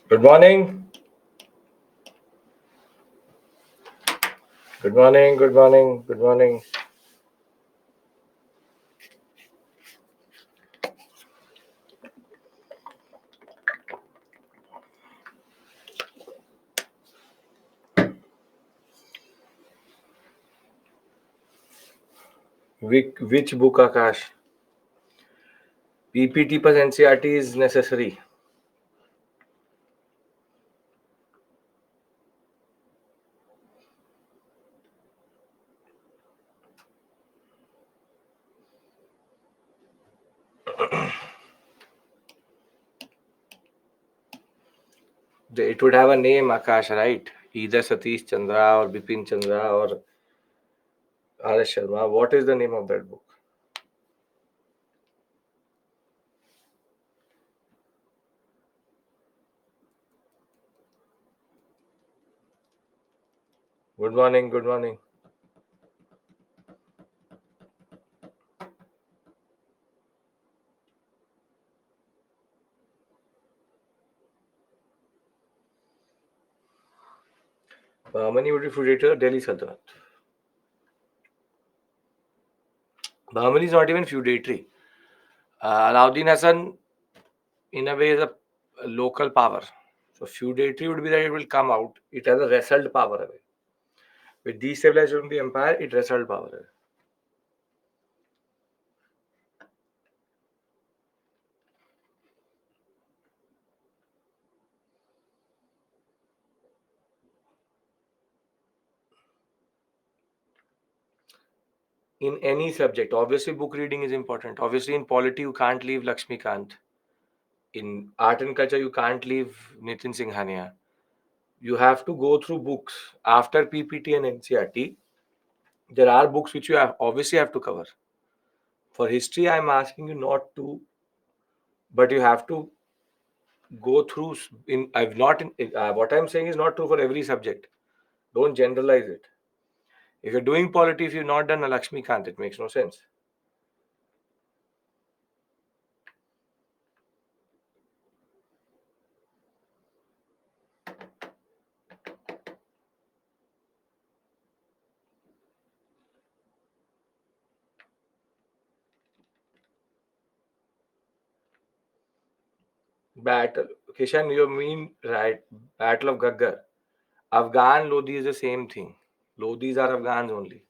Good morning. Good morning. Good morning. Good morning. Which book, Akash? PPT plus NCRT is necessary. It would have a name, Akash, right? Either Satish Chandra or Bipin Chandra or R.S. Sharma. What is the name of that book? Good morning. Good morning. Bahmani would be food editor, Delhi Sultanate. Bahmani is not even feudatory. Alauddin Hassan, in a way, is a local power. So feudatory would be that it will come out. It has a wrestled power away. With destabilization of the empire, it wrestled power away. In any subject, obviously book reading is important. Obviously in polity you can't leave Lakshmikant. In art and culture you can't leave Nitin Singhania. You have to go through books. After PPT and NCRT, there are books which you have obviously have to cover. For history I'm asking you not to, but you have to go through in I've not in what I'm saying is not true for every subject. Don't generalize it. If you're doing polity, if you've not done a Lakshmikant, it makes no sense. Battle, Kishan, you mean right? Battle of Gaggar. Afghan Lodi is the same thing. Lodis are Afghans only.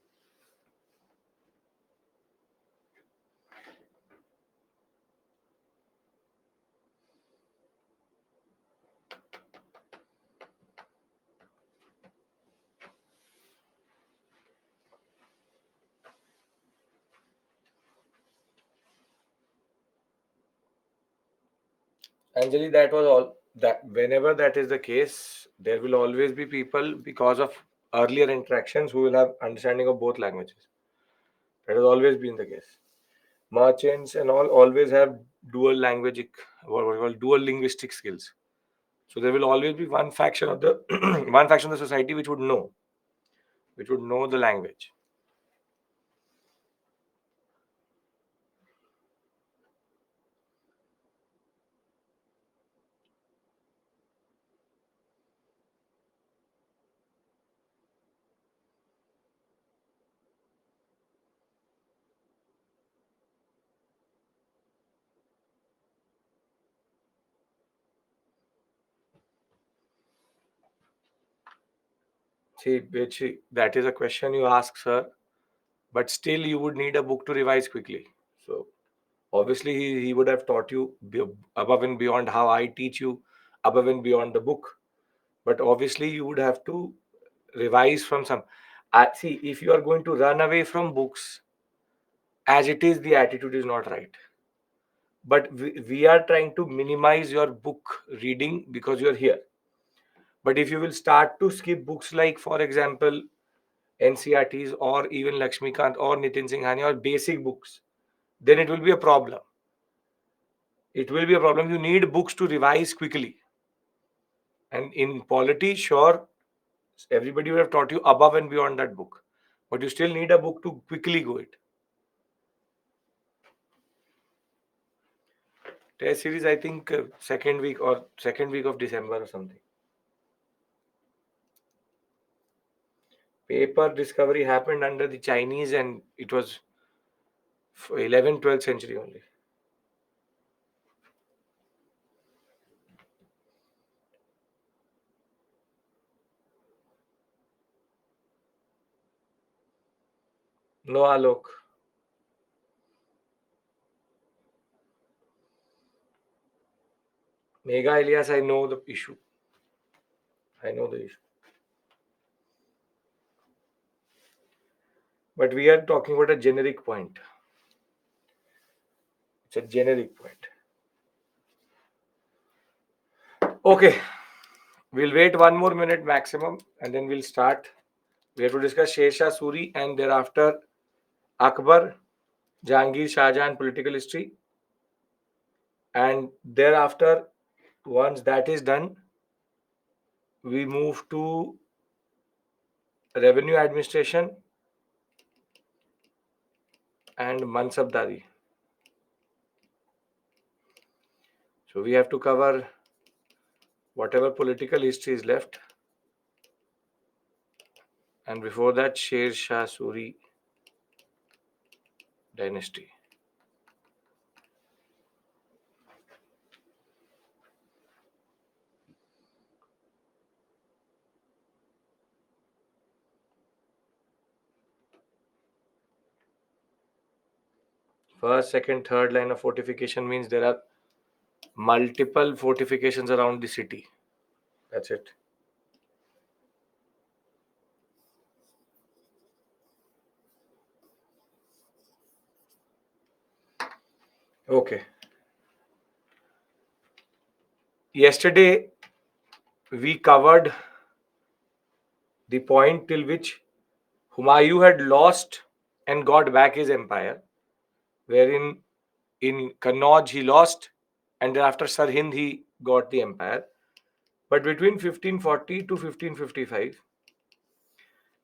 Anjali, that was all. That whenever that is the case, there will always be people because of earlier interactions who will have understanding of both languages. That has always been the case. Merchants and all always have dual language, what we call dual linguistic skills. So there will always be one faction of the one faction of the society which would know the language. See, which that is a question you ask, sir. But still you would need a book to revise quickly. So obviously he would have taught you above and beyond how I teach you, above and beyond the book. But obviously you would have to revise from some. See, if you are going to run away from books, as it is, the attitude is not right. But we are trying to minimize your book reading because you're here. But if you will start to skip books like, for example, NCRTs or even Lakshmikant or Nitin Singhania or basic books, then it will be a problem. It will be a problem. You need books to revise quickly. And in polity, sure, everybody would have taught you above and beyond that book. But you still need a book to quickly go it. Test series, I think second week of December or something. Paper discovery happened under the Chinese, and it was 11th, 12th century only. No, Alok. Mega Elias, I know the issue. I know the issue. But we are talking about a generic point. It's a generic point. Okay, we'll wait 1 more minute maximum and then we'll start. We have to discuss Sher Shah Suri and thereafter Akbar, Jahangir, Shah Jahan political history. And thereafter, once that is done, we move to revenue administration and Mansabdari. So we have to cover whatever political history is left. And before that, Sher Shah Suri dynasty. First, second, third line of fortification means there are multiple fortifications around the city. That's it. Okay. Yesterday, we covered the point till which Humayun had lost and got back his empire, wherein in Kannauj he lost, and thereafter Sarhind he got the empire. But between 1540 to 1555,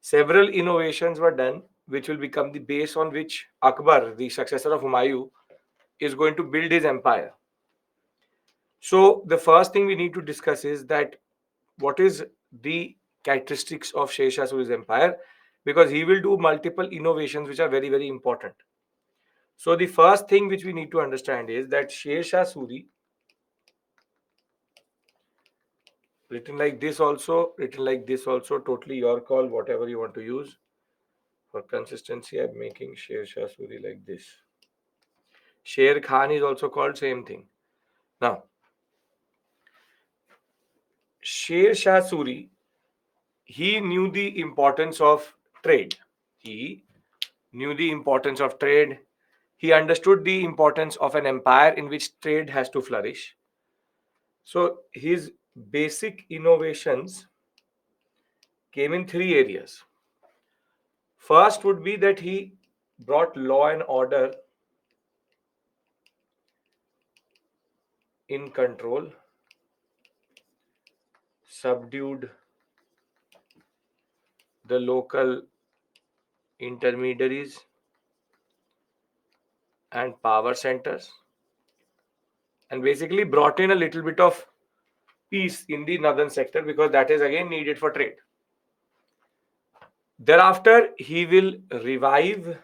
several innovations were done, which will become the base on which Akbar, the successor of Humayun, is going to build his empire. So the first thing we need to discuss is that what is the characteristics of Sher Shah Suri's empire, because he will do multiple innovations which are very, very important. So the first thing which we need to understand is that Sher Shah Suri, written like this also, written like this also, totally your call, whatever you want to use. For consistency, I'm making Sher Shah Suri like this. Sher Khan is also called same thing. Now, Sher Shah Suri, he knew the importance of trade. He knew the importance of trade. He understood the importance of an empire in which trade has to flourish. So his basic innovations came in three areas. First would be that he brought law and order in control, subdued the local intermediaries and power centers, and basically brought in a little bit of peace in the northern sector because that is again needed for trade. Thereafter, he will revive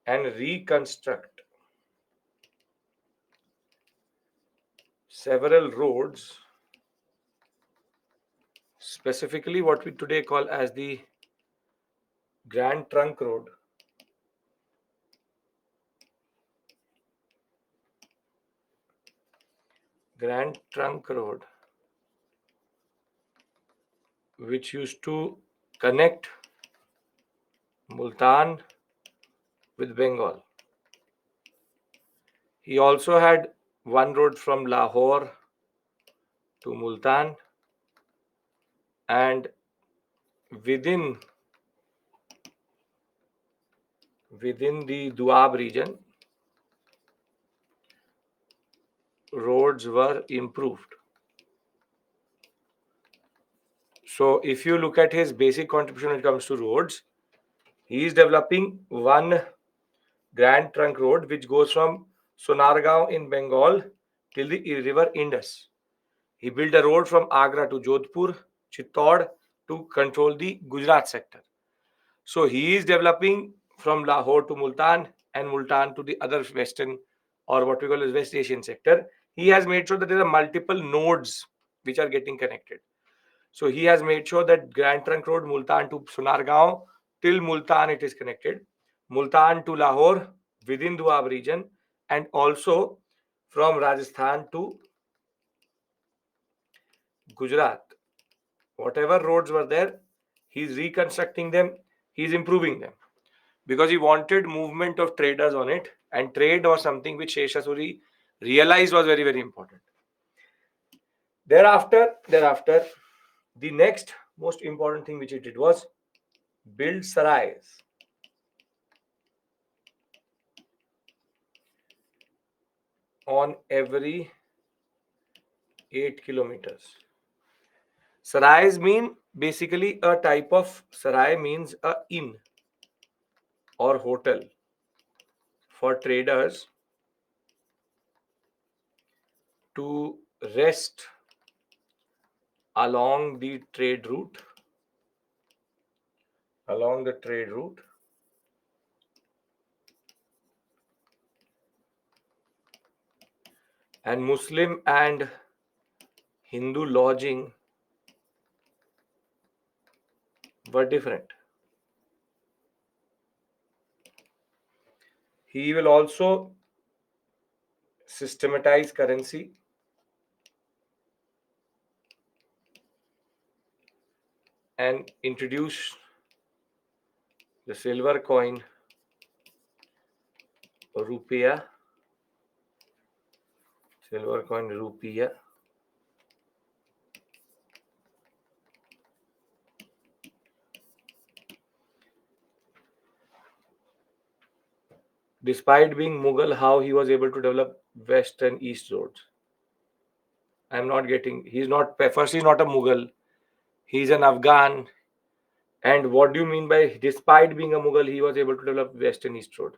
and reconstruct several roads, specifically what we today call as the Grand Trunk Road, Grand Trunk Road, which used to connect Multan with Bengal. He also had one road from Lahore to Multan, and within the Doab region, roads were improved. So if you look at his basic contribution when it comes to roads, he is developing one Grand Trunk Road which goes from Sonargaon in Bengal till the river Indus. He built a road from Agra to Jodhpur, Chittor to control the Gujarat sector. So he is developing from Lahore to Multan and Multan to the other western or what we call as West Asian sector. He has made sure that there are multiple nodes which are getting connected. So he has made sure that Grand Trunk Road, Multan to Sonargaon, till Multan it is connected. Multan to Lahore within Doab region, and also from Rajasthan to Gujarat. Whatever roads were there, he's reconstructing them, he's improving them. Because he wanted movement of traders on it, and trade was something which Sheshasuri realized was very, very important. Thereafter, the next most important thing which he did was build sarais on every 8 kilometers. Sarais mean basically a type of sarai means a inn or hotel for traders to rest along the trade route along the trade route and Muslim and Hindu lodging were different. He will also systematize currency and introduce the silver coin rupiah, silver coin rupiah, despite being Mughal, how he was able to develop west and east roads. I'm not getting. He's not. First, he's not a Mughal. He's an Afghan. And what do you mean by despite being a Mughal, he was able to develop west and east road?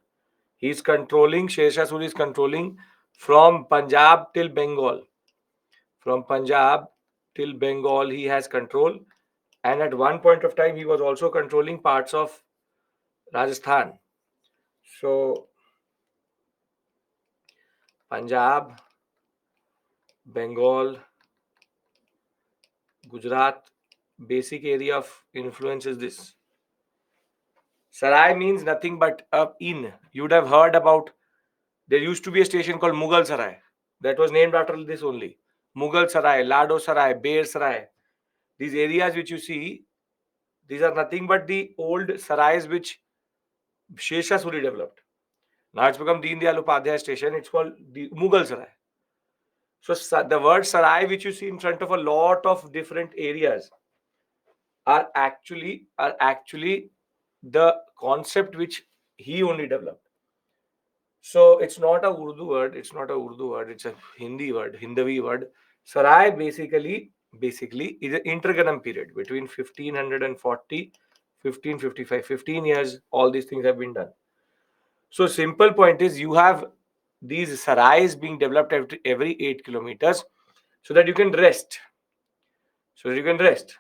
He's controlling. Sher Suri is controlling from Punjab till Bengal. From Punjab till Bengal, he has control. And at one point of time, he was also controlling parts of Rajasthan. So Punjab, Bengal, Gujarat, basic area of influence is this. Sarai means nothing but a inn. You would have heard about, there used to be a station called Mughal Sarai that was named after this only. Mughal Sarai, Lado Sarai, Bear Sarai. These areas which you see, these are nothing but the old sarais which Shesha Suri developed. Now it's become Deen Dayal Upadhyay station. It's called the Mughal Sarai. So the word sarai which you see in front of a lot of different areas are actually the concept which he only developed. So it's not a Urdu word. It's not a Urdu word. It's a Hindi word, Hindavi word. Sarai basically is an interganam period between 1540, 1555, 15 years. All these things have been done. So simple point is you have these sarais being developed every 8 kilometers so that you can rest. So that you can rest.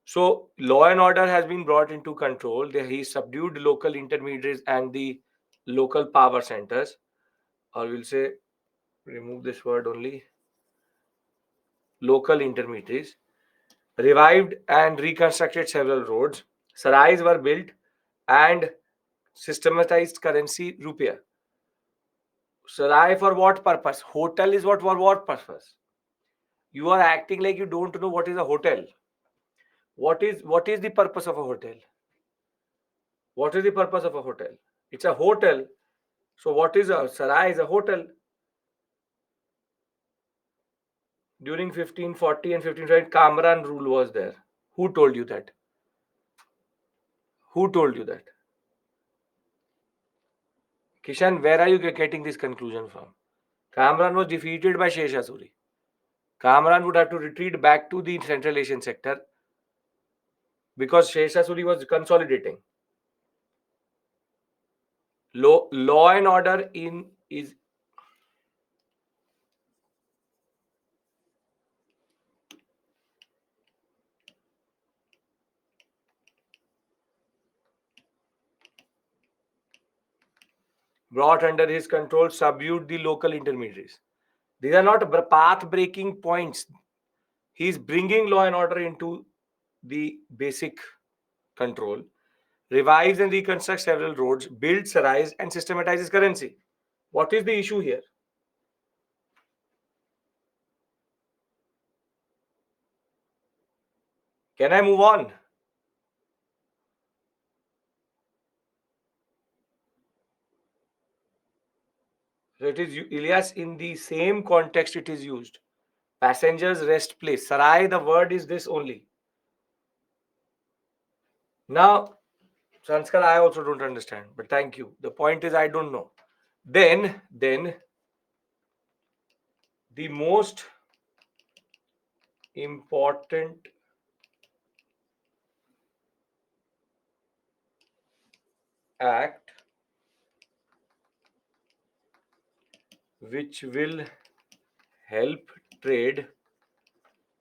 So law and order has been brought into control. He subdued local intermediaries and the local power centers, or we'll say remove this word only, local intermediaries, revived and reconstructed several roads. Sarais were built and systematized currency rupiah. Sarai for what purpose? Hotel is what for what purpose? You are acting like you don't know what is a hotel. What is the purpose of a hotel? What is the purpose of a hotel? It's a hotel. So what is a sarai? Is a hotel. During 1540 and 1550, Kamran rule was there. Who told you that? Who told you that? Kishan, where are you getting this conclusion from? Kamran was defeated by Shesha Suri. Kamran would have to retreat back to the Central Asian sector because Shesha Suri was consolidating. Law and order in is brought under his control, subdued the local intermediaries. These are not path breaking points. He is bringing law and order into the basic control, revives and reconstructs several roads, builds sarais, and systematizes currency. What is the issue here? Can I move on? So it is Ilyas, in the same context it is used. Passengers rest place. Sarai, the word is this only. Now, Sanskar, I also don't understand, but thank you. The point is I don't know. Then the most important act which will help trade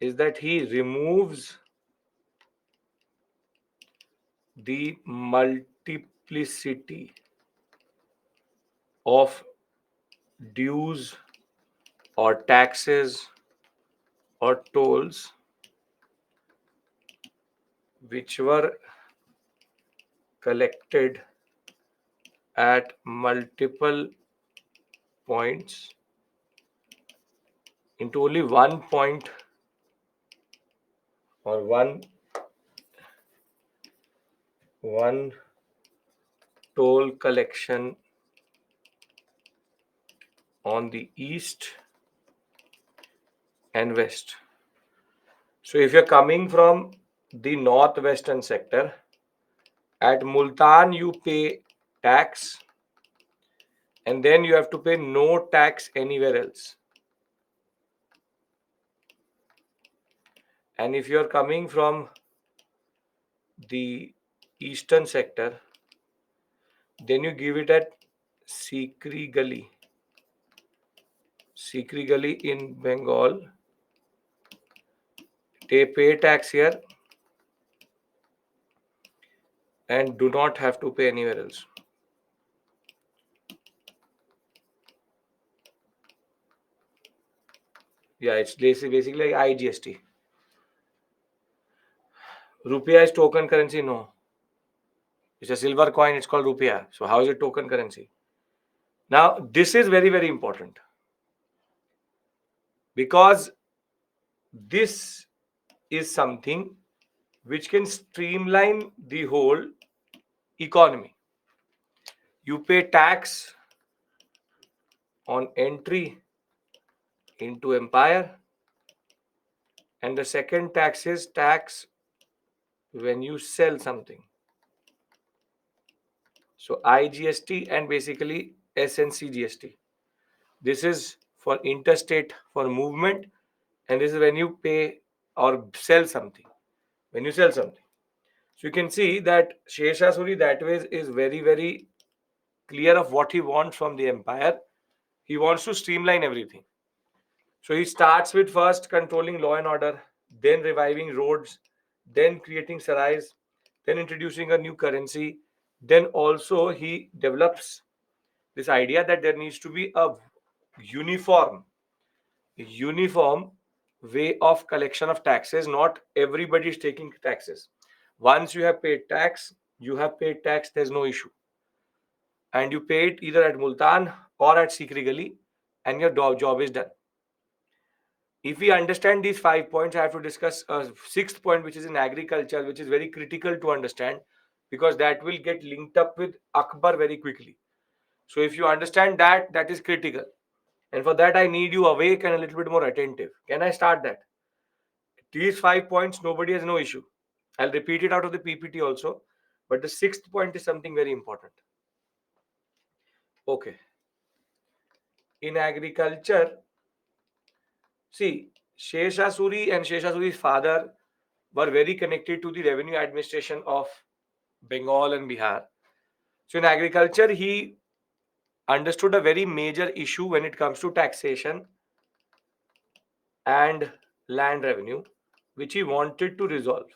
is that he removes the multiplicity of dues or taxes or tolls which were collected at multiple points into only one point or one toll collection on the east and west. So if you're coming from the northwestern sector, at Multan you pay tax and then you have to pay no tax anywhere else. And if you're coming from the eastern sector, then you give it at Sikri Gali. Sikri Gali in Bengal. They pay tax here and do not have to pay anywhere else. Yeah, it's basically like IGST. Rupiah is token currency? No. It's a silver coin, it's called rupiah. So how is it token currency? Now, this is very, very important because this is something which can streamline the whole economy. You pay tax on entry into empire, and the second tax is tax when you sell something. So IGST and basically SNC GST. This is for interstate for movement, and this is when you pay or sell something. When you sell something. So you can see that Sheshasuri that way is very, very clear of what he wants from the empire. He wants to streamline everything. So he starts with first controlling law and order, then reviving roads, then creating sarais, then introducing a new currency. Then also he develops this idea that there needs to be a uniform, uniform way of collection of taxes. Not everybody is taking taxes. Once you have paid tax, you have paid tax, there's no issue. And you pay it either at Multan or at Sikri Gali, and your job is done. If we understand these 5 points, I have to discuss a sixth point, which is in agriculture, which is very critical to understand because that will get linked up with Akbar very quickly. So if you understand that, that is critical. And for that, I need you awake and a little bit more attentive. Can I start that? These 5 points, nobody has no issue. I'll repeat it out of the PPT also. But the sixth point is something very important. Okay. In agriculture, see, Sheshasuri and Sheshasuri's father were very connected to the revenue administration of Bengal and Bihar. So in agriculture, he understood a very major issue when it comes to taxation and land revenue, which he wanted to resolve.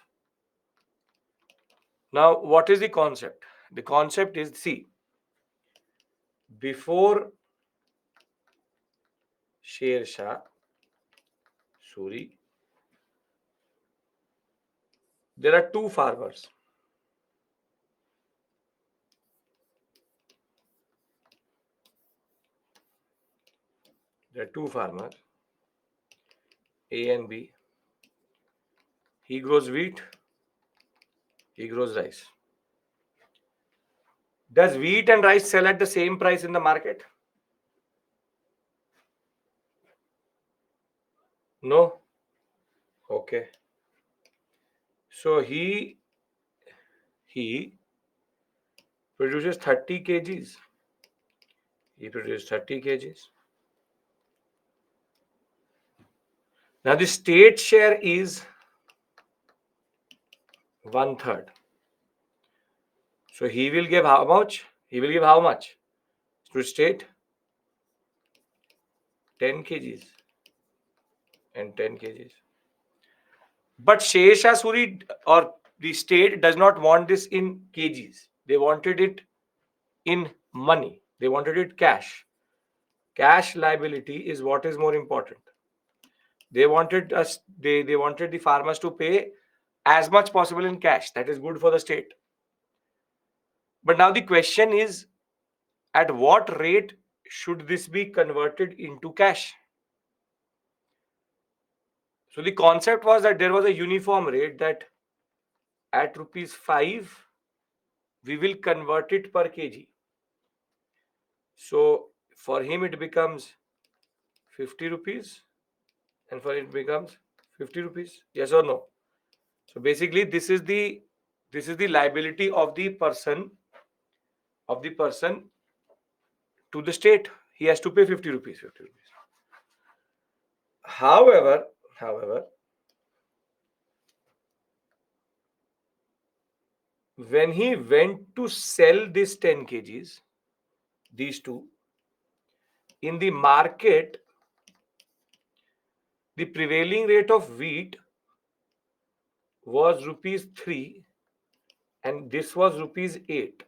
Now, what is the concept? The concept is, see, before Sher Shah Suri, there are two farmers. There are two farmers, A and B. He grows wheat, he grows rice. Does wheat and rice sell at the same price in the market? No. Okay. So he produces 30 kgs. He produces 30 kgs. Now the state share is 1/3. So he will give how much? He will give how much to state? 10 kgs and 10 kgs. But Shesha Suri or the state does not want this in kgs. They wanted it in money. They wanted it cash. Cash liability is what is more important. They wanted us. They wanted the farmers to pay as much possible in cash. That is good for the state. But now the question is, at what rate should this be converted into cash? So the concept was that there was a uniform rate that at rupees 5 we will convert it per kg. So for him it becomes 50 rupees and for it becomes 50 rupees. Yes or no? So basically this is the liability of the person to the state. He has to pay 50 rupees. 50 rupees. However, when he went to sell this 10 kgs, these two, in the market, the prevailing rate of wheat was rupees 3 and this was rupees 8.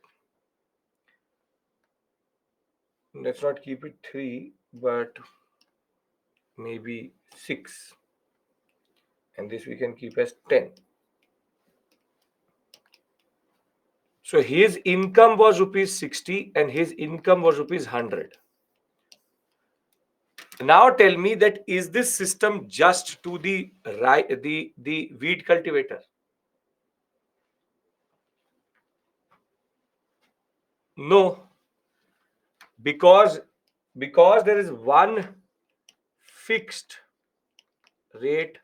Let's not keep it 3, but maybe 6. And this we can keep as 10. So his income was rupees 60 and his income was rupees 100. Now tell me that is this system just to the wheat cultivator? No, because there is one fixed rate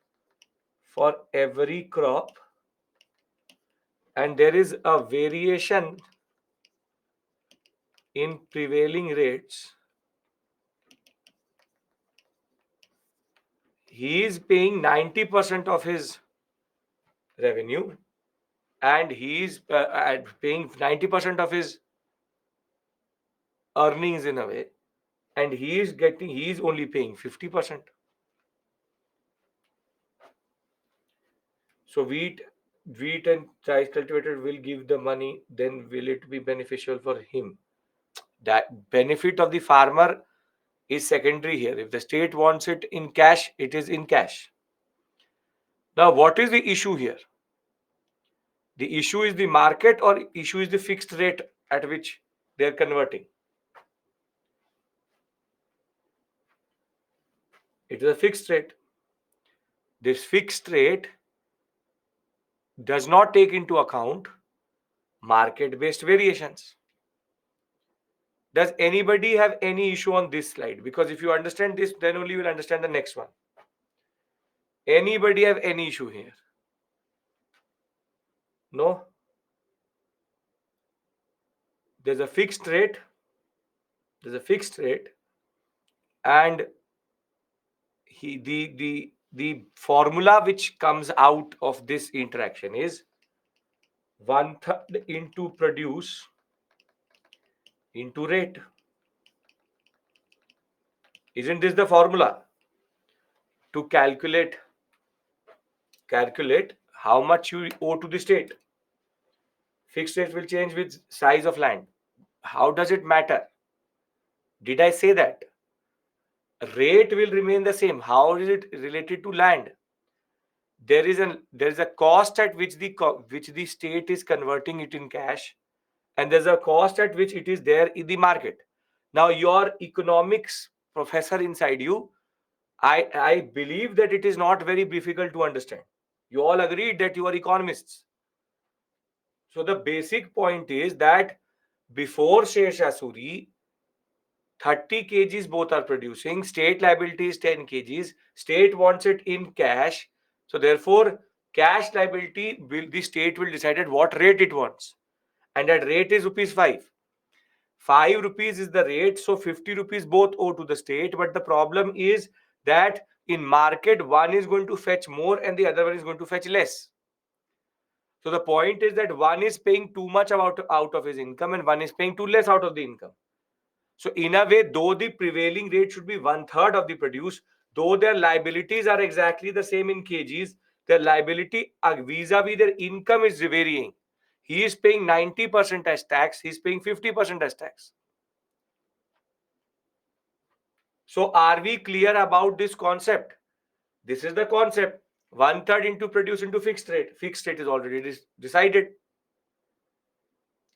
for every crop and there is a variation in prevailing rates. He is paying 90% of his revenue and he is paying 90% of his earnings in a way, and he is only paying 50%. So wheat and rice cultivator will give the money, then will it be beneficial for him? That benefit of the farmer is secondary here. If the state wants it in cash, it is in cash. Now what is the issue here? The issue is the market or issue is the fixed rate at which they are converting? It is a fixed rate. This fixed rate does not take into account market-based variations. Does anybody have any issue on this slide? Because if you understand this, then only you will understand the next one. Anybody have any issue here? No? There's a fixed rate. There's a fixed rate. And the formula which comes out of this interaction is 1/3 into produce into rate. Isn't this the formula to calculate how much you owe to the state? Fixed rate will change with size of land. How does it matter? Did I say that? Rate will remain the same. How is it related to land? There is a cost at which the state is converting it in cash, and there's a cost at which it is there in the market. Now, your economics professor inside you, I believe that it is not very difficult to understand. You all agreed that you are economists. So the basic point is that before Sher Shah Suri, 30 kgs both are producing. State liability is 10 kgs. State wants it in cash. So therefore, cash liability the state will decide at what rate it wants. And that rate is rupees 5. 5 rupees is the rate. So 50 rupees both owe to the state. But the problem is that in market, one is going to fetch more and the other one is going to fetch less. So the point is that one is paying too much out of his income and one is paying too less out of the income. So in a way, though the prevailing rate should be 1/3 of the produce, though their liabilities are exactly the same in kgs, their liability vis-a-vis their income is varying. He is paying 90% as tax, he is paying 50% as tax. So are we clear about this concept? This is the concept. 1/3 into produce into fixed rate. Fixed rate is already decided.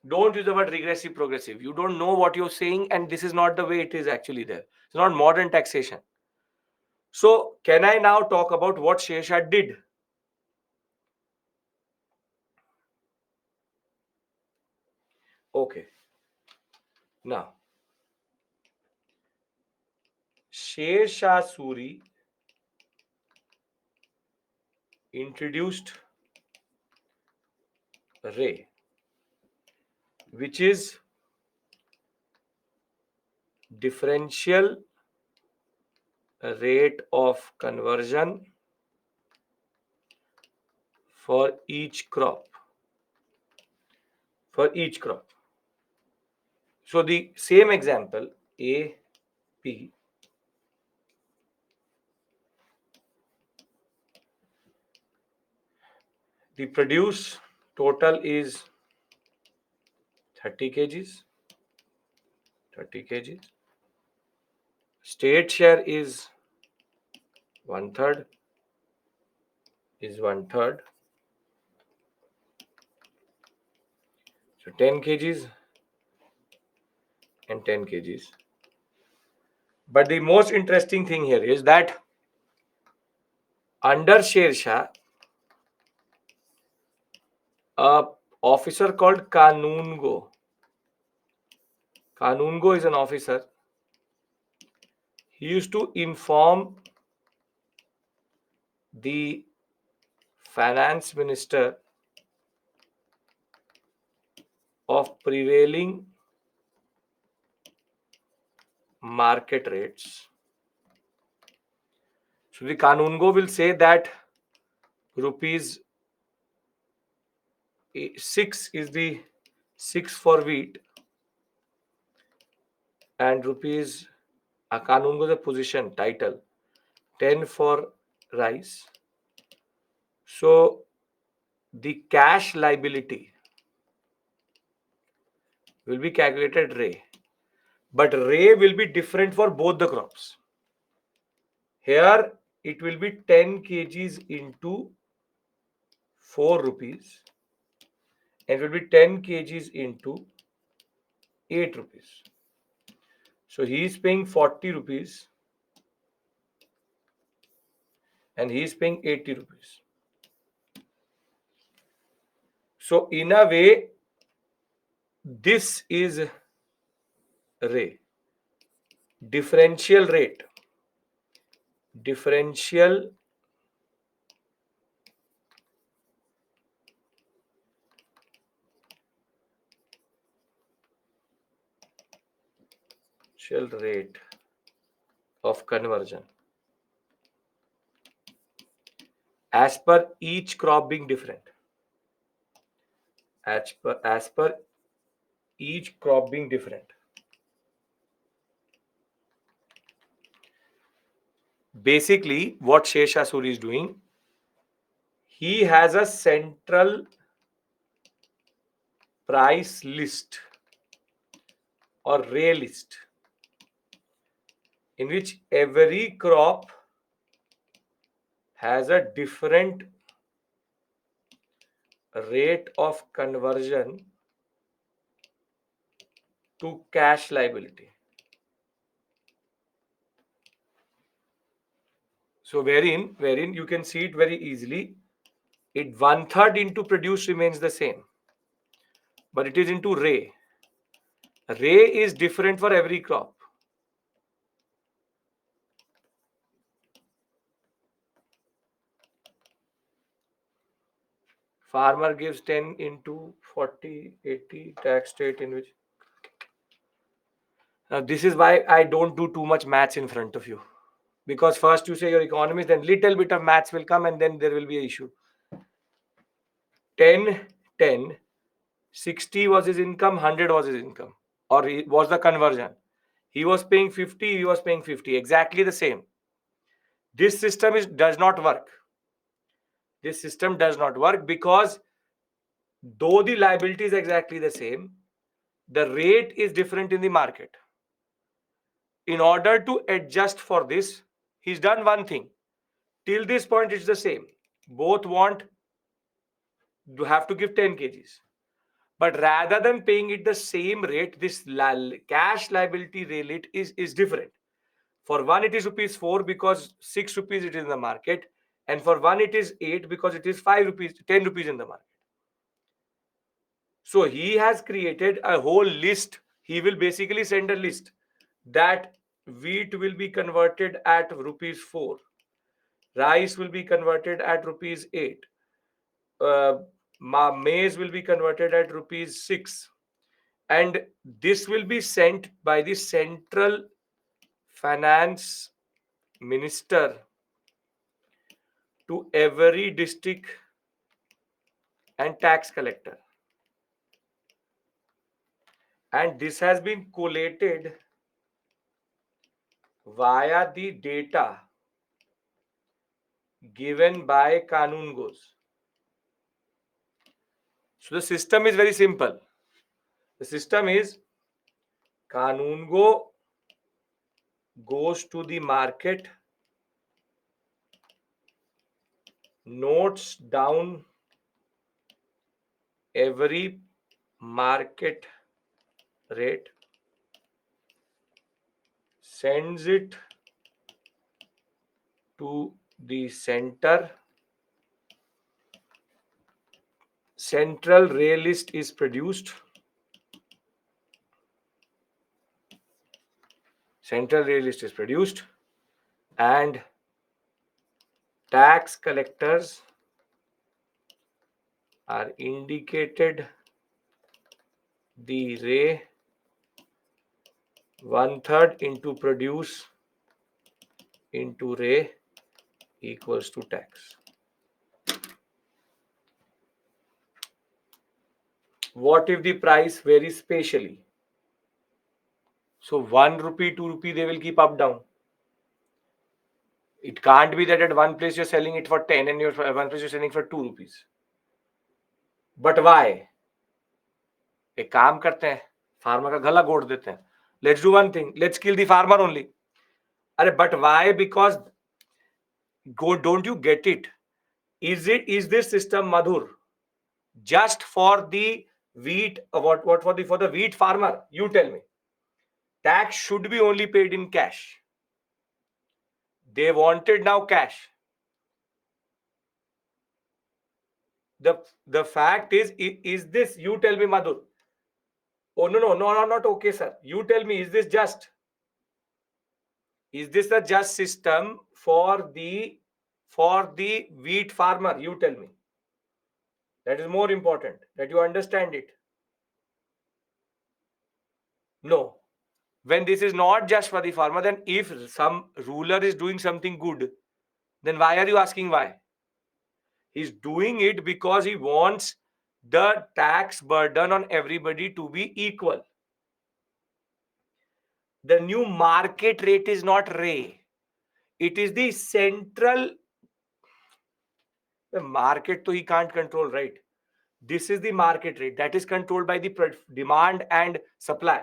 Don't use the word regressive progressive. You don't know what you're saying, and this is not the way it is actually there. It's not modern taxation. So can I now talk about what Sher Shah did? Okay. Now, Sher Shah Suri introduced Ray, which is differential rate of conversion for each crop. For each crop. So the same example, A, P, the produce total is 30 kgs. 30 kgs. State share is 1/3. Is 1/3. So 10 kgs and 10 kgs. But the most interesting thing here is that under Sher Shah, a officer called Kanungo. Kanungo is an officer. He used to inform the finance minister of prevailing market rates. So the Kanungo will say that rupees 6 is the 6 for wheat and rupees Kanungo is a position title 10 for rice. So the cash liability will be calculated Ray, but Ray will be different for both the crops. Here it will be 10 kgs into 4 rupees and it will be 10 kgs into 8 rupees. So he is paying 40 rupees and he is paying 80 rupees. So in a way, this is Ray. Differential rate. Differential rate of conversion as per each crop being different. As per each crop being different. Basically, what Sher Shah Suri is doing, he has a central price list or Ray list. in which every crop has a different rate of conversion to cash liability. So wherein you can see it very easily, it 1/3 into produce remains the same, but it is into ray. Ray is different for every crop. Farmer gives 10 into 40, 80 tax state in which. Now this is why I don't do too much maths in front of you. Because first you say you're economist, then little bit of maths will come and then there will be an issue. 10, 10, 60 was his income, 100 was his income. Or was the conversion. He was paying 50, he was paying 50. Exactly the same. This system does not work. This system does not work because though the liability is exactly the same, the rate is different in the market. In order to adjust for this, he's done one thing. Till this point, it's the same. Both want to have to give 10 kgs. But rather than paying it the same rate, this cash liability rate is different. For one, it is rupees 4 because 6 rupees it is in the market. And for one, it is 8 because it is 5 rupees, 10 rupees in the market. So he has created a whole list. He will basically send a list that wheat will be converted at rupees 4. Rice will be converted at rupees 8. Maize will be converted at rupees 6. And this will be sent by the central finance minister to every district and tax collector. And this has been collated via the data given by Kanun Goes. So the system is very simple. The system is Kanun Go goes to the market, notes down every market rate, sends it to the central ray list is produced. Central ray list is produced and tax collectors are indicated the ray 1/3 into produce into ray equals to tax. What if the price varies spatially? So 1 rupee, 2 rupee, they will keep up down. It can't be that at one place you're selling it for 10 and at one place you're selling for 2 rupees. But why? एक काम करते हैं, farmer का गला घोट देते हैं. Let's do one thing. Let's kill the farmer only. अरे but why? Because don't you get it? Is this system, Madhur, just for the wheat? What for the wheat farmer? You tell me. Tax should be only paid in cash. They wanted now cash. The fact is this? You tell me, Madhur. Oh no, not okay, sir. You tell me, is this just? Is this a just system for the wheat farmer? You tell me. That is more important, that you understand it. No. When this is not just for the farmer, then if some ruler is doing something good, then why are you asking why? He's doing it because he wants the tax burden on everybody to be equal. The new market rate is not ray. It is the central. The market he can't control, right? This is the market rate that is controlled by the demand and supply.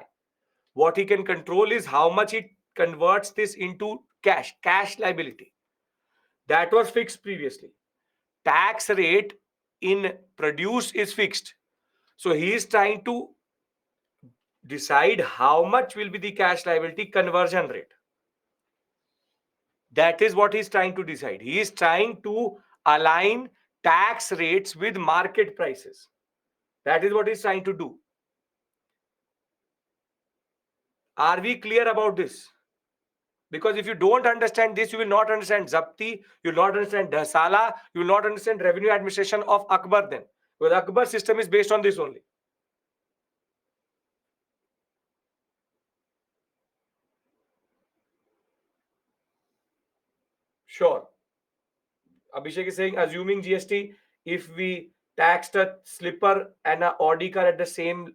What he can control is how much he converts this into cash liability. That was fixed previously. Tax rate in produce is fixed. So he is trying to decide how much will be the cash liability conversion rate. That is what he's trying to decide. He is trying to align tax rates with market prices. That is what he's trying to do. Are we clear about this? Because if you don't understand this, you will not understand Zapti, you will not understand Dhasala, you will not understand revenue administration of Akbar then. Because Akbar system is based on this only. Sure. Abhishek is saying, assuming GST, if we taxed a slipper and a Audi car at the same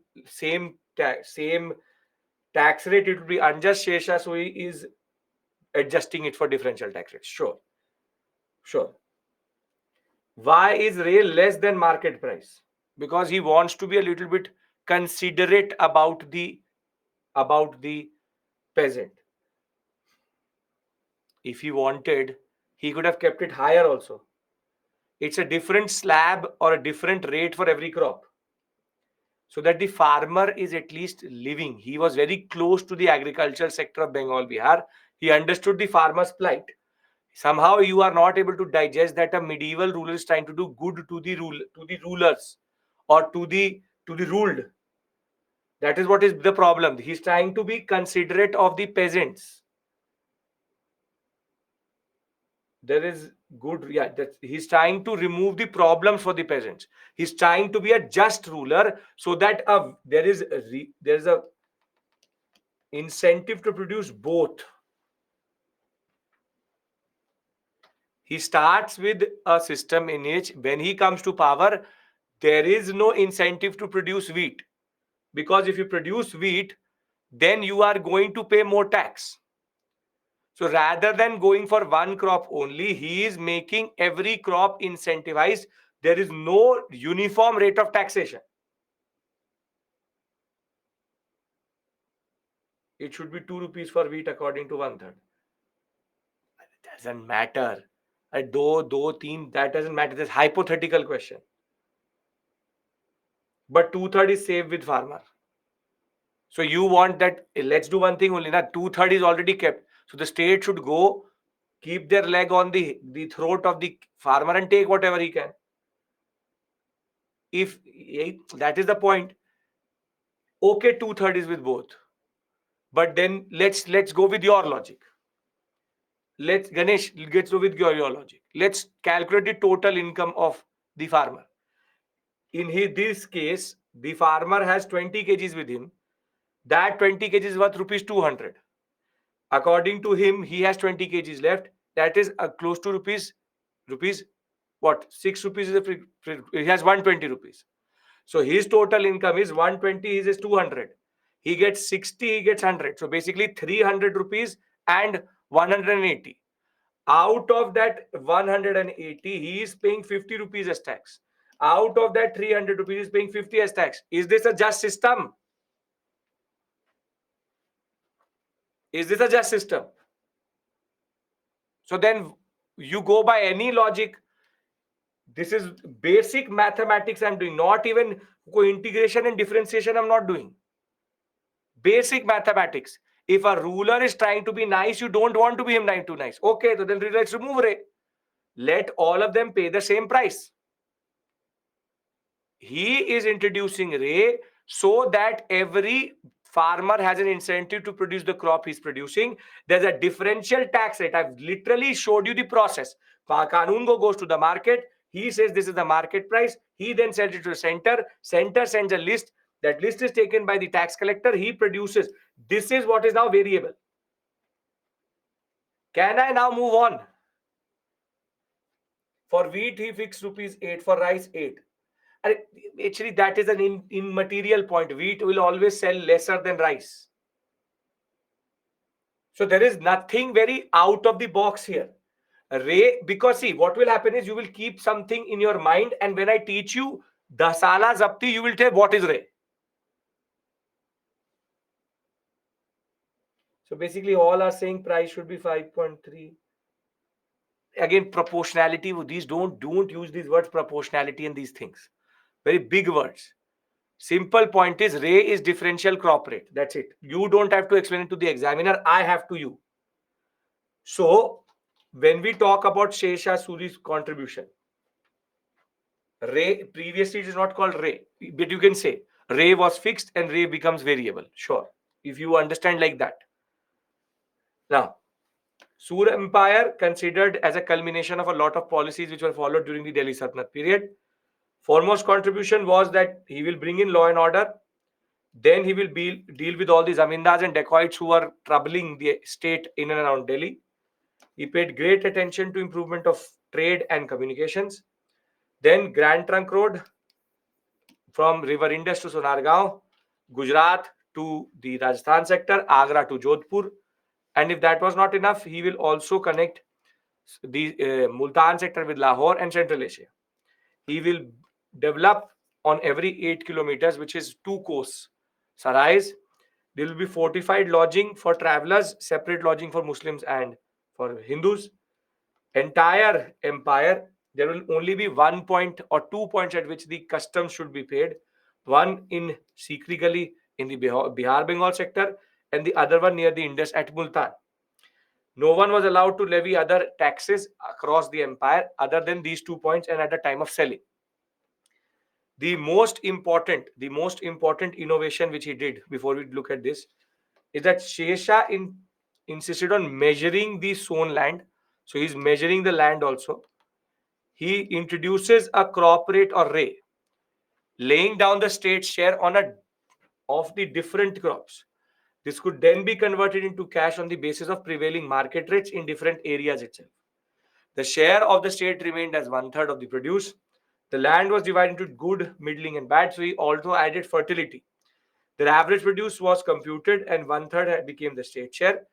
tax rate, it would be unjust, Shesha. So he is adjusting it for differential tax rates. Sure. Sure. Why is rail less than market price? Because he wants to be a little bit considerate about the peasant. If he wanted, he could have kept it higher also. It's a different slab or a different rate for every crop, so that the farmer is at least living. He was very close to the agricultural sector of Bengal, Bihar. He understood the farmer's plight. Somehow you are not able to digest that a medieval ruler is trying to do good to the rulers, or to the ruled. That is what is the problem. He's trying to be considerate of the peasants. There is good, yeah, that he's trying to remove the problems for the peasants. He's trying to be a just ruler, so that there is a incentive to produce both. He starts with a system in which, when he comes to power, there is no incentive to produce wheat, because if you produce wheat, then you are going to pay more tax. So rather than going for one crop only, he is making every crop incentivized. There is no uniform rate of taxation. It should be 2 rupees for wheat according to one third. It doesn't matter. Do, teen, that doesn't matter. This hypothetical question. But 2/3 is safe with farmer. So you want that, let's do one thing only. Now 2/3 is already kept. So the state should go, keep their leg on the throat of the farmer and take whatever he can. If that is the point, okay, 2/3 is with both. But then let's go with your logic. Let's Ganesh, let's go with your logic. Let's calculate the total income of the farmer. In this case, the farmer has 20 kgs with him. That 20 kgs is worth rupees 200. According to him, he has 20 kgs left. That is close to rupees what? 6 rupees is he has 120 rupees. So his total income is 120, his is 200. He gets 60, he gets 100. So basically 300 rupees and 180. Out of that 180, he is paying 50 rupees as tax. Out of that 300 rupees, he is paying 50 as tax. Is this a just system? Is this a just system? So then you go by any logic. This is basic mathematics I'm doing, not even integration and differentiation I'm not doing. Basic mathematics. If a ruler is trying to be nice, you don't want to be him too nice. Okay, so then let's remove Ray. Let all of them pay the same price. He is introducing Ray so that every farmer has an incentive to produce the crop he's producing. There's a differential tax rate. I've literally showed you the process. Kanungo goes to the market. He says this is the market price. He then sells it to the center. Center sends a list. That list is taken by the tax collector. He produces. This is what is now variable. Can I now move on? For wheat, he fixed rupees 8. For rice, 8. Actually, that is an immaterial point. Wheat will always sell lesser than rice. So there is nothing very out of the box here. Ray, because see, what will happen is you will keep something in your mind, and when I teach you Dasala Zapti, you will tell what is Ray. So basically all are saying price should be 5.3. Again, proportionality, these don't use these words proportionality and these things. Very big words. Simple point is Ray is differential crop rate. That's it. You don't have to explain it to the examiner. I have to you. So when we talk about Shesha Suri's contribution, Ray previously it is not called Ray, but you can say Ray was fixed and Ray becomes variable. Sure, if you understand like that. Now, Sur Empire considered as a culmination of a lot of policies which were followed during the Delhi Sultanate period. Foremost contribution was that he will bring in law and order. Then he will deal with all these zamindars and dacoits who are troubling the state in and around Delhi. He paid great attention to improvement of trade and communications. Then Grand Trunk Road from River Indus to Sonargaon, Gujarat to the Rajasthan sector, Agra to Jodhpur. And if that was not enough, he will also connect the Multan sector with Lahore and Central Asia. He will develop on every 8 kilometers, which is 2 coasts, Sarais. There will be fortified lodging for travelers, separate lodging for Muslims and for Hindus. Entire empire, there will only be 1 point or 2 points at which the customs should be paid. One in Sikri Gali in the Bihar Bengal sector, and the other one near the Indus at Multan. No one was allowed to levy other taxes across the empire other than these 2 points and at the time of selling. The most important innovation which he did before we look at this is that Shesha insisted on measuring the sown land. So he's measuring the land also. He introduces a crop rate or ray, laying down the state share on a of the different crops. This could then be converted into cash on the basis of prevailing market rates in different areas itself. The share of the state remained as 1/3 of the produce. The land was divided into good, middling, and bad, so he also added fertility. Their average produce was computed, and 1/3 became the state share.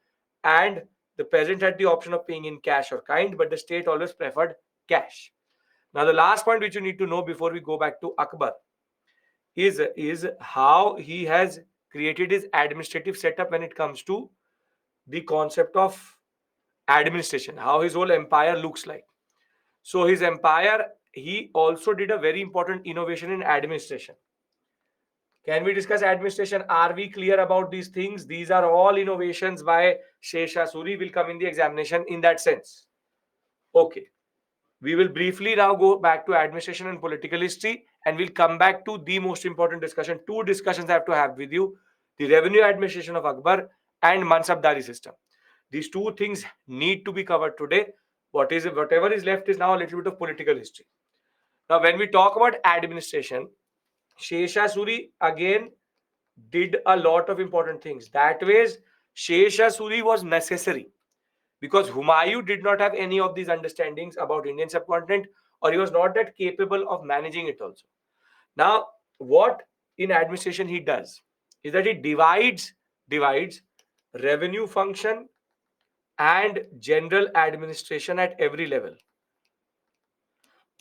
And the peasant had the option of paying in cash or kind, but the state always preferred cash. Now, the last point which you need to know before we go back to Akbar is how he has created his administrative setup when it comes to the concept of administration, how his whole empire looks like. So his empire, he also did a very important innovation in administration. Can we discuss administration? Are we clear about these things? These are all innovations by Shesha Suri, will come in the examination in that sense. Okay. We will briefly now go back to administration and political history, and we'll come back to the most important discussion. Two discussions I have to have with you: the revenue administration of Akbar and Mansabdari system. These two things need to be covered today. Whatever is left is now a little bit of political history. Now, when we talk about administration, Shesha Suri again did a lot of important things. That ways, Shesha Suri was necessary because Humayun did not have any of these understandings about Indian subcontinent, or he was not that capable of managing it also. Now, what in administration he does is that he divides revenue function and general administration at every level,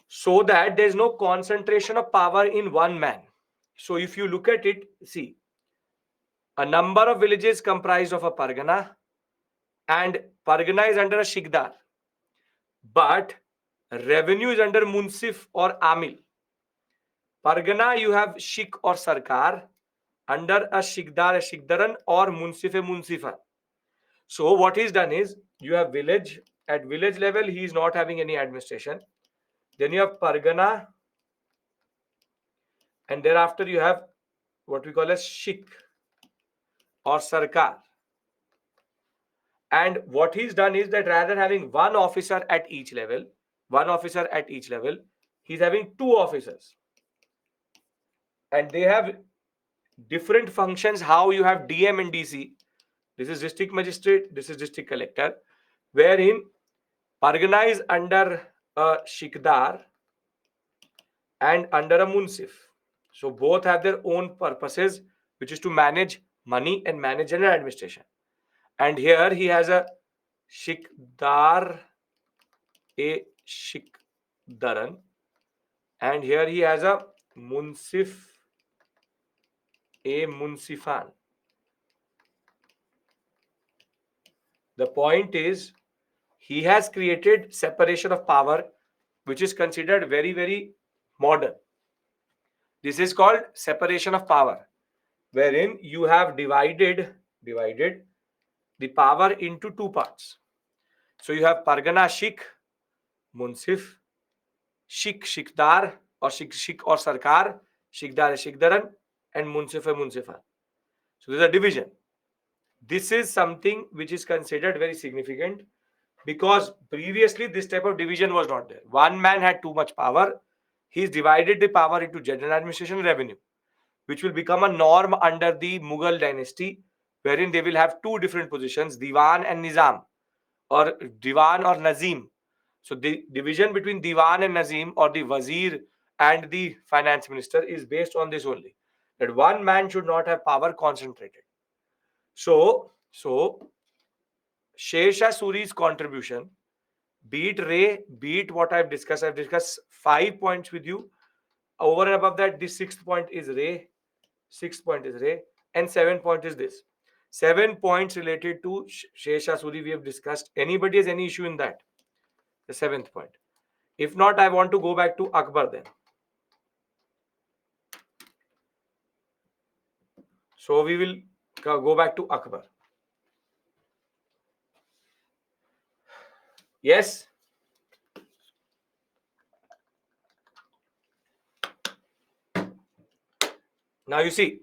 so that there's no concentration of power in one man. So if you look at it, see, a number of villages comprised of a pargana, and pargana is under a shikdar, but revenue is under munsif or amil. Pargana, you have shik or sarkar, under a shikdar, a shikdaran, or munsif, a munsifa. So what he's done is, you have village. At village level, he is not having any administration. Then you have pargana, and thereafter you have what we call as shik or sarkar. And what he's done is that rather than having one officer at each level, he's having two officers. And they have different functions. How you have DM and DC. This is district magistrate, this is district collector, wherein Pargana is under a Shikdar and under a Munsif. So both have their own purposes, which is to manage money and manage general administration. And here he has a Shikdar, a Shikdaran, and here he has a Munsif, a Munsifan. The point is, he has created separation of power, which is considered very, very modern. This is called separation of power, wherein you have divided the power into two parts. So you have Pargana Sheikh, Munsif, Sheikh Shikdar, or Sheikh or Sarkar, Shikdar Shikdaran, and Munsif Munsifa. So there's a division. This is something which is considered very significant because previously this type of division was not there. One man had too much power. He's divided the power into general administration and revenue, which will become a norm under the Mughal dynasty, wherein they will have two different positions, Diwan and Nizam, or Diwan or Nazim. So the division between Diwan and Nazim, or the Wazir and the finance minister, is based on this only, that one man should not have power concentrated. So Sher Shah Suri's contribution, beat Ray, beat what I've discussed. I've discussed 5 points with you. Over and above that, the sixth point is Ray, sixth point is Ray, and 7 point is this. 7 points related to Sher Shah Suri we have discussed. Anybody has any issue in that? The seventh point. If not, I want to go back to Akbar then. So we will go back to Akbar. Yes? Now you see,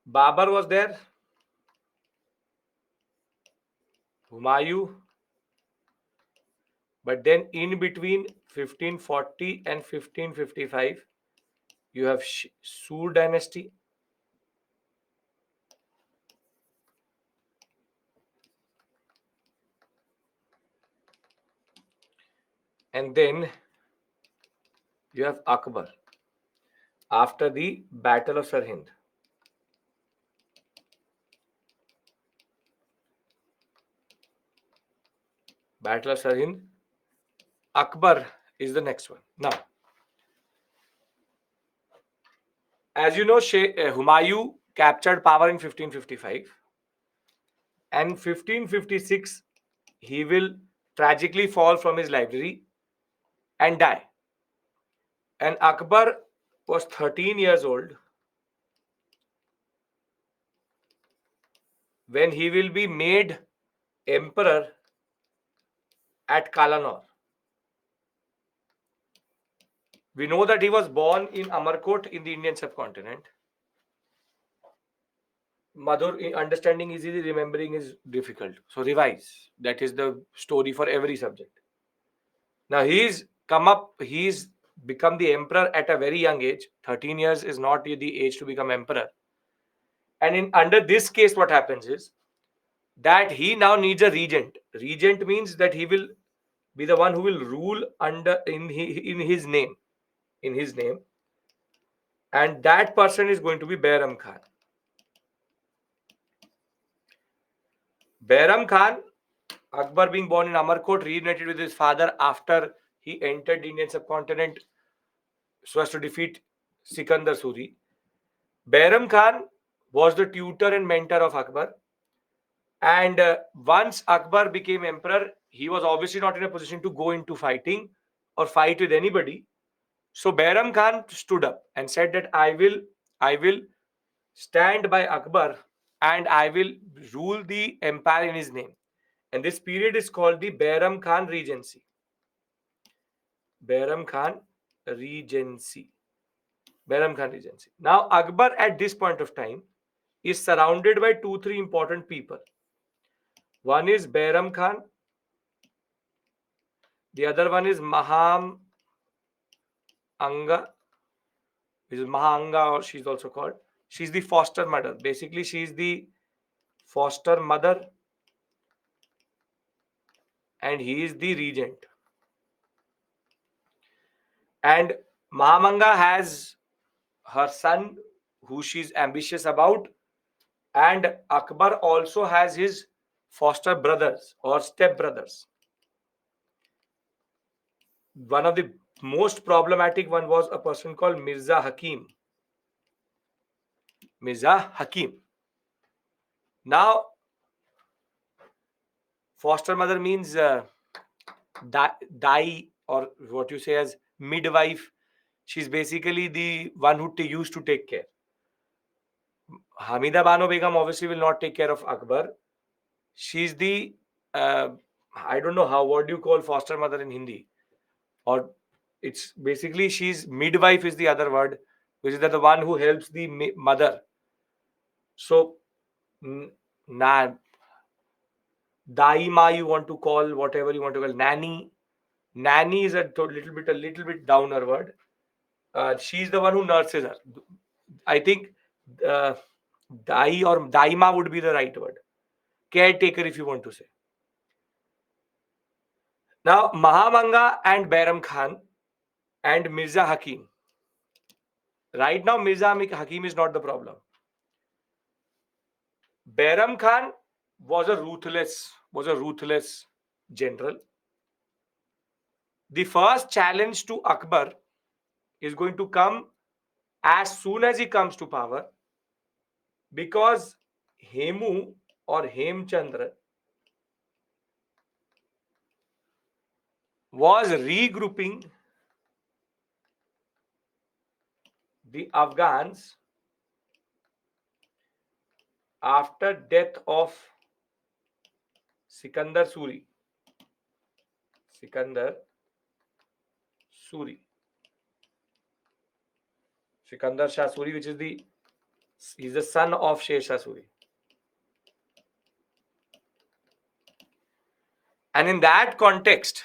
Babar was there, Humayun, but then in between 1540 and 1555, you have Sur dynasty. And then you have Akbar after the Battle of Sirhind. Battle of Sirhind. Akbar is the next one. Now, as you know, Humayun captured power in 1555, and 1556 he will tragically fall from his library and die. And Akbar was 13 years old when he will be made emperor at Kalanor. We know that he was born in Amarkot in the Indian subcontinent. Madhur, understanding is easy, remembering is difficult. So revise. That is the story for every subject. Now he's become the emperor at a very young age. 13 years is not the age to become emperor. And under this case, what happens is that he now needs a regent. Regent means that he will be the one who will rule in his name. In his name. And that person is going to be Bairam Khan. Bairam Khan, Akbar being born in Amarkot, reunited with his father after he entered the Indian subcontinent so as to defeat Sikandar Suri. Bairam Khan was the tutor and mentor of Akbar. And once Akbar became emperor, he was obviously not in a position to go into fighting or fight with anybody. So Bairam Khan stood up and said that I will stand by Akbar and I will rule the empire in his name. And this period is called the Bairam Khan Regency. Bairam Khan Regency. Bairam Khan Regency. Now, Akbar at this point of time is surrounded by 2-3 important people. One is Bairam Khan. The other one is Maham Anga. This is Mahanga, or she's also called. She's the foster mother. Basically, she's the foster mother and he is the regent. And Mahamanga has her son who she's ambitious about, and Akbar also has his foster brothers or step brothers. One of the most problematic one was a person called Mirza Hakim. Mirza Hakim. Now, foster mother means dai, or what you say as midwife. She's basically the one who used to take care. Hamida Bano Begum obviously will not take care of Akbar. She's the uh, I don't know what do you call foster mother in Hindi, or it's basically she's midwife is the other word, which is the one who helps the mother. So na daima you want to call, whatever you want to call, nanny is a little bit downer word. She's the one who nurses her. I think uh, dai or daima would be the right word. Caretaker, if you want to say. Now, Mahamanga and Bairam Khan and Mirza Hakim. Right now, Mirza Hakim is not the problem. Bairam Khan was a ruthless general. The first challenge to Akbar is going to come as soon as he comes to power, because Hemu or Hemchandra was regrouping the Afghans after death of Sikandar Suri. Sikandar Suri. Sikandar Shah Suri, which is he's the son of Sher Shah Suri. And in that context,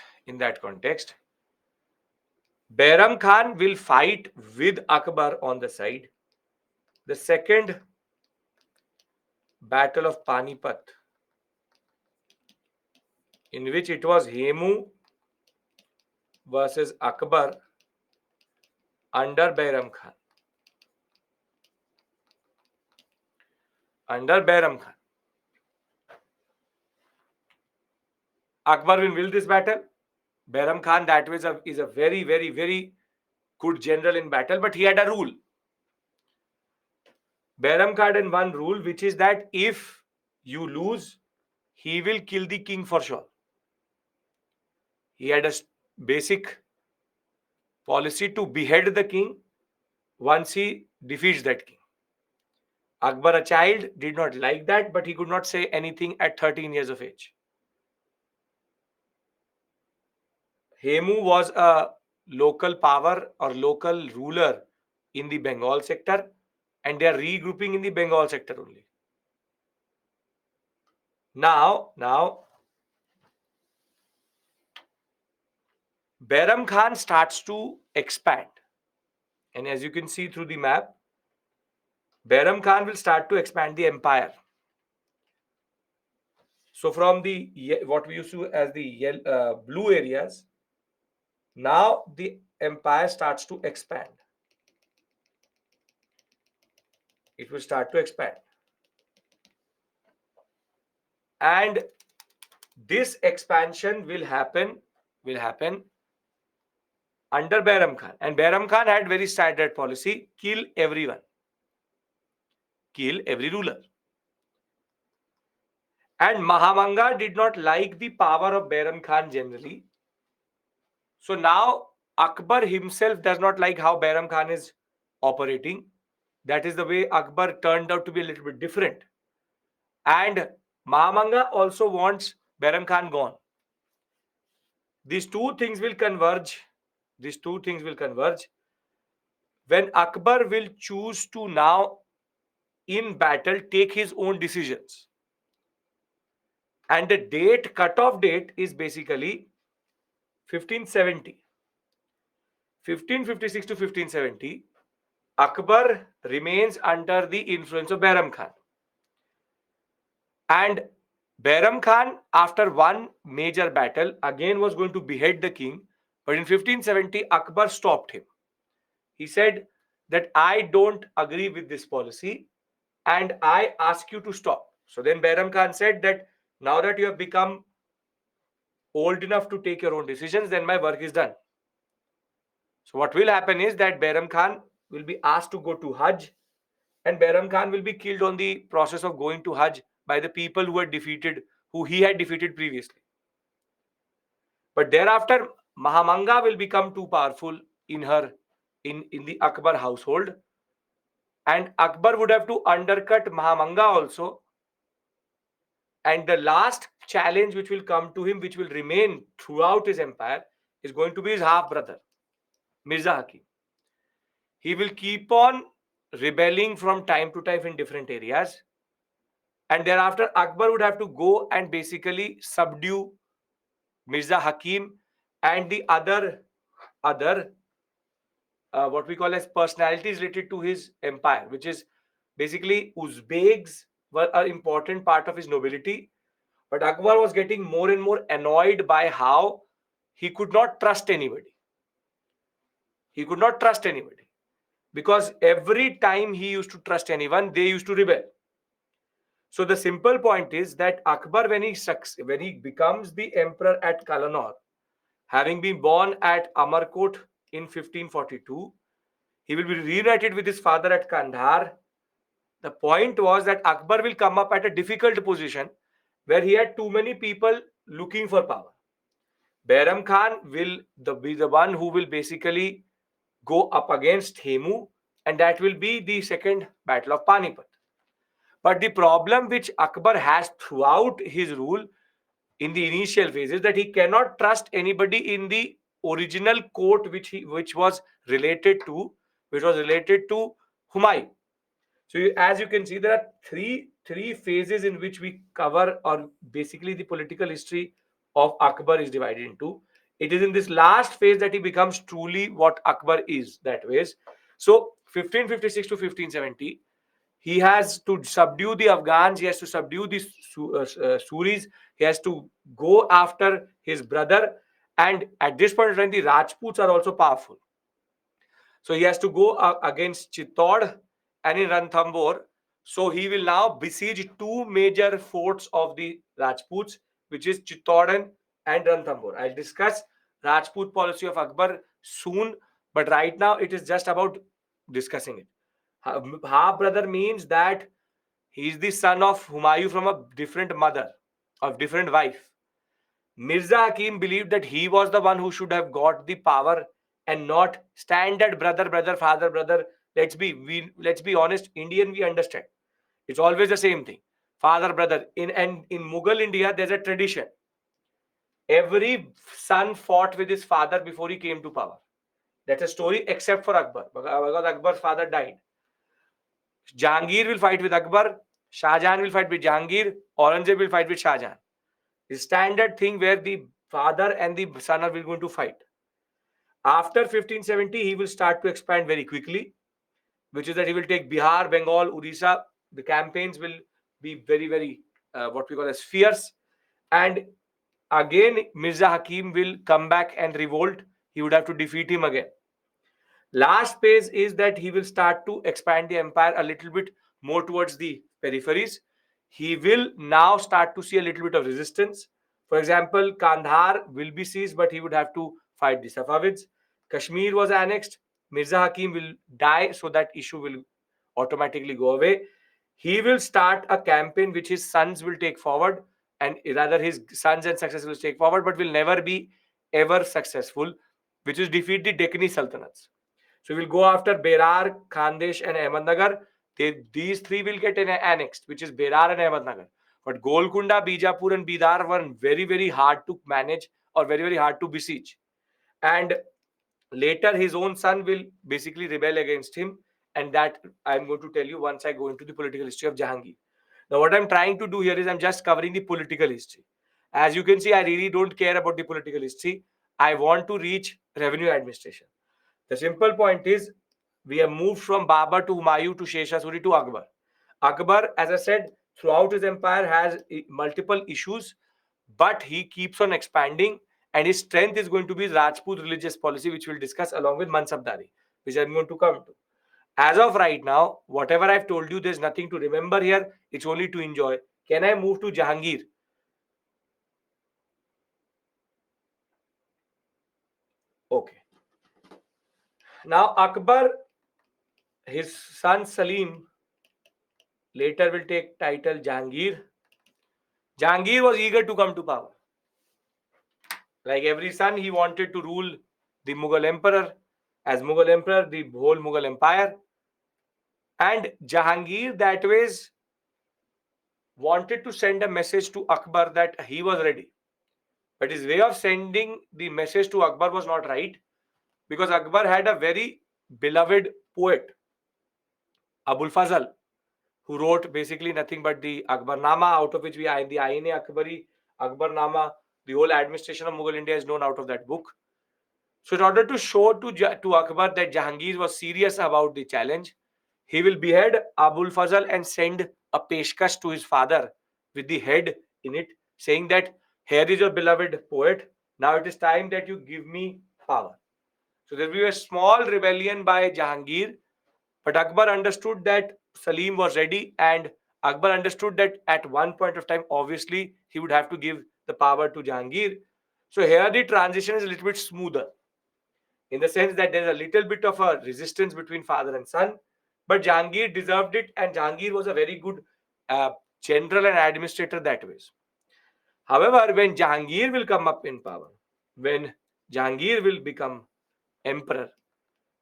Bairam Khan will fight with Akbar on the side. The second battle of Panipat, in which it was Hemu versus Akbar under Bairam Khan. Under Bairam Khan, Akbar will win this battle. Bairam Khan, that way, is a very, very, very good general in battle, but he had a rule. Bairam Khan had one rule, which is that if you lose, he will kill the king for sure. He had a basic policy to behead the king once he defeats that king. Akbar, a child, did not like that, but he could not say anything at 13 years of age. Hemu was a local power or local ruler in the Bengal sector, and they are regrouping in the Bengal sector only. Now, Bairam Khan starts to expand. And as you can see through the map, Bairam Khan will start to expand the empire. So from the what we used to as the blue areas, now the empire starts to expand. It will start to expand. And this expansion will happen under Bairam Khan. And Bairam Khan had very standard policy: kill everyone, kill every ruler. And Mahamanga did not like the power of Bairam Khan generally. So now Akbar himself does not like how Bairam Khan is operating. That is the way Akbar turned out to be a little bit different. And Mahamanga also wants Bairam Khan gone. These two things will converge. When Akbar will choose to now, in battle, take his own decisions. And the cutoff date is basically 1570. 1556 to 1570, Akbar remains under the influence of Bairam Khan. And Bairam Khan, after one major battle, again was going to behead the king. But in 1570, Akbar stopped him. He said that I don't agree with this policy and I ask you to stop. So then Bairam Khan said that now that you have become old enough to take your own decisions, then my work is done. So what will happen is that Bairam Khan will be asked to go to Hajj, and Behram Khan will be killed on the process of going to Hajj by the people who he had defeated previously. But thereafter, Mahamanga will become too powerful in the Akbar household, and Akbar would have to undercut Mahamanga also. And the last challenge which will come to him, which will remain throughout his empire, is going to be his half brother, Mirza Hakim. He will keep on rebelling from time to time in different areas. And thereafter, Akbar would have to go and basically subdue Mirza Hakim and the other what we call as personalities related to his empire, which is basically Uzbeks were an important part of his nobility. But Akbar was getting more and more annoyed by how he could not trust anybody. He could not trust anybody because every time he used to trust anyone, they used to rebel. So the simple point is that Akbar, when he becomes the emperor at Kalanor, having been born at Amarkot in 1542, he will be reunited with his father at Kandahar. The point was that Akbar will come up at a difficult position where he had too many people looking for power. Behram Khan will be the one who will basically go up against Hemu, and that will be the second battle of Panipat. But the problem which Akbar has throughout his rule in the initial phases that he cannot trust anybody in the original court which was related to Humayun. So as you can see, there are three phases in which we cover, or basically the political history of Akbar is divided into. It is in this last phase that he becomes truly what Akbar is. That ways. So 1556 to 1570, he has to subdue the Afghans. He has to subdue the Suris. He has to go after his brother. And at this point in time, the Rajputs are also powerful. So he has to go against Chittor and in Ranthambore. So he will now besiege two major forts of the Rajputs, which is Chittorad and Ranthambore. I'll discuss Rajput policy of Akbar soon, but right now it is just about discussing it. Half brother means that he is the son of Humayun from a different mother, of different wife. Mirza Hakim believed that he was the one who should have got the power and not standard brother, brother, father, brother. Let's be honest. Indian, we understand. It's always the same thing. Father, brother. In Mughal India, there's a tradition. Every son fought with his father before he came to power. That's a story except for Akbar, because Akbar's father died. Jahangir will fight with Akbar. Shah Jahan will fight with Jahangir. Aurangzeb will fight with Shah Jahan. The standard thing where the father and the son are going to fight. After 1570, he will start to expand very quickly, which is that he will take Bihar, Bengal, Odisha. The campaigns will be very, very what we call as fierce. And again, Mirza Hakim will come back and revolt. He would have to defeat him again. Last phase is that he will start to expand the empire a little bit more towards the peripheries. He will now start to see a little bit of resistance. For example, Kandahar will be seized, but he would have to fight the Safavids. Kashmir was annexed. Mirza Hakim will die, so that issue will automatically go away. He will start a campaign which his sons will take forward, and rather his sons and successors will take forward, but will never be ever successful, which is defeat the Deccani Sultanates. So we'll go after Berar, Khandesh, and Ahmednagar. These three will get annexed, which is Berar and Ahmednagar. But Golconda, Bijapur, and Bidar were very, very hard to manage, or very, very hard to besiege. And later, his own son will basically rebel against him. And that I'm going to tell you once I go into the political history of Jahangir. Now, what I'm trying to do here is I'm just covering the political history. As you can see, I really don't care about the political history. I want to reach revenue administration. The simple point is we have moved from Babur to Humayun to Sheshasuri to Akbar. Akbar, as I said, throughout his empire has multiple issues, but he keeps on expanding, and his strength is going to be his Rajput religious policy, which we'll discuss along with Mansabdari, which I'm going to come to. As of right now, whatever I've told you, there's nothing to remember here. It's only to enjoy. Can I move to Jahangir? Okay. Now, Akbar, his son Salim, later will take title Jahangir. Jahangir was eager to come to power. Like every son, he wanted to rule the Mughal emperor. As Mughal emperor, the whole Mughal empire. And Jahangir that ways wanted to send a message to Akbar that he was ready. But his way of sending the message to Akbar was not right, because Akbar had a very beloved poet, Abul Fazl, who wrote basically nothing but the Akbarnama, out of which we are the Aine Akbari, Akbarnama. The whole administration of Mughal India is known out of that book. So, in order to show to Akbar that Jahangir was serious about the challenge, he will behead Abul Fazl and send a peshkash to his father with the head in it, saying that here is your beloved poet. Now it is time that you give me power. So there will be a small rebellion by Jahangir, but Akbar understood that Salim was ready, and Akbar understood that at one point of time, obviously, he would have to give the power to Jahangir. So here the transition is a little bit smoother, in the sense that there's a little bit of a resistance between father and son. But Jahangir deserved it, and Jahangir was a very good uh, general and administrator that way. However, when Jahangir will come up in power, when Jahangir will become emperor,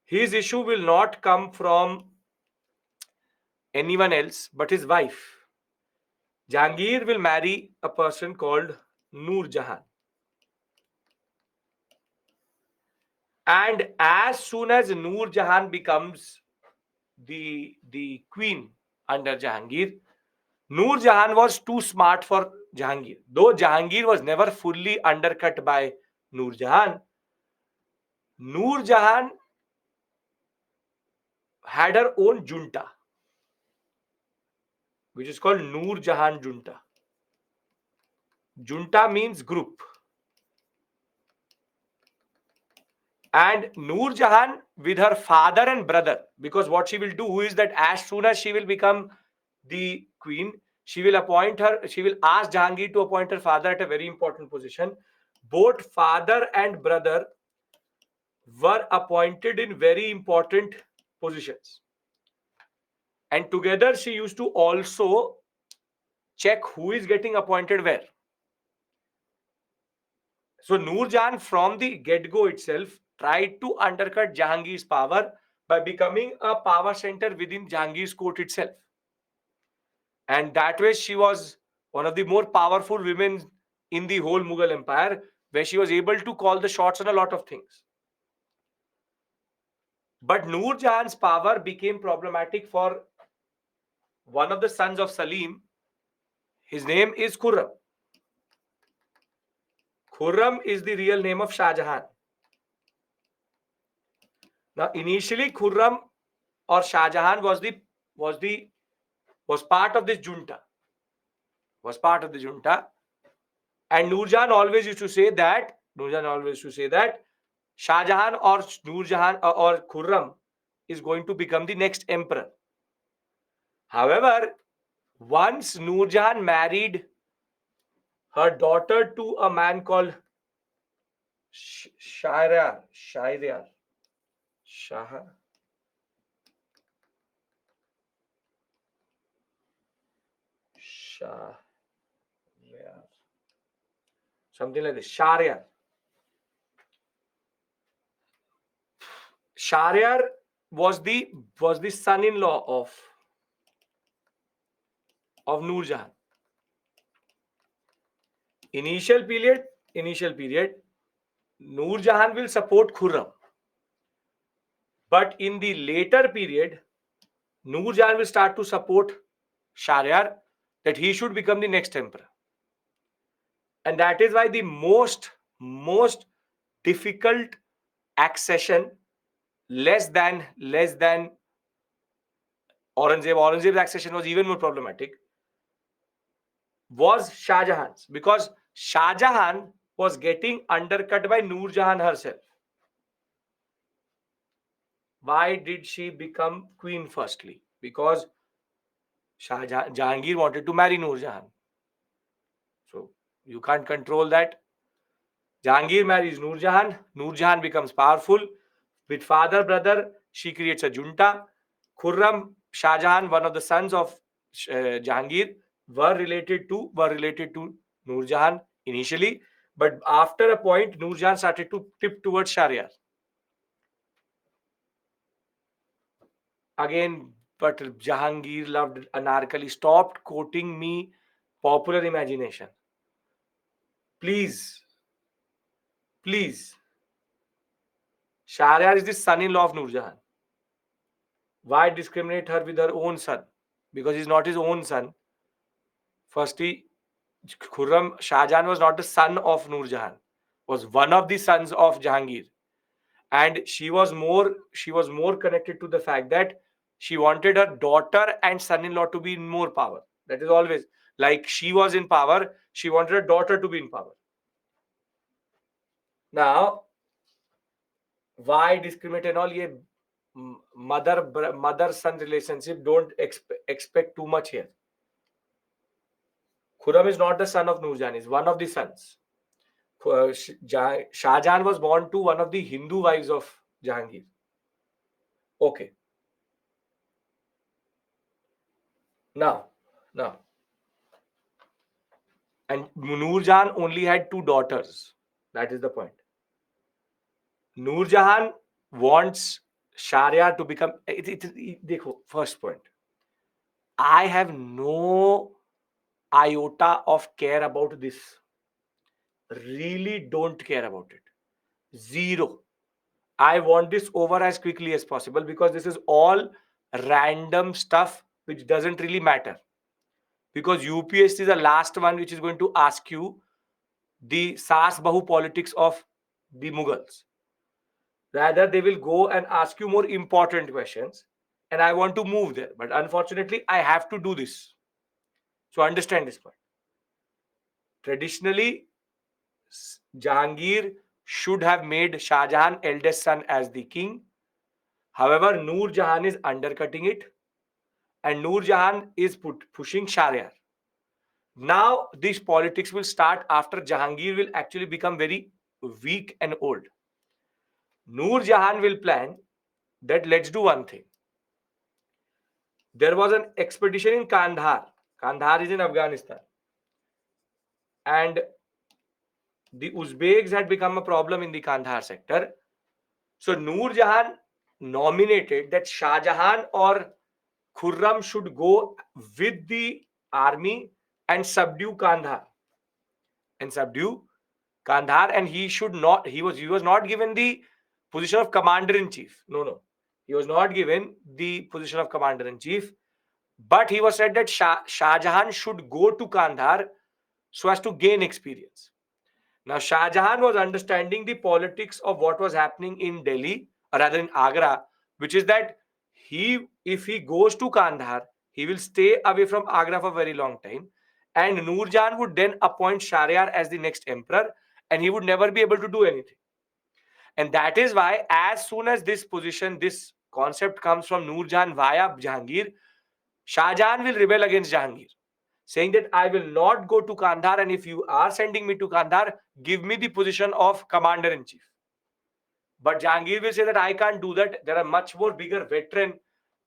his issue will not come from anyone else but his wife. Jahangir will marry a person called Noor Jahan. And as soon as Noor Jahan becomes the queen under Jahangir, Noor Jahan was too smart for Jahangir. Though Jahangir was never fully undercut by Noor Jahan, Noor Jahan had her own junta, which is called Noor Jahan junta. Junta means group. And Noor Jahan with her father and brother, because what she will do is that as soon as she will become the queen, she will ask Jahangir to appoint her father at a very important position. Both father and brother were appointed in very important positions. And together she used to also check who is getting appointed where. So Noor Jahan from the get-go itself tried to undercut Jahangir's power by becoming a power center within Jahangir's court itself. And that way she was one of the more powerful women in the whole Mughal Empire, where she was able to call the shots on a lot of things. But Noor Jahan's power became problematic for one of the sons of Salim. His name is Khurram. Khurram is the real name of Shah Jahan. Now, initially, Khurram or Shah Jahan was part of this junta. Was part of the junta, and Noor Jahan always used to say that Shah Jahan or Noor Jahan or Khurram is going to become the next emperor. However, once Noor Jahan married her daughter to a man called Shahryar, something like this, Shahryar. Shahryar was the son-in-law of Noor Jahan. Initial period, Noor Jahan will support Khurram. But in the later period, Noor Jahan will start to support Shahryar, that he should become the next emperor. And that is why the most difficult accession, less than Aurangzeb's accession was even more problematic, was Shah Jahan's, because Shah Jahan was getting undercut by Noor Jahan herself. Why did she become queen firstly? Because Jahangir wanted to marry Noor Jahan. So you can't control that. Jahangir marries Noor Jahan. Noor Jahan becomes powerful. With father, brother, she creates a junta. Khurram, Shah Jahan, one of the sons of Jahangir were related to Noor Jahan initially, but after a point, Noor Jahan started to tip towards Shahryar. Again, but Jahangir loved Anarkali. Stopped quoting me popular imagination. Please, please. Shahryar is the son-in-law of Noor Jahan. Why discriminate her with her own son? Because he's not his own son. Firstly, Khurram Shah Jahan was not the son of Noor Jahan, was one of the sons of Jahangir, and she was more connected to the fact that she wanted her daughter and son-in-law to be in more power. That is always like she was in power. She wanted her daughter to be in power. Now, why discriminate and all? Ye mother son relationship. Don't expect too much here. Khurram is not the son of Noor Jahan. Is one of the sons. Shah Jahan was born to one of the Hindu wives of Jahangir. Okay. Now, now, and Noor Jahan only had two daughters. That is the point. Noor Jahan wants Sharia to become. Dekho, first point. I have no iota of care about this. Really don't care about it. Zero. I want this over as quickly as possible because this is all random stuff which doesn't really matter. Because UPSC is the last one which is going to ask you the Saas Bahu politics of the Mughals. Rather, they will go and ask you more important questions, and I want to move there. But unfortunately, I have to do this. So understand this point. Traditionally, Jahangir should have made Shah Jahan eldest son as the king. However, Noor Jahan is undercutting it, and Noor Jahan is pushing Shahryar. Now, these politics will start after Jahangir will actually become very weak and old. Noor Jahan will plan that let's do one thing. There was an expedition in Kandahar. Kandahar is in Afghanistan. And the Uzbeks had become a problem in the Kandahar sector. So Noor Jahan nominated that Shah Jahan or Khurram should go with the army and subdue Kandahar. And he should not, he was not given the position of commander in chief. No. He was not given the position of commander in chief. But he was said that Shah Jahan should go to Kandahar so as to gain experience. Now, Shah Jahan was understanding the politics of what was happening in Delhi, or rather in Agra, which is that if he goes to Kandahar, he will stay away from Agra for a very long time. And Noor Jahan would then appoint Shahryar as the next emperor, and he would never be able to do anything. And that is why, as soon as this concept comes from Noor Jahan via Jahangir, Shah Jahan will rebel against Jahangir, saying that I will not go to Kandahar, and if you are sending me to Kandahar, give me the position of commander in chief. But Jahangir will say that I can't do that. There are much more bigger veteran,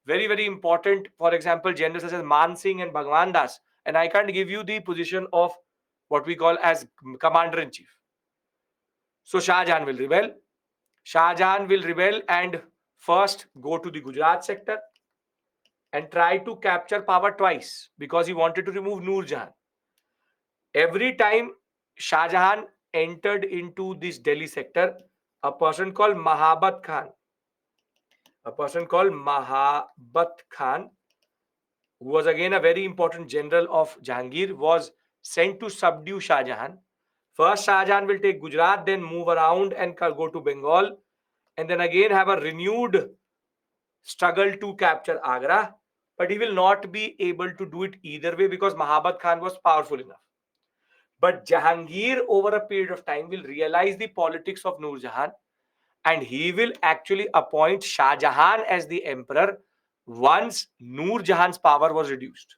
very, very important, for example, generals such as Man Singh and Bhagwan Das, and I can't give you the position of what we call as commander in chief. So Shah Jahan will rebel. Shah Jahan will rebel and first go to the Gujarat sector and try to capture power twice because he wanted to remove Noor Jahan. Every time Shah Jahan entered into this Delhi sector, a person called Mahabat Khan, who was again a very important general of Jahangir, was sent to subdue Shah Jahan. First, Shah Jahan will take Gujarat, then move around and go to Bengal, and then again have a renewed struggle to capture Agra. But he will not be able to do it either way because Mahabat Khan was powerful enough. But Jahangir, over a period of time, will realize the politics of Noor Jahan, and he will actually appoint Shah Jahan as the emperor once Noor Jahan's power was reduced.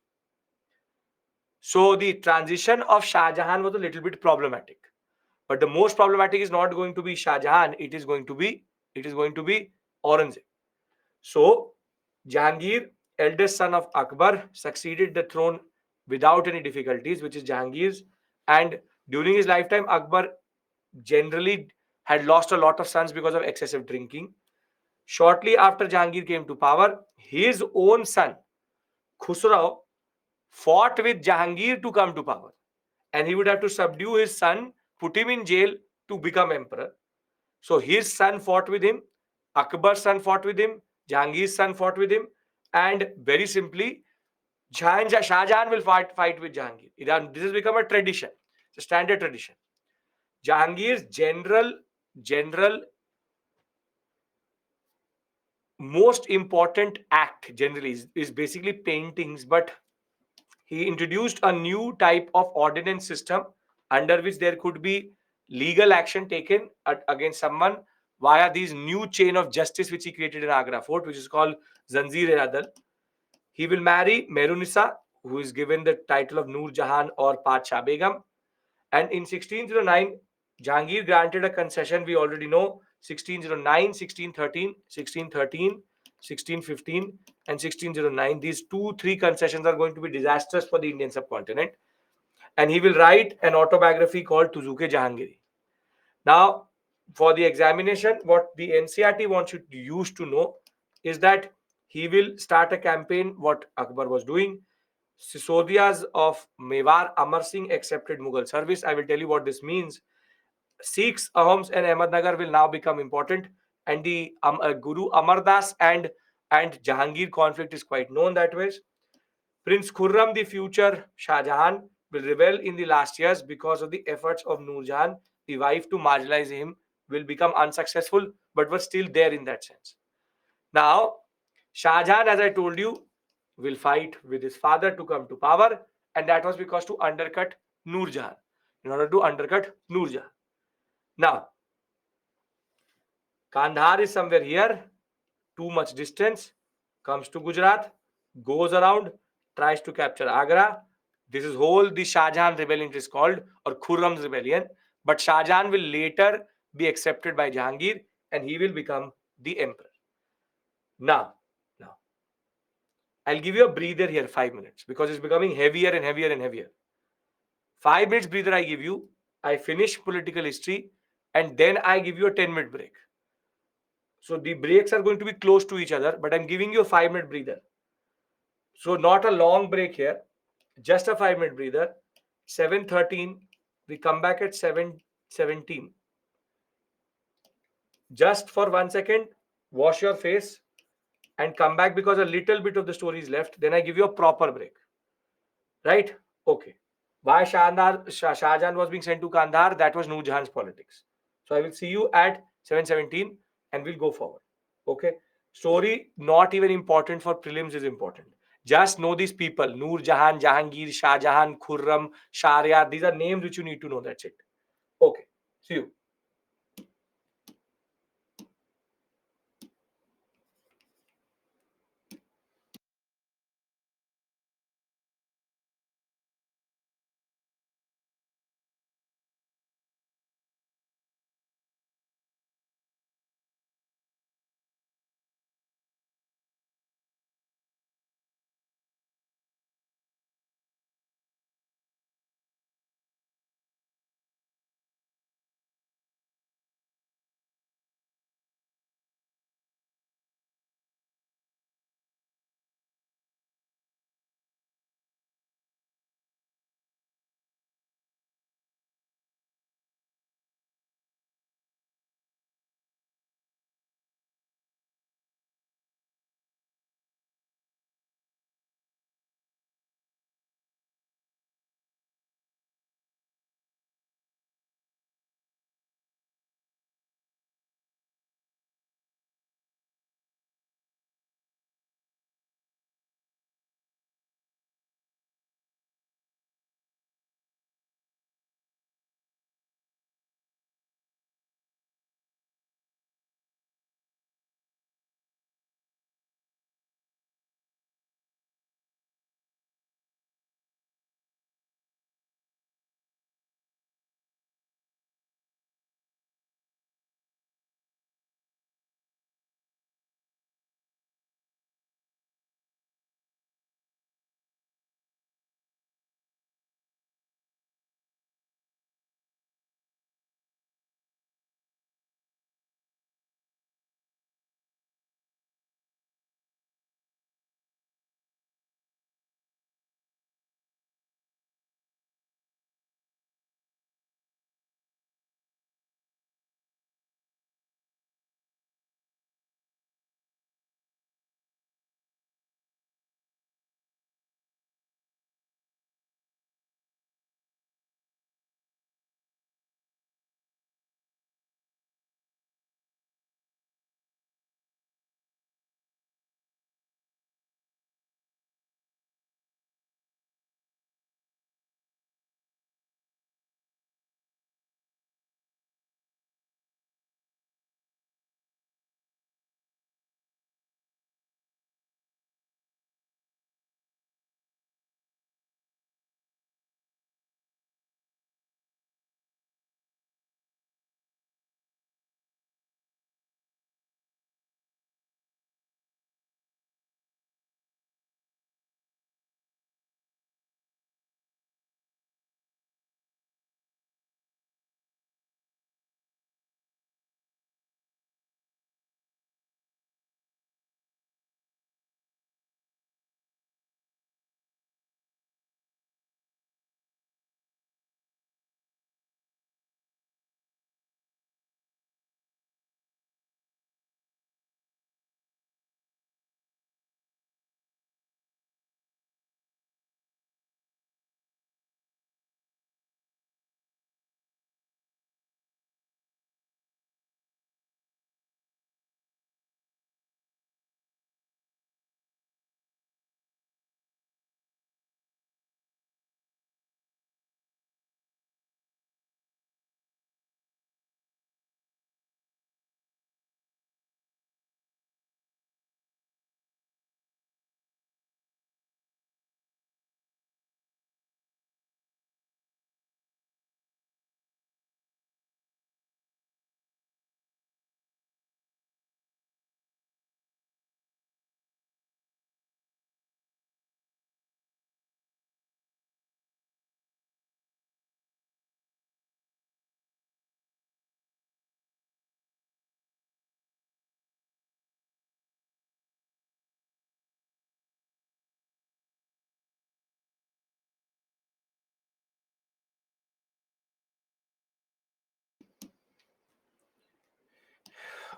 So the transition of Shah Jahan was a little bit problematic. But the most problematic is not going to be Shah Jahan, it is going to be Aurangzeb. So Jahangir eldest son of Akbar, succeeded the throne without any difficulties, which is Jahangir's. And during his lifetime, Akbar generally had lost a lot of sons because of excessive drinking. Shortly after Jahangir came to power, his own son, Khusrau, fought with Jahangir to come to power. And he would have to subdue his son, put him in jail to become emperor. So his son fought with him, Akbar's son fought with him, Jahangir's son fought with him, and very simply, Shah Jahan will fight with Jahangir. This has become a tradition, it's a standard tradition. Jahangir's general most important act generally is basically paintings, but he introduced a new type of ordinance system under which there could be legal action taken against someone via these new chain of justice which he created in Agra Fort, which is called Zanjeer-e-Adal. He will marry Merunisa, who is given the title of Noor Jahan or Padshah Begum. And in 1609, Jahangir granted a concession we already know: 1609, 1613, 1613, 1615, and 1609. These three concessions are going to be disastrous for the Indian subcontinent. And he will write an autobiography called Tuzuke Jahangiri. Now, for the examination, what the NCRT wants you to use to know is that he will start a campaign, what Akbar was doing. Sisodias of Mewar, Amar Singh accepted Mughal service. I will tell you what this means. Sikhs, Ahoms, and Ahmednagar will now become important, and the Guru Amar Das and Jahangir conflict is quite known that way. Prince Khurram, the future Shah Jahan, will rebel in the last years because of the efforts of Noor Jahan, the wife, to marginalize him, will become unsuccessful, but was still there in that sense. Now, Shah Jahan, as I told you, will fight with his father to come to power, and that was because to undercut Noor Jahan. In order to undercut Noor Jahan. Now, Kandahar is somewhere here, too much distance, comes to Gujarat, goes around, tries to capture Agra. This is whole the Shah Jahan rebellion is called, or Khurram's rebellion. But Shah Jahan will later be accepted by Jahangir, and he will become the emperor. Now, I'll give you a breather here, 5 minutes, because it's becoming heavier and heavier and heavier. 5 minutes breather I give you. I finish political history, and then I give you a 10-minute break. So the breaks are going to be close to each other, but I'm giving you a 5-minute breather. So not a long break here, just a 5-minute breather. 7:13, we come back at 7:17. Just for 1 second, wash your face and come back because a little bit of the story is left. Then I give you a proper break. Right? Okay. Why Shah Jahan was being sent to Kandahar? That was Noor Jahan's politics. So I will see you at 7:17 and we'll go forward. Okay. Story not even important for prelims is important. Just know these people: Noor Jahan, Jahangir, Shah Jahan, Khurram, Shahryar. These are names which you need to know. That's it. Okay. See you.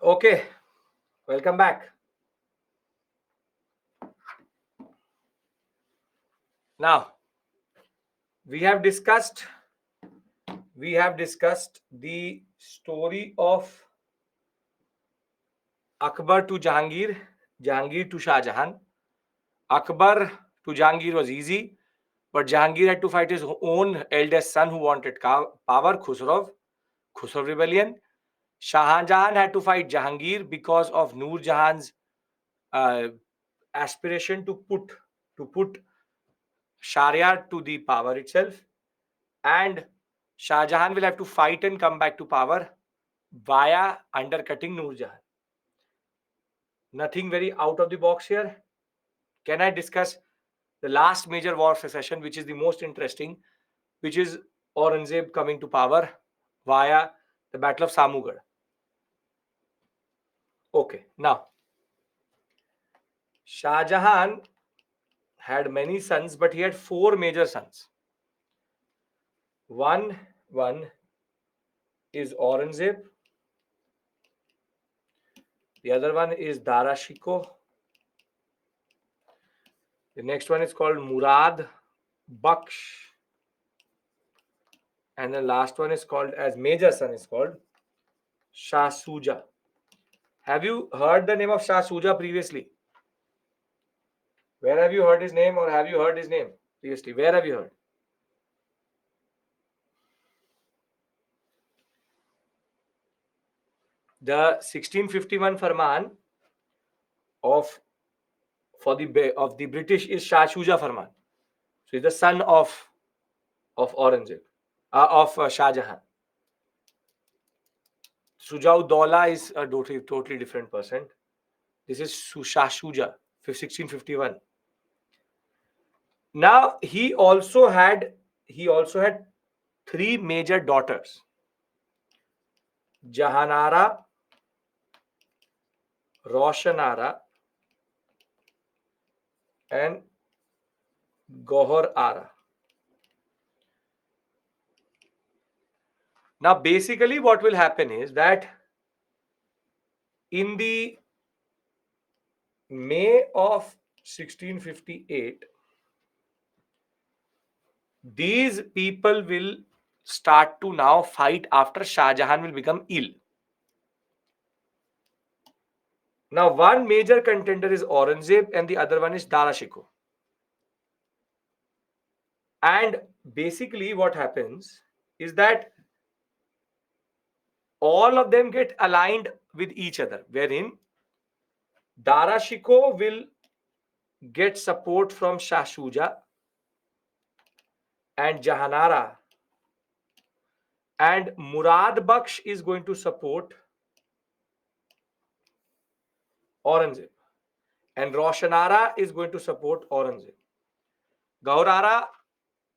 Okay, welcome back. Now we have discussed the story of Akbar to Jahangir, Jahangir to Shah Jahan. Akbar to Jahangir was easy, but Jahangir had to fight his own eldest son who wanted power, Khusrav rebellion. Shah Jahan had to fight Jahangir because of Noor Jahan's uh, aspiration to put Sharia to the power itself, and Shah Jahan will have to fight and come back to power via undercutting Noor Jahan. Nothing very out of the box here. Can I discuss the last major war of secession, which is the most interesting, which is Aurangzeb coming to power via the Battle of Samugad? Okay, now Shah Jahan had many sons, but he had four major sons. One is Aurangzeb, the other one is Dara Shikoh, the next one is called Murad Baksh, and the last one is called, as major son, is called Shah Suja. Have you heard the name of Shah Suja previously? Where have you heard his name, or have you heard his name previously? Where have you heard? The 1651 Farman of of the British is Shah Shuja Farman. So he's the son of Aurangzeb, of Shah Jahan. Sujauddaulah is a totally different person. This is Shah Shuja, 1651. Now he also had three major daughters: Jahanara, Roshanara, and Gohar Ara. Now, basically, what will happen is that in the May of 1658, these people will start to now fight after Shah Jahan will become ill. Now, one major contender is Aurangzeb and the other one is Dara Shikoh. And basically, what happens is that all of them get aligned with each other, wherein Dara Shikoh will get support from Shah Shuja and Jahanara, and Murad Baksh is going to support Aurangzeb, and Roshanara is going to support Aurangzeb. Gaurara,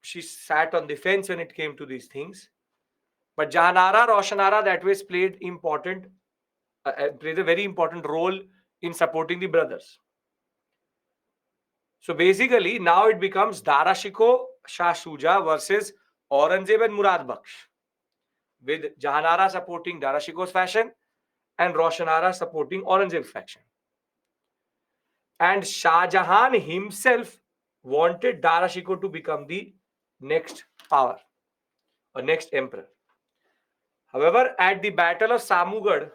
she sat on the fence when it came to these things, but Jahanara, Roshanara, that way plays a very important role in supporting the brothers. So basically, now it becomes Dara Shikoh, Shah Shuja versus Aurangzeb and Murad Baksh, with Jahanara supporting Dara Shikoh's faction and Roshanara supporting Aurangzeb's faction. And Shah Jahan himself wanted Dara Shikoh to become the next power or next emperor. However, at the Battle of Samugad,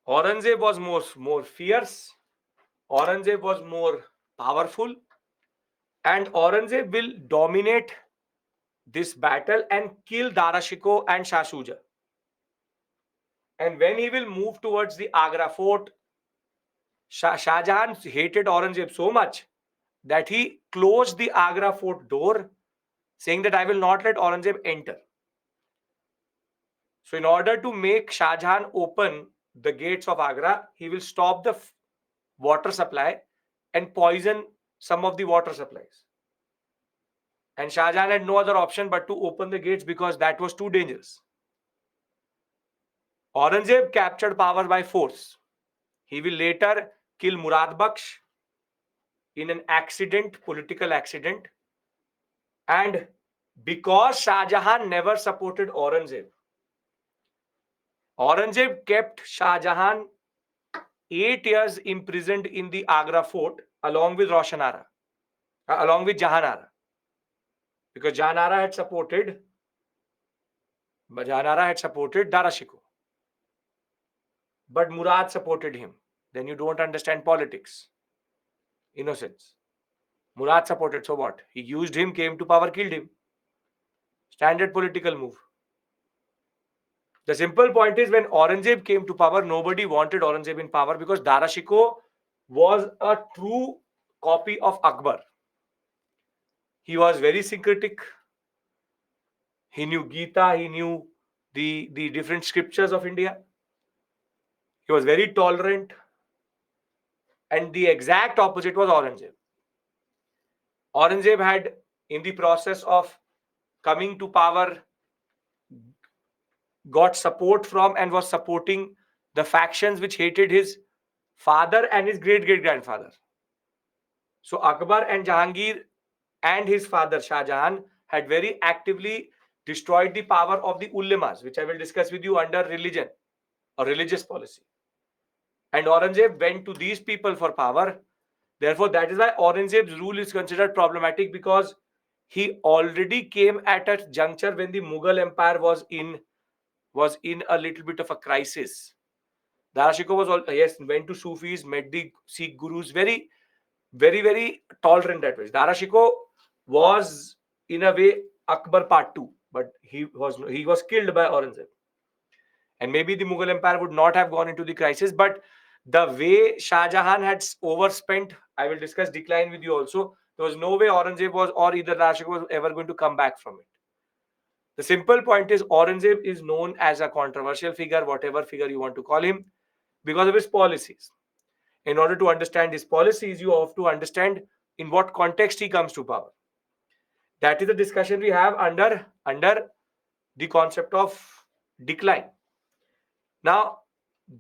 Aurangzeb was more fierce, Aurangzeb was more powerful, and Aurangzeb will dominate this battle and kill Dara Shikoh and Shah Shuja. And when he will move towards the Agra fort, Shah Jahan hated Aurangzeb so much that he closed the Agra fort door, saying that I will not let Aurangzeb enter. So in order to make Shah Jahan open the gates of Agra, he will stop the water supply and poison some of the water supplies. And Shah Jahan had no other option but to open the gates because that was too dangerous. Aurangzeb captured power by force. He will later kill Murad Baksh in an accident, political accident, and Because Shah Jahan never supported Aurangzeb. Aurangzeb kept Shah Jahan 8 years imprisoned in the Agra fort along with Roshanara, along with Jahanara, because Jahanara had supported Darashiko, but Murad supported him. Then you don't understand politics. Innocence. Murad supported, so what? He used him, came to power, killed him. Standard political move. The simple point is when Aurangzeb came to power, nobody wanted Aurangzeb in power because Darashiko was a true copy of Akbar. He was very syncretic. He knew Gita, he knew the different scriptures of India. He was very tolerant. And the exact opposite was Aurangzeb. Aurangzeb had, in the process of coming to power, got support from and was supporting the factions which hated his father and his great great grandfather. So Akbar and Jahangir and his father Shah Jahan had very actively destroyed the power of the ulemas, which I will discuss with you under religion or religious policy. And Aurangzeb went to these people for power. Therefore, that is why Aurangzeb's rule is considered problematic, because he already came at a juncture when the Mughal Empire was in a little bit of a crisis. Darashiko was yes, went to Sufis, met the Sikh gurus, very, very, very tolerant that way. Darashiko was in a way Akbar part two, but he was killed by Aurangzeb, and maybe the Mughal Empire would not have gone into the crisis. But the way Shah Jahan had overspent, I will discuss decline with you also. There was no way Aurangzeb was, or either Darashiko was ever going to come back from it. The simple point is Aurangzeb is known as a controversial figure, whatever figure you want to call him, because of his policies. In order to understand his policies, you have to understand in what context he comes to power. That is the discussion we have under the concept of decline. Now,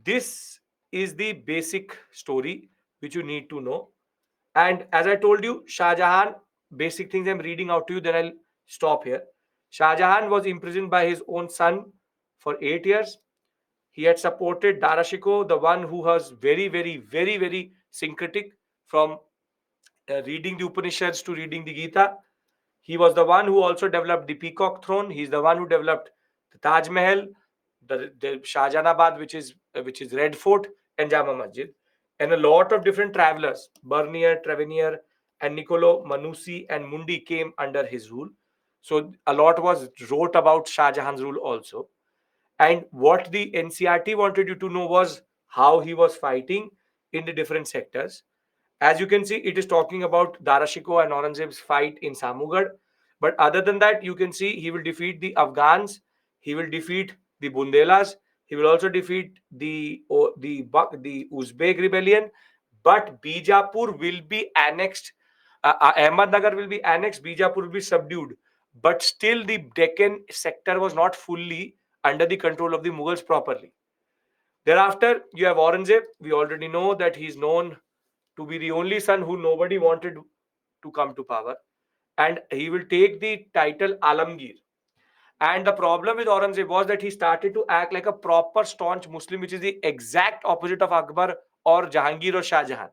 this is the basic story which you need to know. And as I told you, Shah Jahan, basic things I'm reading out to you, then I'll stop here. Shah Jahan was imprisoned by his own son for 8 years. He had supported Darashiko, the one who was very, very, very, very syncretic, from reading the Upanishads to reading the Gita. He was the one who also developed the Peacock Throne. He's the one who developed the Taj Mahal, the Shahjahanabad, which is Red Fort, and Jama Masjid. And a lot of different travelers, Bernier, Trevenier, and Niccolo Manussi and Mundi, came under his rule. So a lot was wrote about Shah Jahan's rule also. And what the NCRT wanted you to know was how he was fighting in the different sectors. As you can see, it is talking about Darashiko and Aurangzeb's fight in Samugad. But other than that, you can see he will defeat the Afghans, he will defeat the Bundelas, he will also defeat the Uzbek rebellion. But Bijapur will be annexed. Ahmednagar will be annexed. Bijapur will be subdued. But still, the Deccan sector was not fully under the control of the Mughals properly. Thereafter, you have Aurangzeb. We already know that he is known to be the only son who nobody wanted to come to power, and he will take the title Alamgir. And the problem with Aurangzeb was that he started to act like a proper staunch Muslim, which is the exact opposite of Akbar or Jahangir or Shah Jahan,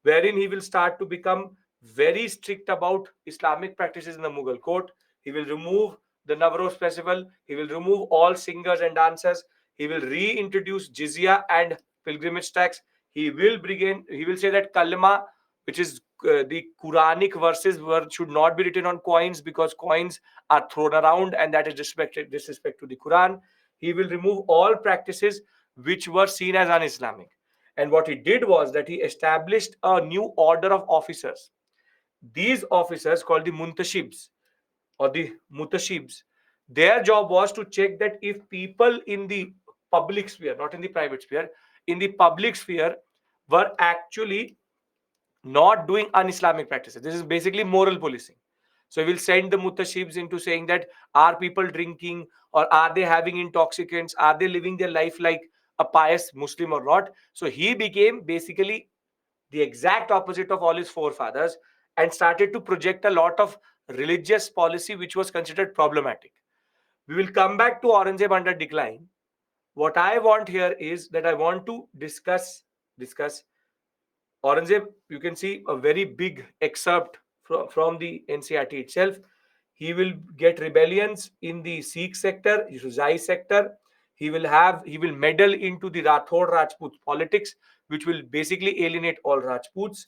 wherein he will start to become very strict about Islamic practices in the Mughal court. He will remove the Navroz festival. He will remove all singers and dancers. He will reintroduce jizya and pilgrimage tax. He will say that kalma, which is the Quranic verses, should not be written on coins because coins are thrown around and that is disrespect to the Quran. He will remove all practices which were seen as un-Islamic. And what he did was that he established a new order of officers. These officers, called the Muntashibs or the Mutashibs, their job was to check that if people in the public sphere, not in the private sphere, in the public sphere, were actually not doing un-Islamic practices. This is basically moral policing. So we will send the Mutashibs into saying that are people drinking, or are they having intoxicants? Are they living their life like a pious Muslim or not? So he became basically the exact opposite of all his forefathers and started to project a lot of religious policy which was considered problematic. We will come back to Aurangzeb under decline. What I want here is that I want to discuss Aurangzeb. You can see a very big excerpt from the NCRT itself. He will get rebellions in the Sikh sector, Rizai sector. He will meddle into the Rathod Rajput politics, which will basically alienate all Rajputs.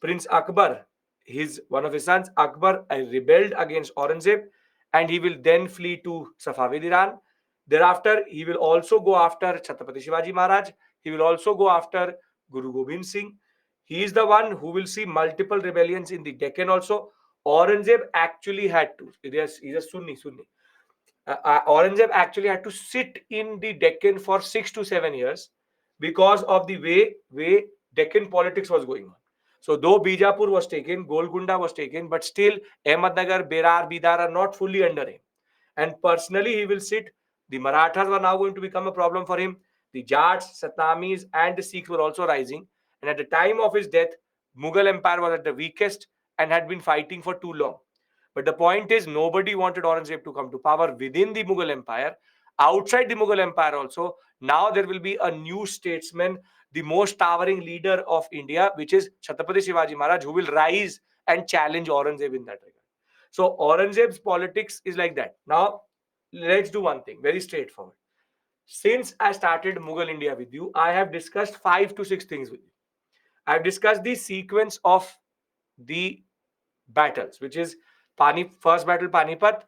Prince Akbar, his one of his sons, Akbar, rebelled against Aurangzeb, and he will then flee to Safavid Iran. Thereafter, he will also go after Chhatrapati Shivaji Maharaj. He will also go after Guru Gobind Singh. He is the one who will see multiple rebellions in the Deccan also. Aurangzeb actually had to. He's a Sunni. Aurangzeb actually had to sit in the Deccan for 6 to 7 years because of the way Deccan politics was going on. So though Bijapur was taken, Golconda was taken, but still Ahmednagar, Berar, Bidar are not fully under him. And personally, he will sit. The Marathas were now going to become a problem for him. The Jats, Satnamis, and the Sikhs were also rising. And at the time of his death, Mughal Empire was at the weakest and had been fighting for too long. But the point is, nobody wanted Aurangzeb to come to power within the Mughal Empire. Outside the Mughal Empire, also, now there will be a new statesman, the most towering leader of India, which is Chhatrapati Shivaji Maharaj, who will rise and challenge Aurangzeb in that regard. So, Aurangzeb's politics is like that. Now, let's do one thing very straightforward. Since I started Mughal India with you, I have discussed 5 to 6 things with you. I've discussed the sequence of the battles, which is first battle Panipat.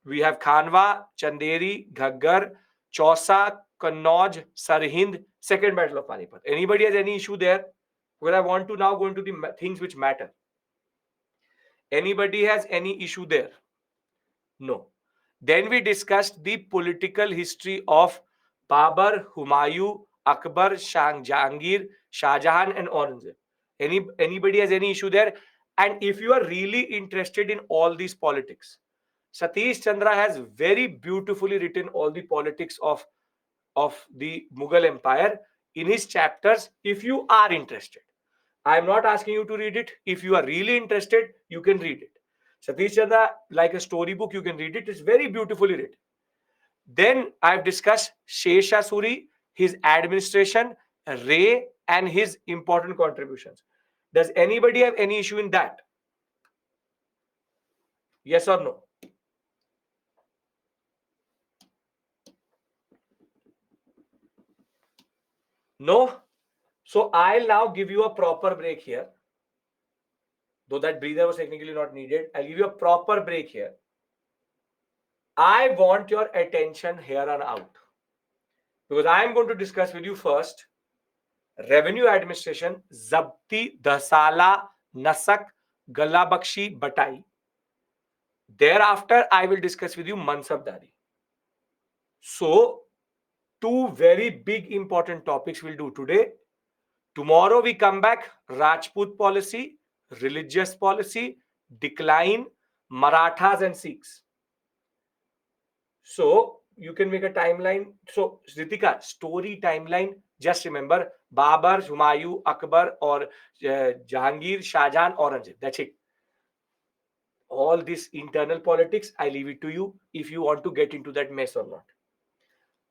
We have Khanwa, Chanderi, Ghaggar, Chausa, Kannauj, Sarhind. Second battle of Panipat. Anybody has any issue there? Well, I want to now go into the things which matter. Anybody has any issue there? No. Then we discussed the political history of Babur, Humayun, Akbar, Jahangir, Shah Jahan, and Aurangzeb. Anybody has any issue there? And if you are really interested in all these politics, Satish Chandra has very beautifully written all the politics of the Mughal Empire in his chapters. If you are interested, I am not asking you to read it. If you are really interested, you can read it. Satish Chandra, like a storybook, you can read it. It's very beautifully written. Then I've discussed Shesha Suri, his administration, Ray, and his important contributions. Does anybody have any issue in that? Yes or no? No? So I'll now give you a proper break here. Though that breather was technically not needed, I'll give you a proper break here. I want your attention here and out. Because I am going to discuss with you first revenue administration, Zabti, Dasala, Nasak, Galabakshi, Batai. Thereafter, I will discuss with you Mansabdari. So, two very big important topics we'll do today. Tomorrow we come back, Rajput policy, religious policy, decline, Marathas and Sikhs. So, you can make a timeline. So, Ritika, story timeline, just remember Babur, Humayun, Akbar, or Jahangir, Shah Jahan, Aurangzeb. That's it. All this internal politics, I leave it to you if you want to get into that mess or not.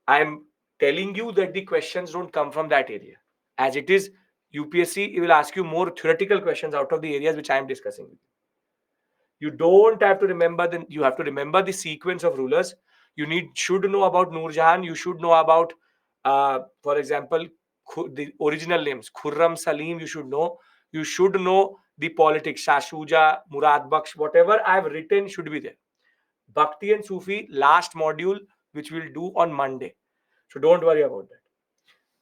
I'm telling you that the questions don't come from that area. As it is, UPSC will ask you more theoretical questions out of the areas which I am discussing with you. You don't have to remember you have to remember the sequence of rulers. You should know about Noor Jahan. You should know about, for example, the original names. Khurram, Salim, you should know. You should know the politics. Shah Shuja, Murad Baksh, whatever I've written should be there. Bhakti and Sufi, last module, which we'll do on Monday. So don't worry about that.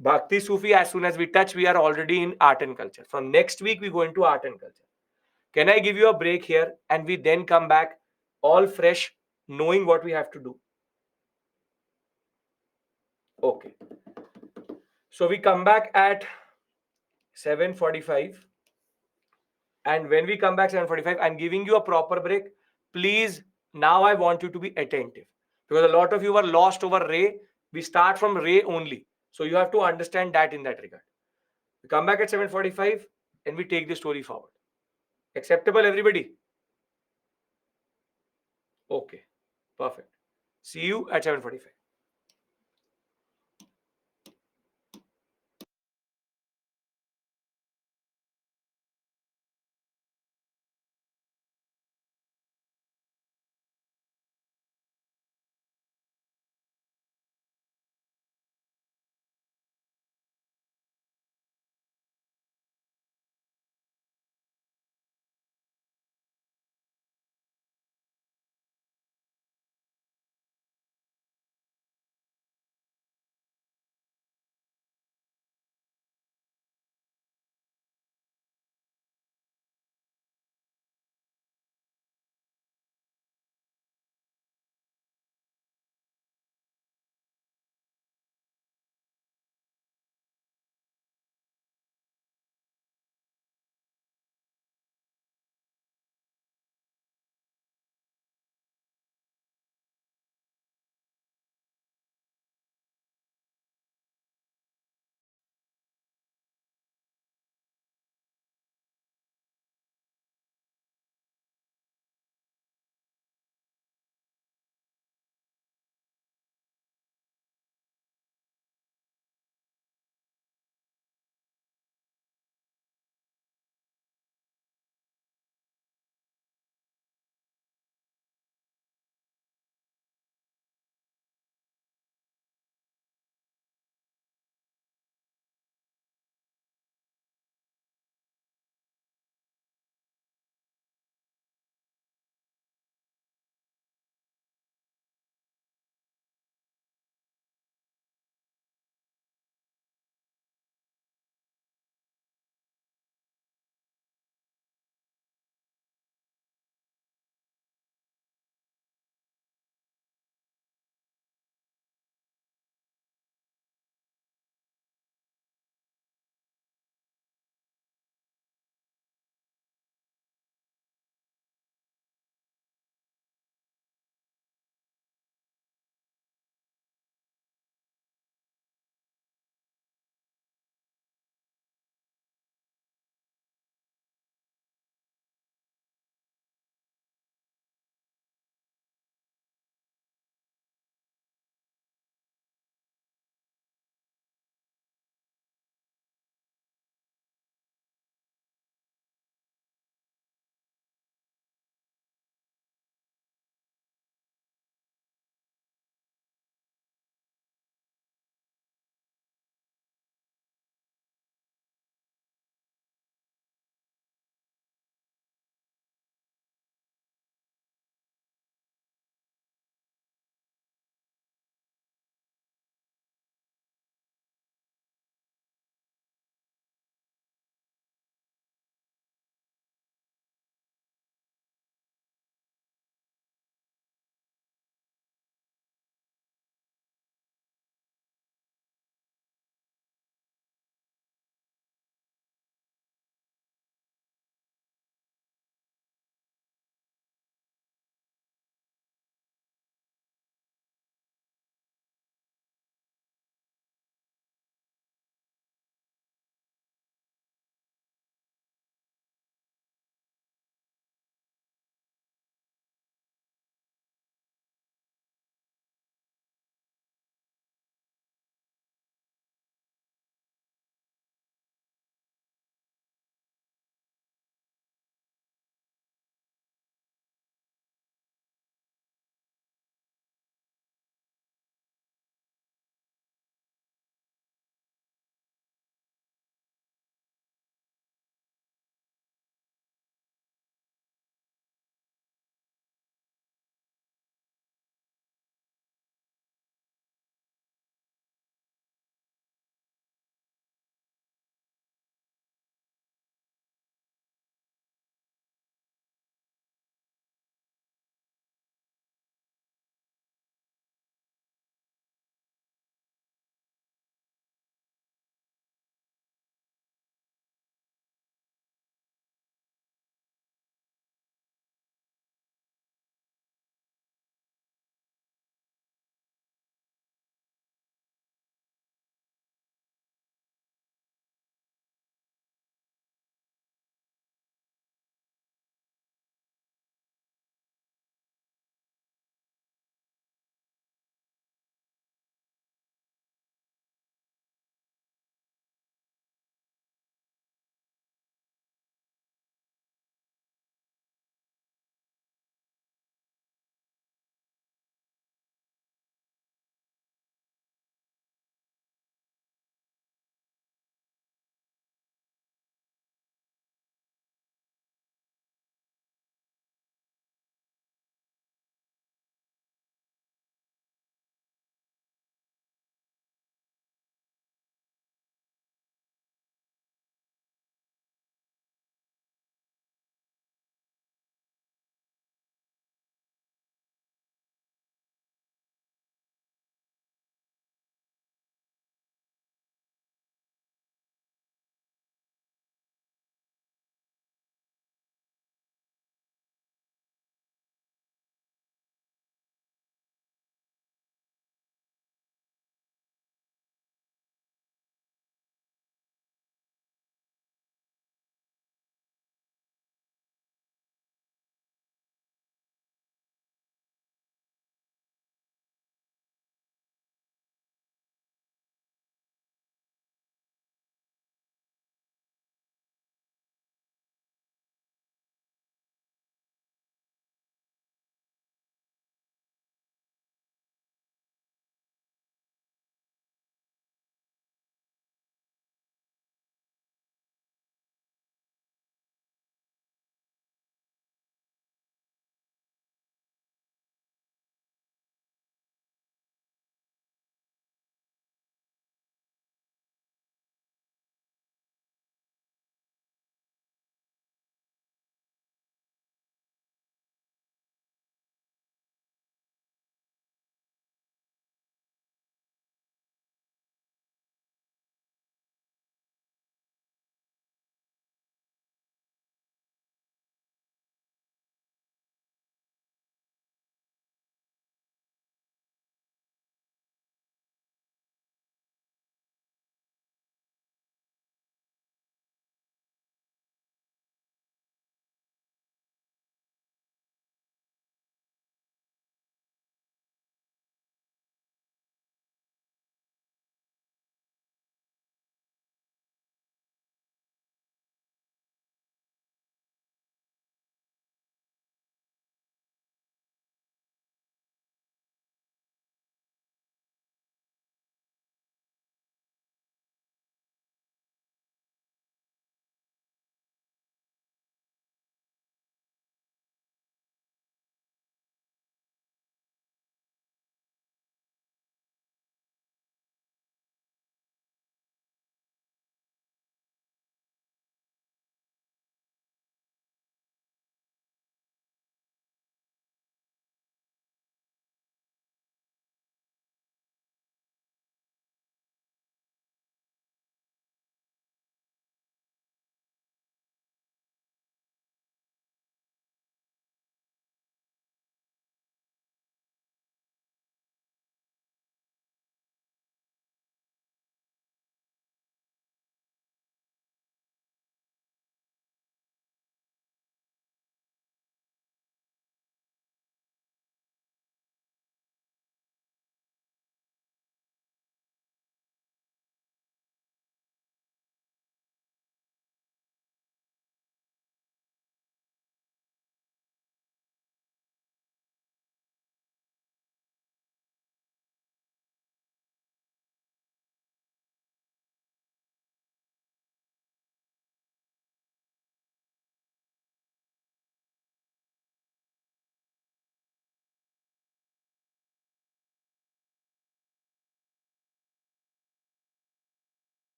Bhakti Sufi, as soon as we touch, we are already in art and culture. From next week, we go into art and culture. Can I give you a break here and we then come back all fresh, knowing what we have to do? Okay. So we come back at 7:45. And when we come back 7:45, I'm giving you a proper break. Please, now I want you to be attentive. Because a lot of you were lost over Ray. We start from Ray only. So you have to understand that in that regard. We come back at 7:45 and we take the story forward. Acceptable, everybody? Okay, perfect. See you at 7:45.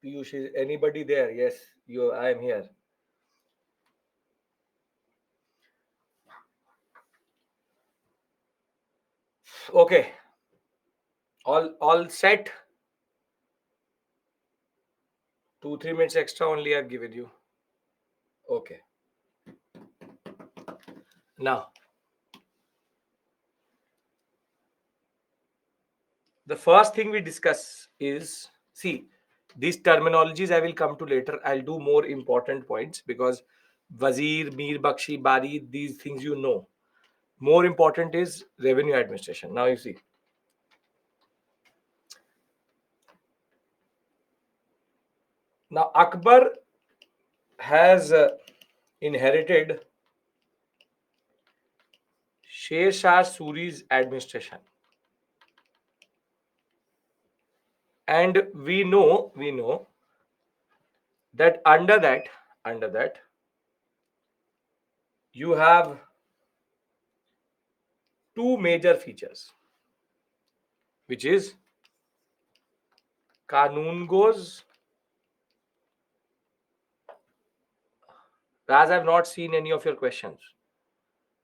Piyush, is anybody there? Yes, you. I am here. Okay, all set. 2 3 minutes extra only I've given you. Okay. Now, the first thing we discuss is, see, these terminologies I will come to later. I'll do more important points because Wazir, Mir, Bakshi, Bari, these things you know. More important is revenue administration. Now you see. Now Akbar has inherited Sher Shah Suri's administration, and we know that under that you have two major features, which is Kanun goes. Raz, I've not seen any of your questions.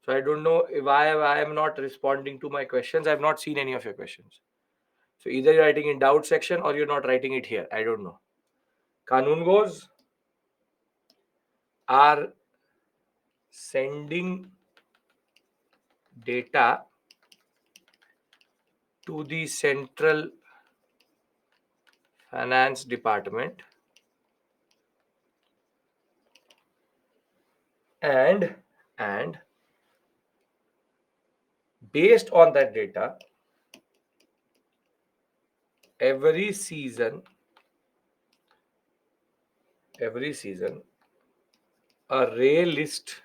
So I don't know if I am not responding to my questions. I've not seen any of your questions. So either you're writing in doubt section or you're not writing it here. I don't know. Kanun goes are sending data to the central finance department, and based on that data, every season a ray list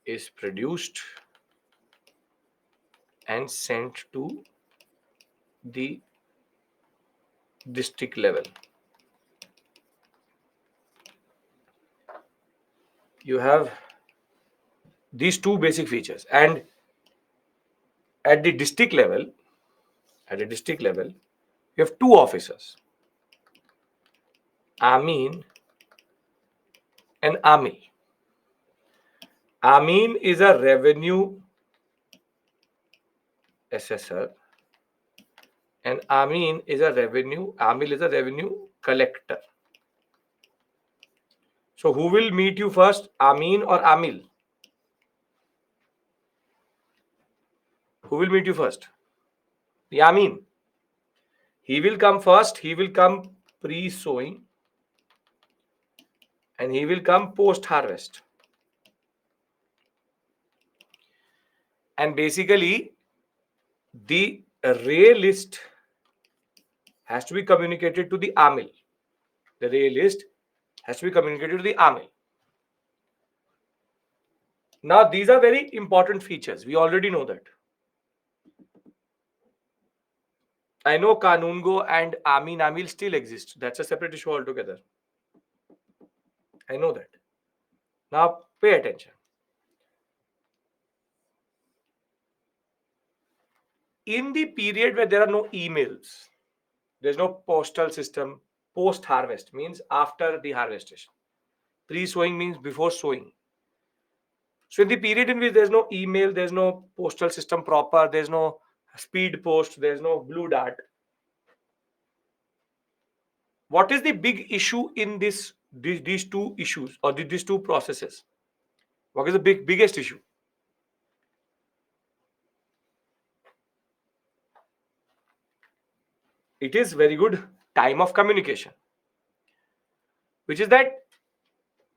is produced and sent to the district level. You have these two basic features, and at the district level you have two officers, Amin and Amil. Amin is a revenue assessor and Amil is a revenue collector. So who will meet you first, Amin or Amil? Who will meet you first? The Amin. He will come first. He will come pre-sowing and he will come post-harvest. And basically, the array list has to be communicated to the Amil. The array list has to be communicated to the Amil. Now, these are very important features. We already know that. I know Kanungo and Amin Amil still exist. That's a separate issue altogether. I know that. Now, pay attention. In the period where there are no emails, there's no postal system, post harvest means after the harvestation. Pre sowing means before sowing. So, in the period in which there's no email, there's no postal system proper, there's no speed post, there's no blue dart. What is the big issue in these two issues or these two processes? What is the biggest issue? It is very good time of communication, which is that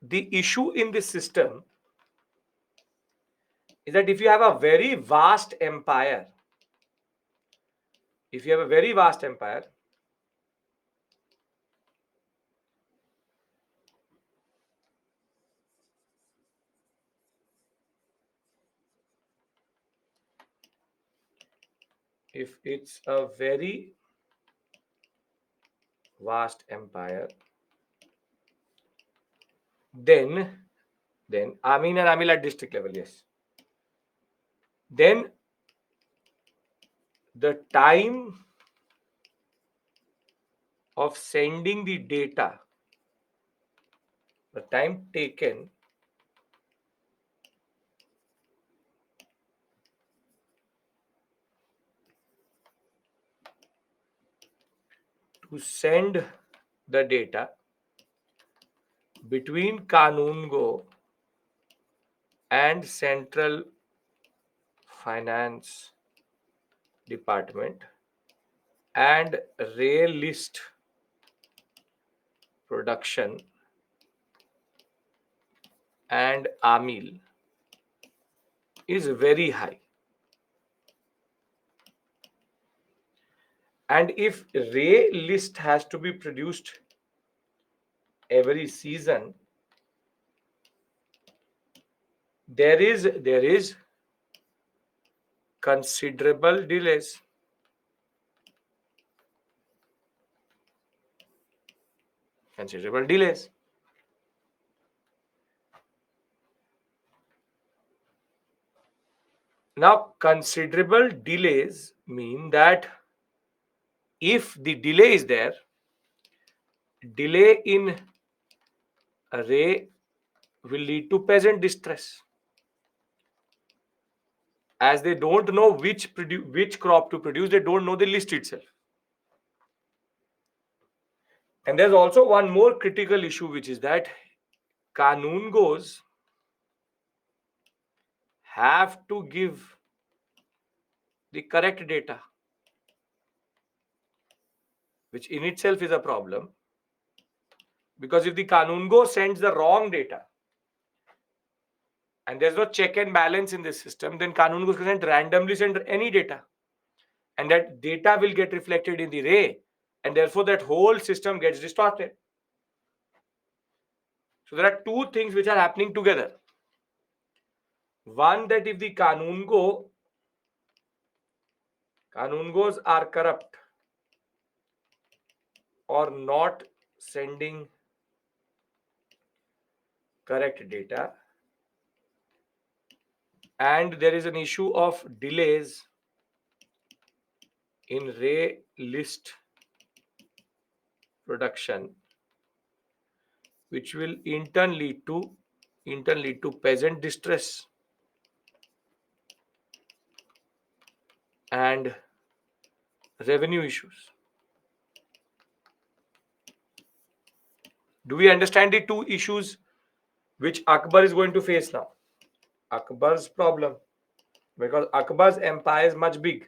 the issue in this system is that if you have a very vast empire, if you have a very vast empire, if it's a very vast empire, then Amin and Amil at district level, yes. Then the time of sending the data, the time taken to send the data between Kanungo and Central Finance Department and rail list production and Amil is very high. And if rail list has to be produced every season, there is considerable delays. Considerable delays. Now, considerable delays mean that if the delay is there, delay in array will lead to peasant distress, as they don't know which crop to produce. They don't know the list itself. And there's also one more critical issue, which is that Kanungos have to give the correct data, which in itself is a problem, because if the Kanungo sends the wrong data and there's no check and balance in this system, then Kanungo can randomly send any data, and that data will get reflected in the ray, and therefore that whole system gets distorted. So there are two things which are happening together. One, that if the Kanungos are corrupt or not sending correct data, and there is an issue of delays in ray list production, which will in turn lead to peasant distress and revenue issues. Do we understand the two issues which Akbar is going to face now? Akbar's problem, because Akbar's empire is much big.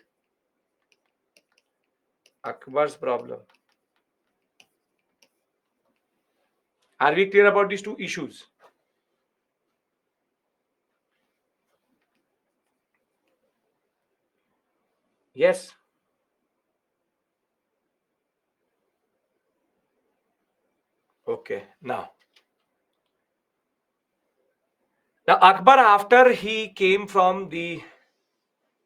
Akbar's problem. Are we clear about these two issues? Yes. Okay. Now Akbar, after he came from the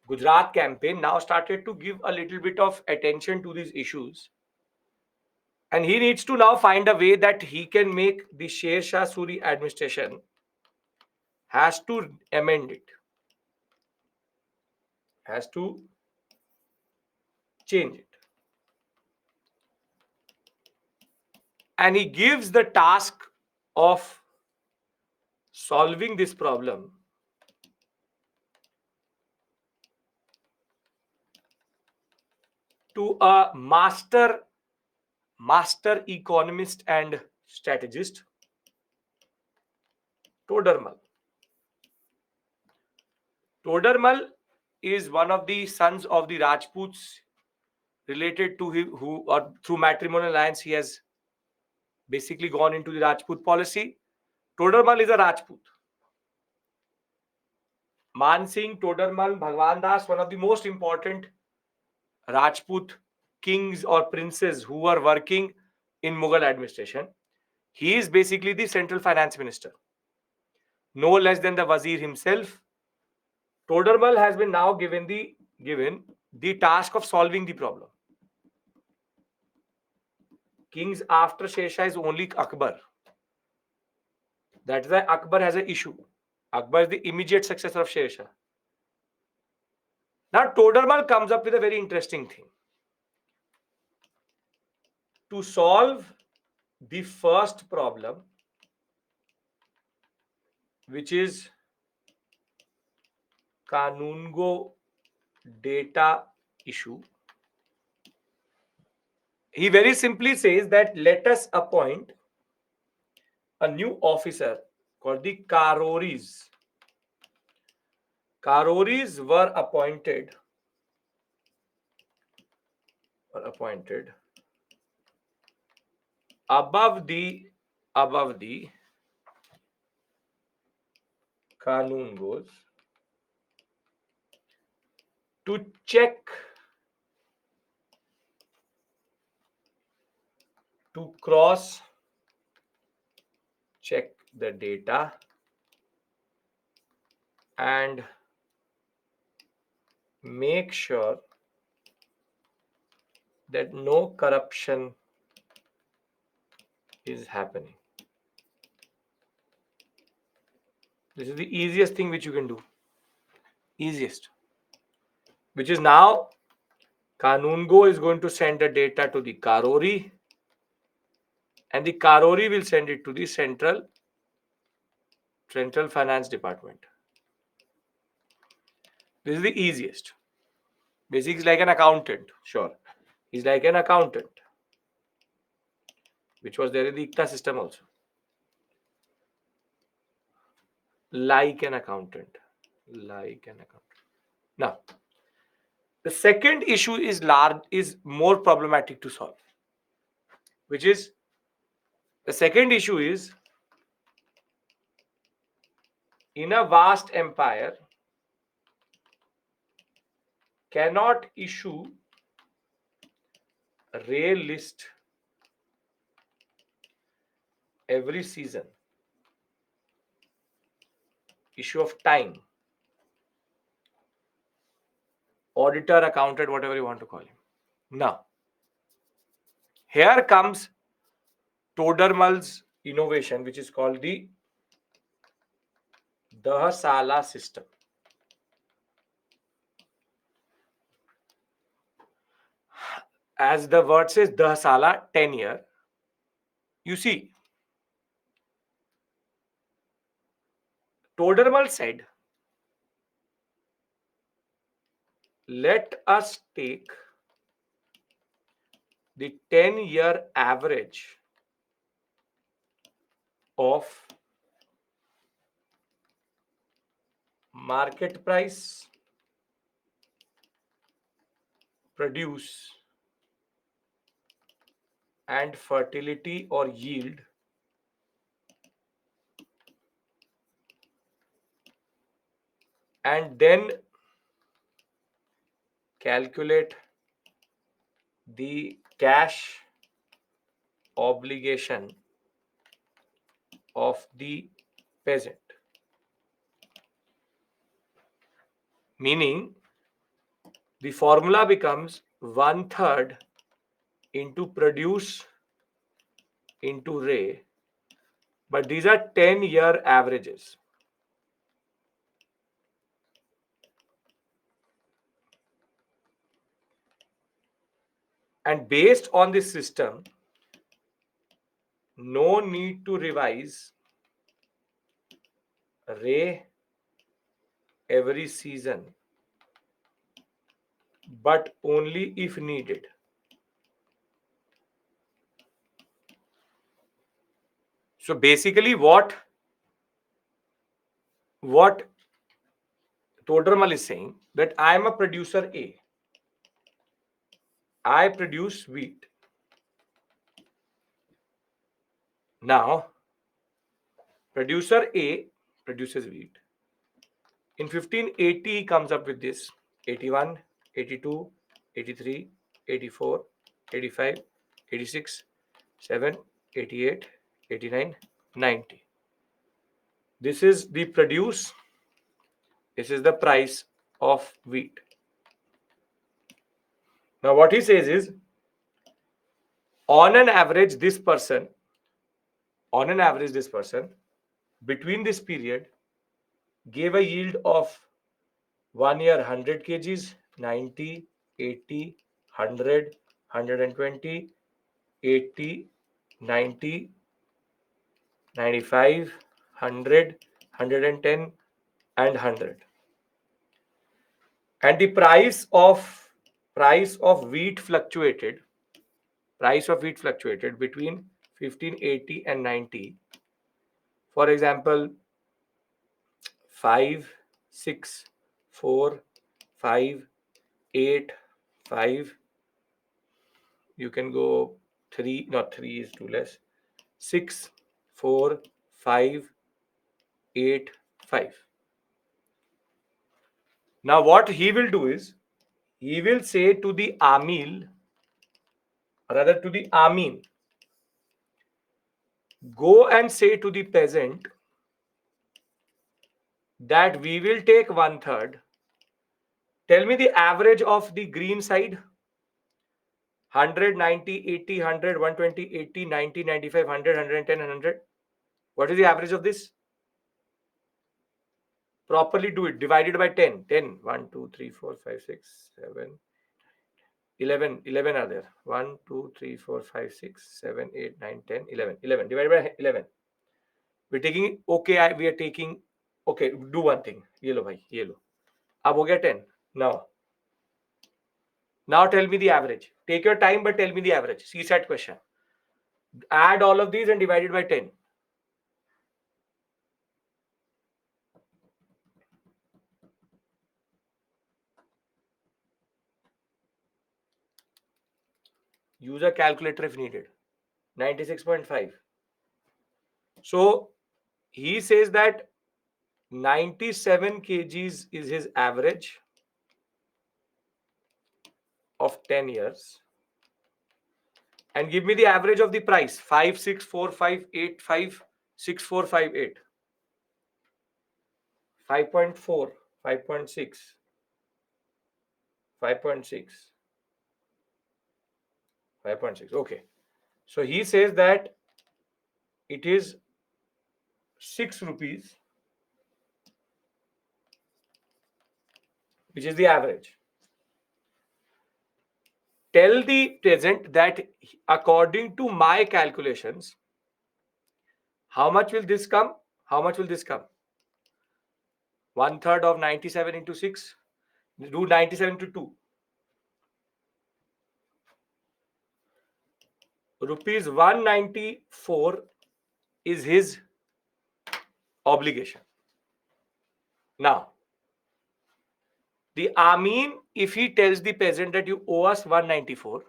Gujarat campaign, now started to give a little bit of attention to these issues. And he needs to now find a way that he can make the Sher Shah Suri administration has to amend it, has to change it. And he gives the task of solving this problem to a master economist and strategist, Todermal. Todermal is one of the sons of the Rajputs related to him, who, or through matrimonial alliance, he has basically gone into the Rajput policy. Todermal is a Rajput. Man Singh, Todermal, Bhagwan Das, one of the most important Rajput kings or princes who were working in Mughal administration. He is basically the central finance minister, no less than the Wazir himself. Todermal has been now given the task of solving the problem. Kings after Shesha is only Akbar. That's why Akbar has an issue. Akbar is the immediate successor of Shesha. Now Todermal comes up with a very interesting thing. to solve the first problem, which is Kanungo data issue, he very simply says that let us appoint a new officer called the Karoris. Karoris were appointed above the Kanungos to cross check the data and make sure that no corruption is happening. This is the easiest thing which you can do. Easiest. Which is now Kanungo is going to send the data to the Karori, and the Karori will send it to the central finance department. This is the easiest. Basically, he's like an accountant. Sure. He's like an accountant, which was there in the ICTA system also. Like an accountant. Now, the second issue is more problematic to solve, which is the second issue is in a vast empire cannot issue a rail list every season. Issue of time. Auditor, accountant, whatever you want to call him. Now, here comes Todermal's innovation, which is called the Dahasala system. As the word says, Dahasala, 10-year. You see, Todermal said, let us take the 10-year average of market price, produce, and fertility or yield, and then calculate the cash obligation of the peasant. Meaning, the formula becomes 1/3 into produce into Ray, but these are 10-year averages. And based on this system, no need to revise Ray every season, but only if needed. So basically what Todermal is saying, that I am a producer A. I produce wheat. Now, producer A produces wheat. In 1580, he comes up with this 81, 82, 83, 84, 85, 86, 7, 88, 89, 90. This is the produce. This is the price of wheat. Now, what he says is, on an average, this person, between this period, gave a yield of 1 year 100 kgs, 90, 80, 100, 120, 80, 90, 95, 100, 110, and 100. And the price of wheat fluctuated between 1580 and 90. For example, 5, 6, 4, 5, 8, 5. You can go 3, not 3 is too less. 6, 4, 5, 8, 5. Now what he will do is, he will say to the Amil, rather to the Amin, go and say to the peasant that we will take 1/3. Tell me the average of the green side. 100, 90, 80, 100, 120, 80, 90, 95, 100, 110, and 100. What is the average of this? Properly do it. Divided by 10. 10. 1, 2, 3, 4, 5, 6, 7, 11. 11 are there. 1, 2, 3, 4, 5, 6, 7, 8, 9, 10, 11. 11. Divided by 11. We're taking, okay, we are taking, okay, do one thing. Ye lo bhai, ye lo. Ab ho gaya 10. Now tell me the average. Take your time, but tell me the average. CSAT question. Add all of these and divide it by 10. Use a calculator if needed. 96.5. So he says that 97 kgs is his average of 10 years. And give me the average of the price. 5, 6, 4, 5, 8, 5, 6, 4, 5, 8. 5.4, 5.6, 5.6, 5.6. Okay. So he says that it is 6 rupees, which is the average. Tell the peasant that according to my calculations, how much will this come? How much will this come? 1/3 of 97 into 6. Do 97 to 2. Rupees 194 is his obligation. Now, the Amin, if he tells the peasant that you owe us 194,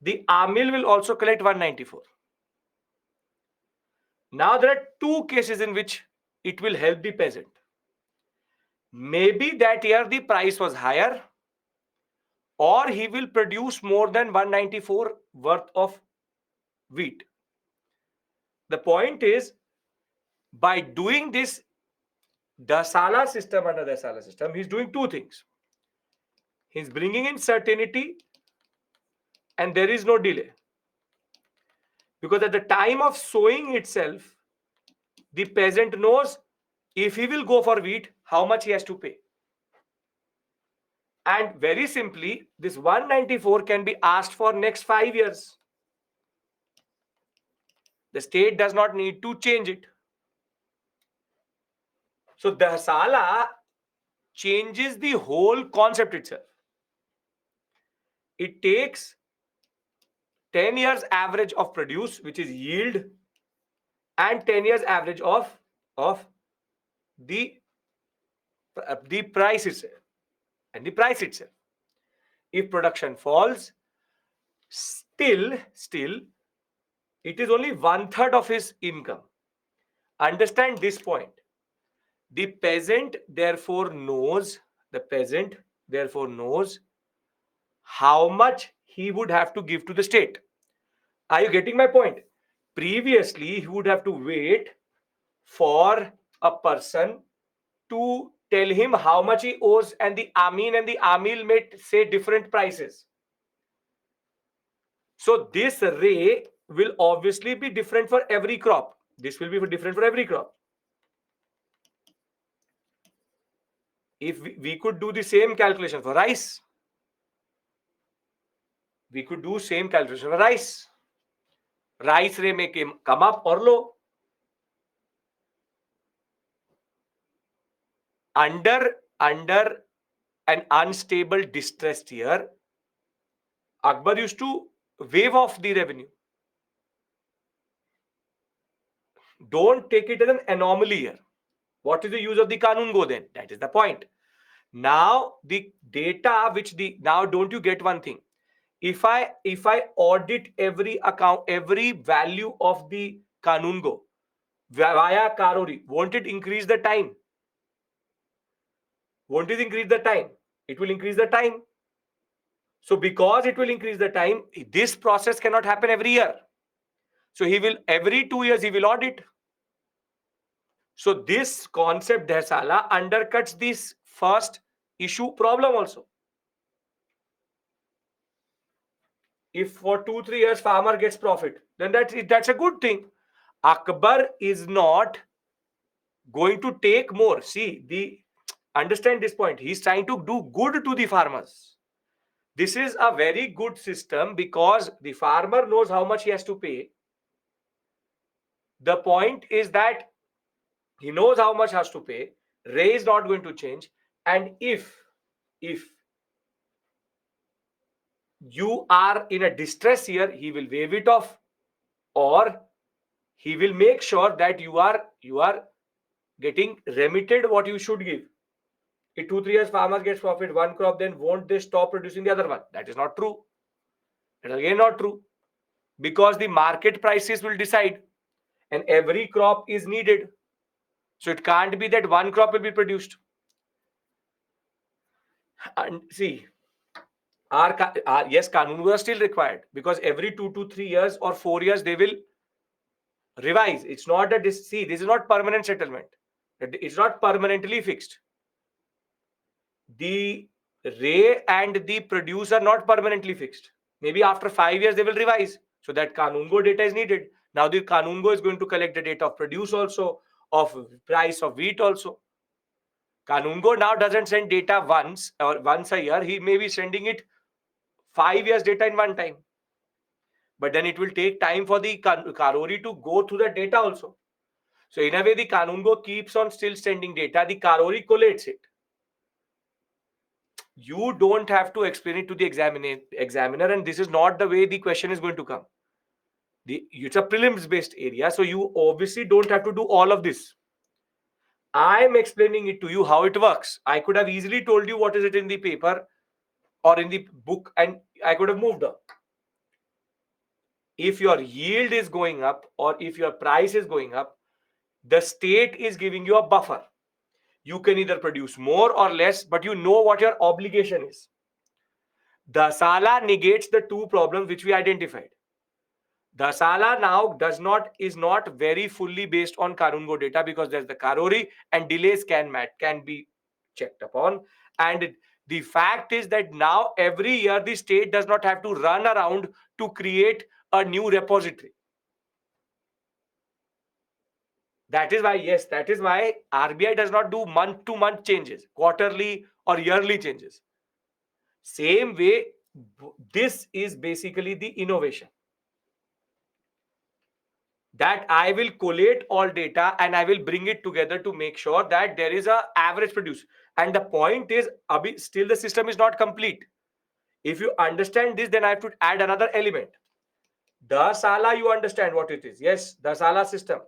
the Amil will also collect 194. Now, there are two cases in which it will help the peasant. Maybe that year the price was higher, or he will produce more than 194 worth of wheat. The point is, by doing this Dasala system, under Dasala system, he's doing two things. He's bringing in certainty and there is no delay. Because at the time of sowing itself, the peasant knows if he will go for wheat, how much he has to pay. And very simply, this 194 can be asked for next 5 years. The state does not need to change it. So Dasala changes the whole concept itself. It takes 10 years average of produce, which is yield, and 10 years average of the price itself. And the price itself. If production falls, still it is only 1/3 of his income. Understand this point. The peasant therefore knows how much he would have to give to the state. Are you getting my point? Previously, he would have to wait for a person to tell him how much he owes, and the Amin and the Amil may say different prices. So this ray will obviously be different for every crop. This will be different for every crop. If we could do the same calculation for rice, We could do same calculation for rice. Rice rate may come up or low. Under an unstable distressed year, Akbar used to waive off the revenue. Don't take it as an anomaly here. What is the use of the Kanun Go then? That is the point. Now the data which the now don't you get one thing? If I audit every account, every value of the Kanun Go via Karori, won't it increase the time? Won't it increase the time? It will increase the time. So because it will increase the time, this process cannot happen every year. So he will every 2 years he will audit. So this concept Dhasala undercuts this first issue problem also. If for 2-3 years farmer gets profit, then that's a good thing. Akbar is not going to take more. See, understand this point. He's trying to do good to the farmers. This is a very good system because the farmer knows how much he has to pay. The point is that he knows how much has to pay. Ray is not going to change. And if you are in a distress year, he will waive it off, or he will make sure that you are getting remitted what you should give. If 2-3 years farmer gets profit one crop, then won't they stop producing the other one? That is not true. That is again not true, because the market prices will decide, and every crop is needed. So it can't be that one crop will be produced. And see, yes, Kanun was still required, because every 2 to 3 years or 4 years they will revise. It's not that this is not permanent settlement. It's not permanently fixed. The ray and the produce are not permanently fixed. Maybe after 5 years they will revise. So that Kanungo data is needed. Now the Kanungo is going to collect the data of produce also, of price of wheat also. Kanungo now doesn't send data once a year. He may be sending it 5 years data in one time. But then it will take time for the Karori to go through the data also. So in a way, the Kanungo keeps on still sending data. The Karori collates it. You don't have to explain it to the examiner, and this is not the way the question is going to come. It's a prelims based area, so you obviously don't have to do all of this. I am explaining it to you how it works. I could have easily told you what is it in the paper or in the book, and I could have moved on. If your yield is going up or if your price is going up, the state is giving you a buffer. You can either produce more or less, but you know what your obligation is. The Sala negates the two problems which we identified. The Sala now is not very fully based on Karungo data, because there's the Karori and delays can be checked upon. And the fact is that now every year the state does not have to run around to create a new repository. That is why RBI does not do month-to-month changes, quarterly or yearly changes. Same way, this is basically the innovation. That I will collate all data and I will bring it together to make sure that there is a average produce. And the point is, still the system is not complete. If you understand this, then I have to add another element. The Sala, you understand what it is. Yes, the Sala system.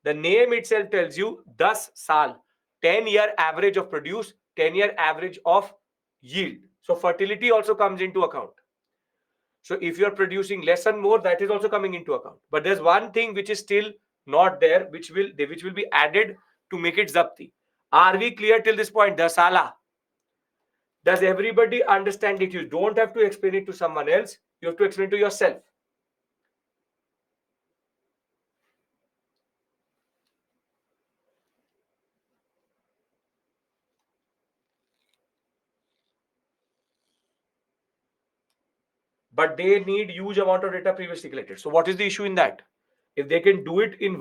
The name itself tells you 10 Sal, 10-year average of produce, 10-year average of yield. So fertility also comes into account. So if you're producing less and more, that is also coming into account. But there's one thing which is still not there, which will be added to make it Zapti. Are we clear till this point? The Sala. Does everybody understand it? You don't have to explain it to someone else. You have to explain it to yourself. But they need huge amount of data previously collected. So what is the issue in that? If they can do it in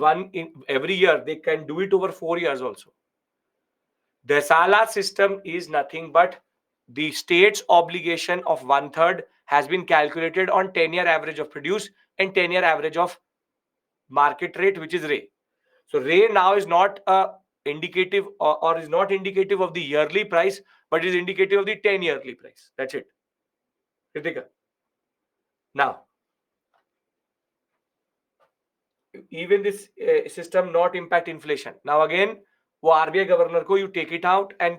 every year, they can do it over 4 years also. The Sala system is nothing but the state's obligation of 1/3 has been calculated on 10-year average of produce and 10-year average of market rate, which is Ray. So Ray now is not indicative or is not indicative of the yearly price, but is indicative of the 10-yearly price. That's it. Kritika. Now, even this system not impact inflation. Now again, वो RBI governor को you take it out, and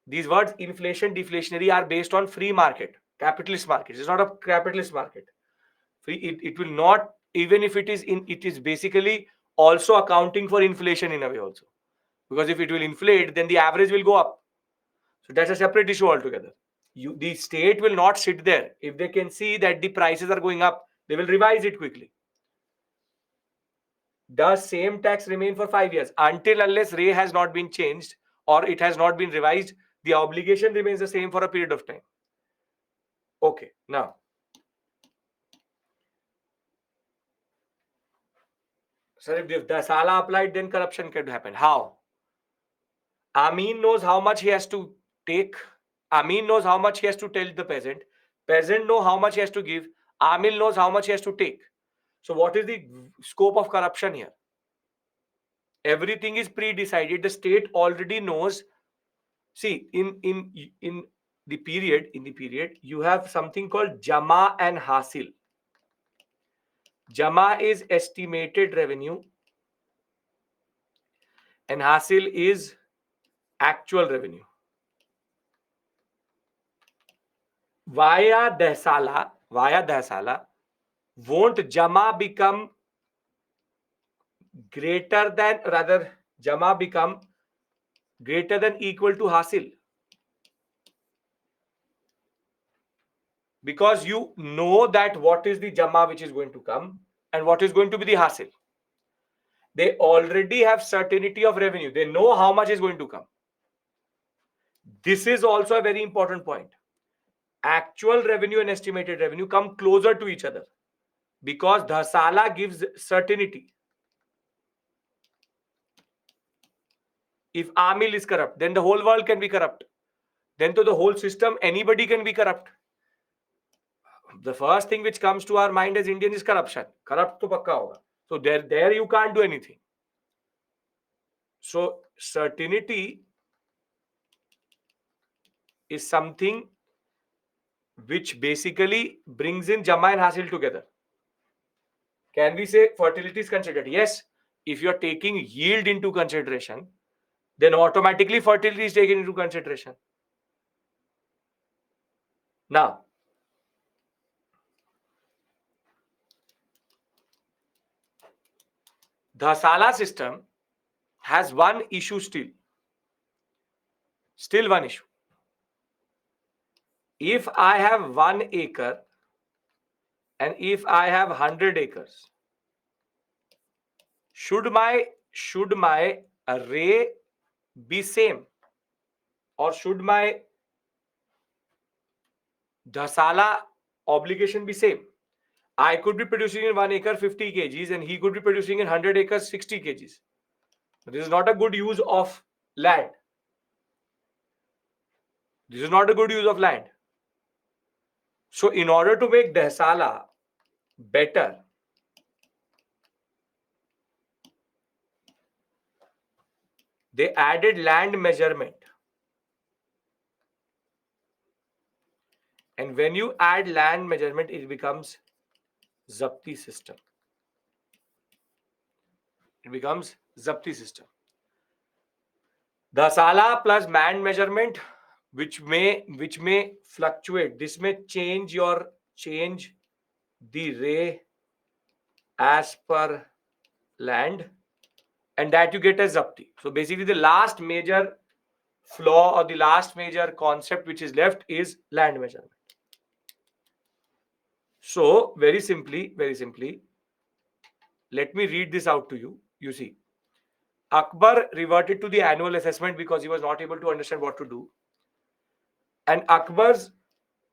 these words inflation, deflationary are based on free market, capitalist market. It's not a capitalist market. It will not, even if it is basically also accounting for inflation in a way also, because if it will inflate, then the average will go up. So that's a separate issue altogether. The state will not sit there. If they can see that the prices are going up, they will revise it quickly. Does same tax remain for 5 years? Until unless Ray has not been changed or it has not been revised, the obligation remains the same for a period of time. Okay, now sir, if the Sala applied, then corruption could happen. How? Amin knows how much he has to take. Amin knows how much he has to tell the peasant. Peasant know how much he has to give. Amil knows how much he has to take. So what is the scope of corruption here? Everything is pre-decided. The state already knows. See, in the period, you have something called Jama and Hasil. Jama is estimated revenue, and Hasil is actual revenue. Via Dahsala, won't Jama become greater than, rather, Jama become greater than equal to Hasil? Because you know that what is the Jama which is going to come and what is going to be the Hasil. They already have certainty of revenue. They know how much is going to come. This is also a very important point. Actual revenue and estimated revenue come closer to each other because Dhasala gives certainty. If Amil is corrupt, then the whole world can be corrupt. Then to the whole system, anybody can be corrupt. The first thing which comes to our mind as Indian is corruption. Corrupt to pakka hoga. So there you can't do anything. So certainty is something which basically brings in Jama and Hasil together. Can we say fertility is considered? Yes. If you're taking yield into consideration, then automatically fertility is taken into consideration. Now, the Sala system has one issue still. Still one issue. If I have 1 acre and if I have 100 acres, should my array be same, or should my Dhasala obligation be same? I could be producing in 1 acre 50 kgs and he could be producing in 100 acres 60 kgs. This is not a good use of land. This is not a good use of land. So in order to make Dhasala better, they added land measurement. And when you add land measurement, it becomes Zapti system. It becomes Zapti system. Dhasala plus land measurement, which may fluctuate. This may change the ray as per land, and that you get as Zapti. So basically the last major flaw or the last major concept which is left is land measurement. So very simply, let me read this out to you. You see, Akbar reverted to the annual assessment because he was not able to understand what to do. And Akbar's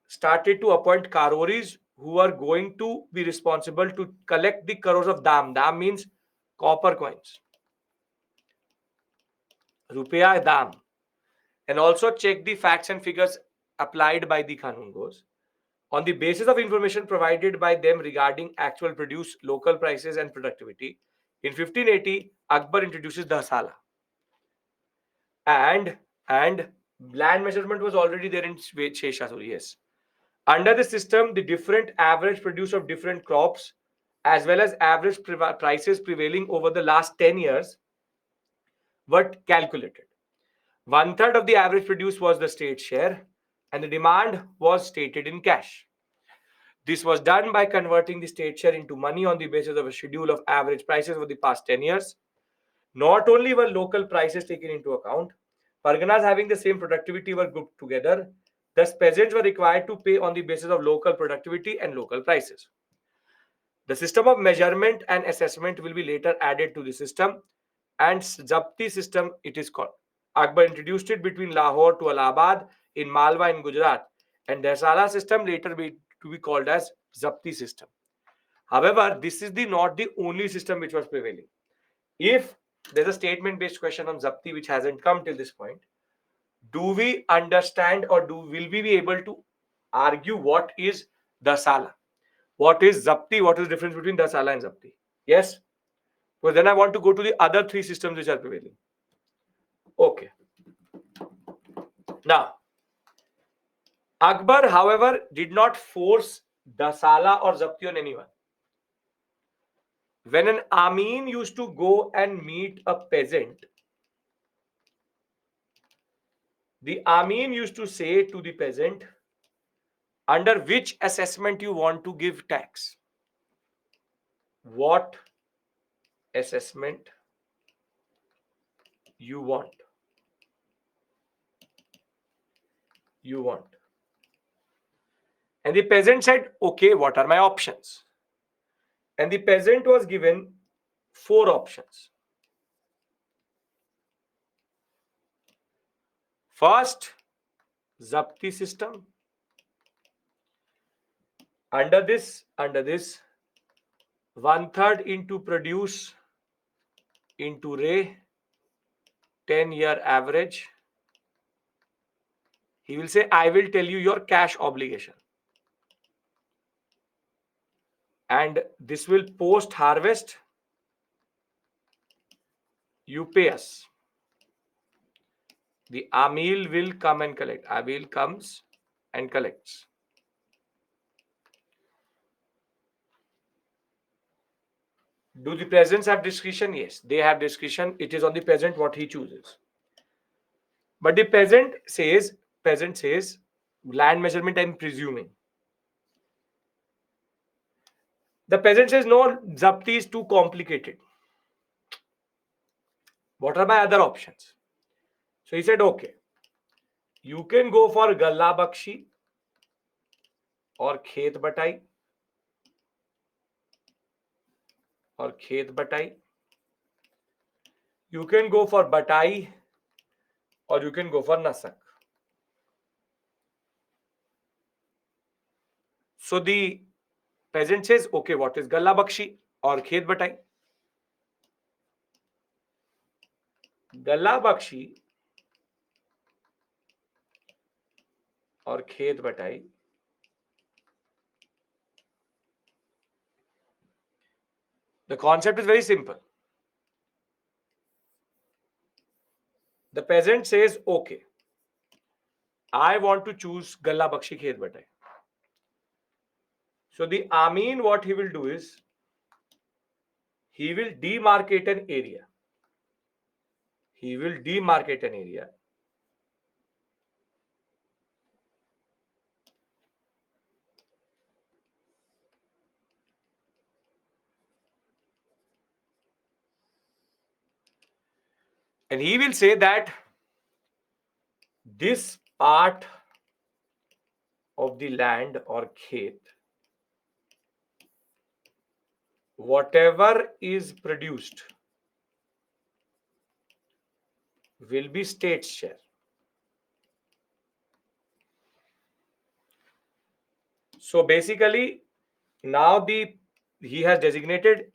started to appoint karoris who are going to be responsible to collect the crores of dam. Dam means copper coins. Rupiah dam. and also check the facts and figures applied by the Kanun goes. On the basis of information provided by them regarding actual produce, local prices, and productivity, in 1580, Akbar introduces the Hasala. And land measurement was already there in Sheshasuri, yes. Under the system, the different average produce of different crops, as well as average prices prevailing over the last 10 years, were calculated. One third of the average produce was the state share, and the demand was stated in cash. This was done by converting the state share into money on the basis of a schedule of average prices for the past 10 years. Not only were local prices taken into account, Parganas having the same productivity were grouped together. Thus, peasants were required to pay on the basis of local productivity and local prices. The system of measurement and assessment will be later added to the system, and Zapti system it is called. Akbar introduced it between Lahore to Allahabad in Malwa in Gujarat, and the Asala system later to be called as Zapti system. However, this is not the only system which was prevailing. If there's a statement-based question on Zapti which hasn't come till this point, do we understand or will we be able to argue what is Dasala? What is Zapti? What is the difference between Dasala and Zapti? Yes? Well, then I want to go to the other three systems which are prevailing. Okay. Now, Akbar, however, did not force Dasala or Zapti on anyone. When an Amin used to go and meet a peasant, the Amin used to say to the peasant, under which assessment you want to give tax? What assessment you want? You want. And the peasant said, okay, what are my options? And the peasant was given 4 options. First, Zapti system. Under this, 1/3 into produce into Ray, 10-year average. He will say, I will tell you your cash obligation. And this will post harvest. You pay us. The Amil will come and collect. Amil comes and collects. Do the peasants have discretion? Yes, they have discretion. It is on the peasant what he chooses. But the peasant says, land measurement, I'm presuming. The peasant says, no, Zapti is too complicated. What are my other options? So he said, okay, you can go for Galla Bakshi or Khet Batai You can go for Batai or you can go for Nasak. So the peasant says, okay, what is Galla Bakshi or Khet Batai? Galla Bakshi or Khet Batai the concept is very simple. The peasant says, okay, I want to choose Galla Bakshi Khet Batai. So the Amin, what he will do is, he will demarcate an area. And he will say that this part of the land or khet, whatever is produced, will be state's share. So basically, now he has designated,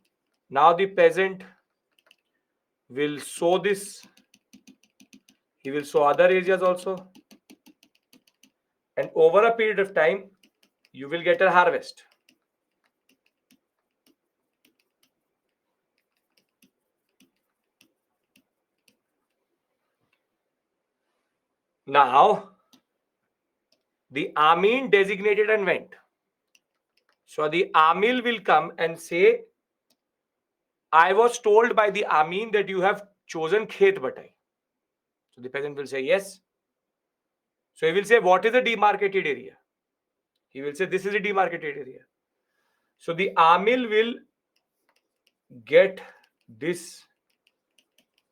now the peasant will sow this He will sow other areas also. And over a period of time, you will get a harvest. Now, the Amin designated and went. So the Amil will come and say, I was told by the Amin that you have chosen Khet Batai. So the peasant will say, yes. So he will say, what is the demarcated area? He will say, this is a demarcated area. So the Amil will get this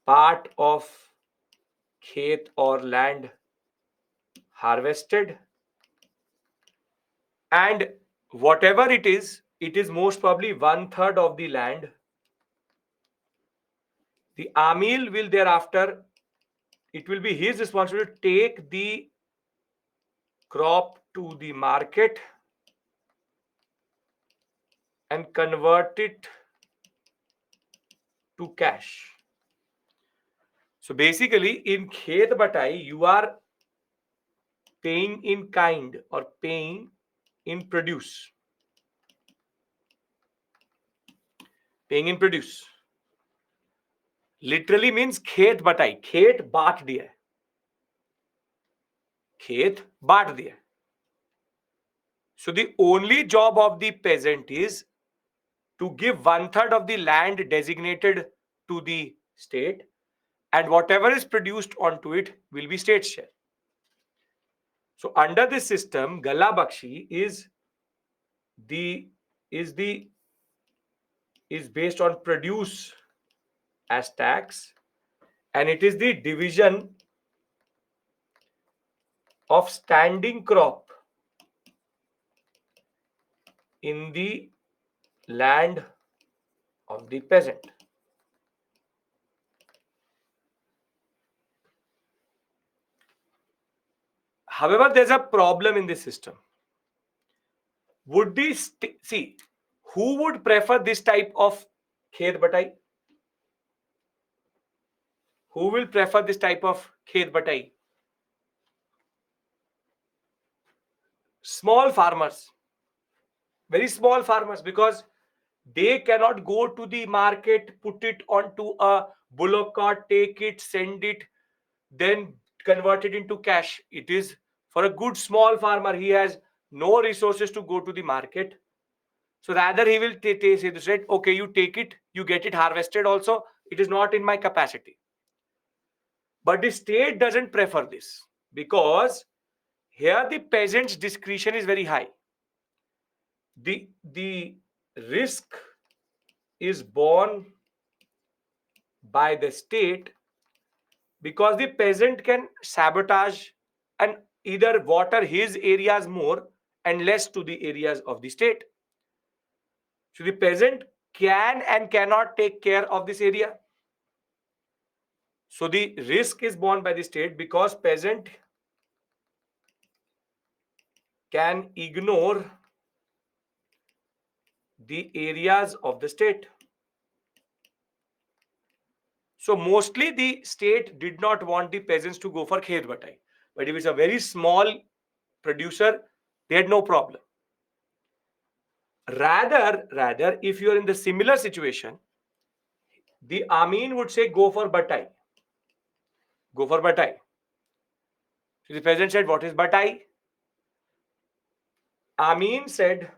part of Khet or land harvested, and whatever it is most probably 1/3 of the land. The Amil will thereafter, it will be his responsibility to take the crop to the market and convert it to cash. So basically, in Khet Batai, you are paying in kind or paying in produce. Paying in produce literally means Khet Batai. Khet baat diya. Khet baat diya. So the only job of the peasant is to give 1/3 of the land designated to the state, and whatever is produced onto it will be state share. So under this system, Gala Bakshi the is the is based on produce as tax, and it is the division of standing crop in the land of the peasant. However, there's a problem in this system. Would this see who would prefer this type of khed batai? Who will prefer this type of khed batai? Small farmers, very small farmers, because they cannot go to the market, put it onto a bullock cart, take it, send it, then convert it into cash. It is for a good small farmer. He has no resources to go to the market. So rather he will say this, right? Okay, you take it, you get it harvested also. It is not in my capacity. But the state doesn't prefer this, because here the peasant's discretion is very high. The risk is borne by the state, because the peasant can sabotage and either water his areas more and less to the areas of the state. So the peasant can and cannot take care of this area. So the risk is borne by the state, because peasant can ignore the areas of the state. So mostly the state did not want the peasants to go for khed batai. But if it's a very small producer, they had no problem. Rather, if you are in the similar situation, the Amin would say, go for batai. Go for batai. So the peasant said, what is batai? Amin said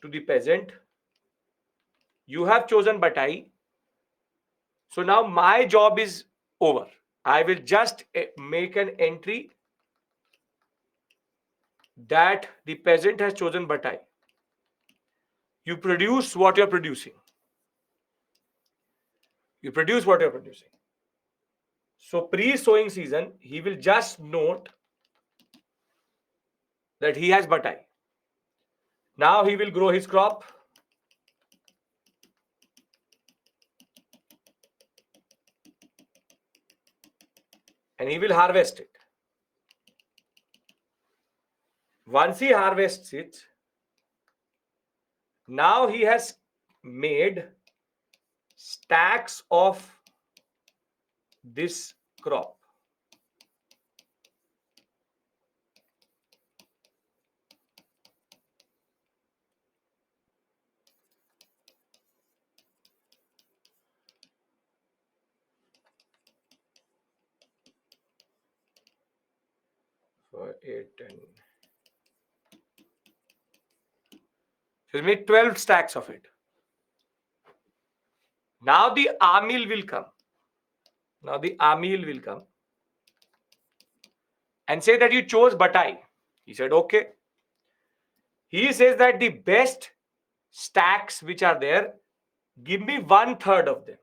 to the peasant, you have chosen batai. So now my job is over. I will just make an entry that the peasant has chosen batai. You produce what you're producing. You produce what you're producing. So pre-sowing season, he will just note that he has batai. Now he will grow his crop. And he will harvest it. Once he harvests it, now he has made stacks of this crop. For 8, 10. So you made 12 stacks of it. Now the Amil will come. Now the Amil will come and say that you chose Batai. He said, okay. He says that the best stacks which are there, give me 1/3 of them.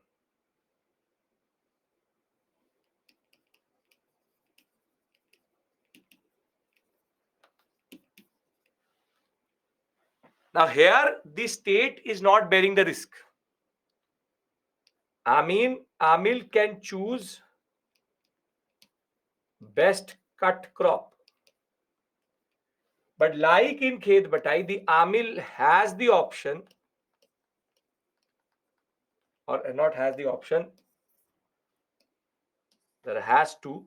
Now here the state is not bearing the risk. Amil can choose best cut crop. But like in Khed Batai, the Amil has the option, or not has the option, there has to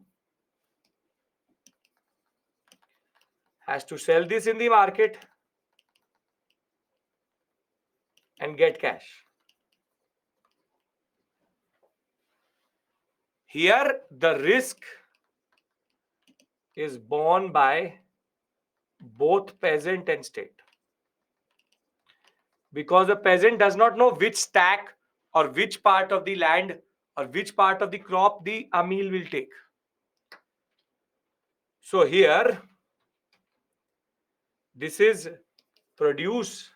sell this in the market and get cash. Here the risk is borne by both peasant and state, because the peasant does not know which stack or which part of the land or which part of the crop the Amil will take. So here this is produce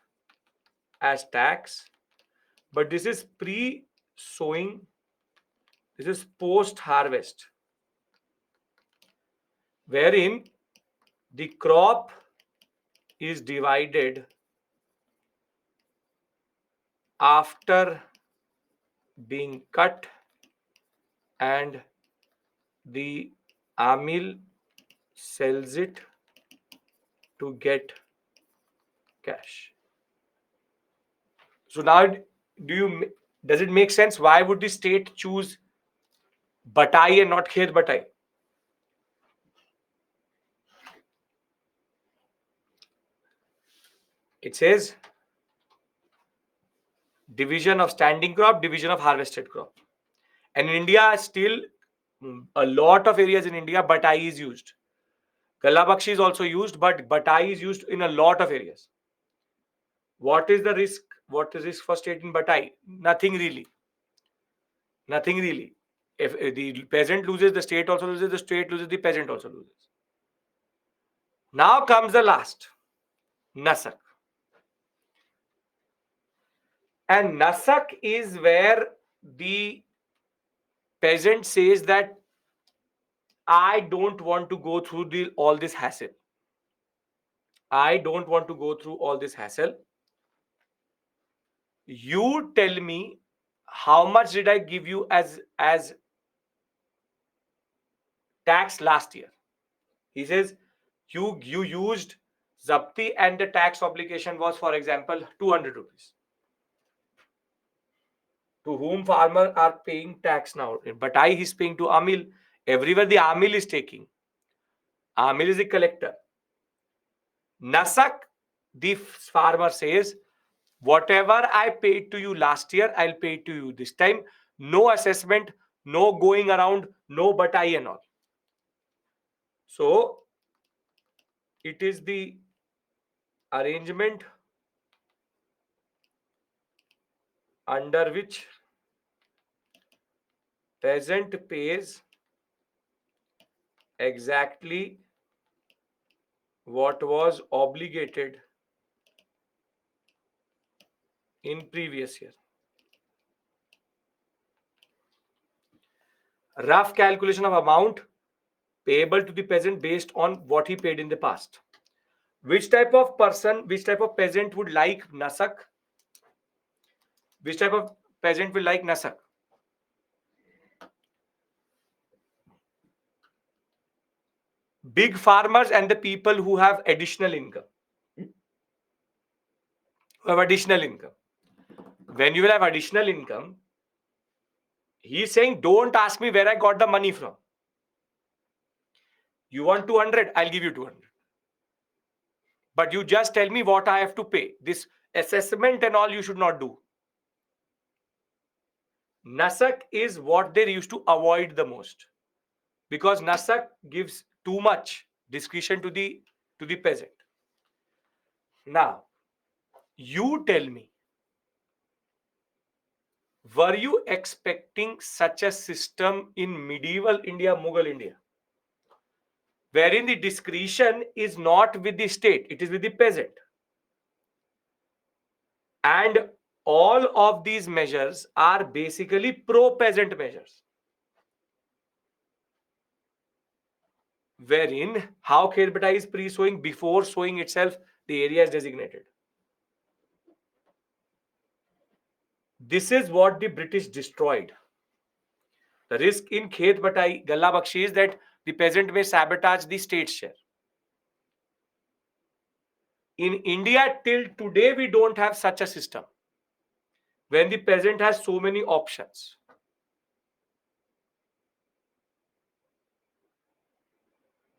as tax, but this is pre-sowing, this is post-harvest, wherein the crop is divided after being cut and the Amil sells it to get cash. So now does it make sense? Why would the state choose Batai and not Khed Batai? It says division of standing crop, division of harvested crop. And in India, still a lot of areas in India, Batai is used. Kalabakshi is also used, but Batai is used in a lot of areas. What is the risk? What is risk for state in Batai? Nothing really. Nothing really. If the peasant loses, the state also loses, the state loses, the peasant also loses. Now comes the last, Nasak. And Nasak is where the peasant says that I don't want to go through all this hassle. I don't want to go through all this hassle. You tell me how much did I give you as tax last year? He says you used Zapti and the tax obligation was, for example, 200 rupees. To whom farmers are paying tax now? But he's paying to Amil. Everywhere the Amil is taking. Amil is the collector. Nasak, the farmer says, whatever I paid to you last year, I'll pay to you this time. No assessment, no going around, no batai and all. So it is the arrangement under which peasant pays exactly what was obligated in previous year. Rough calculation of amount payable to the peasant based on what he paid in the past. Which type of person, which type of peasant would like Nasak? Which type of peasant will like Nasak? Big farmers and the people who have additional income. Who have additional income. When you will have additional income, he is saying, don't ask me where I got the money from. You want 200, I'll give you 200. But you just tell me what I have to pay. This assessment and all you should not do. Nasak is what they used to avoid the most, because Nasak gives too much discretion to the peasant. Now, you tell me, were you expecting such a system in medieval India, Mughal India, wherein the discretion is not with the state, it is with the peasant? And all of these measures are basically pro-peasant measures, wherein how khed batai is pre-sowing, before sowing itself, the area is designated. This is what the British destroyed. The risk in khed batai, galla bakshi, is that the peasant may sabotage the state share. In India, till today, we don't have such a system when the peasant has so many options.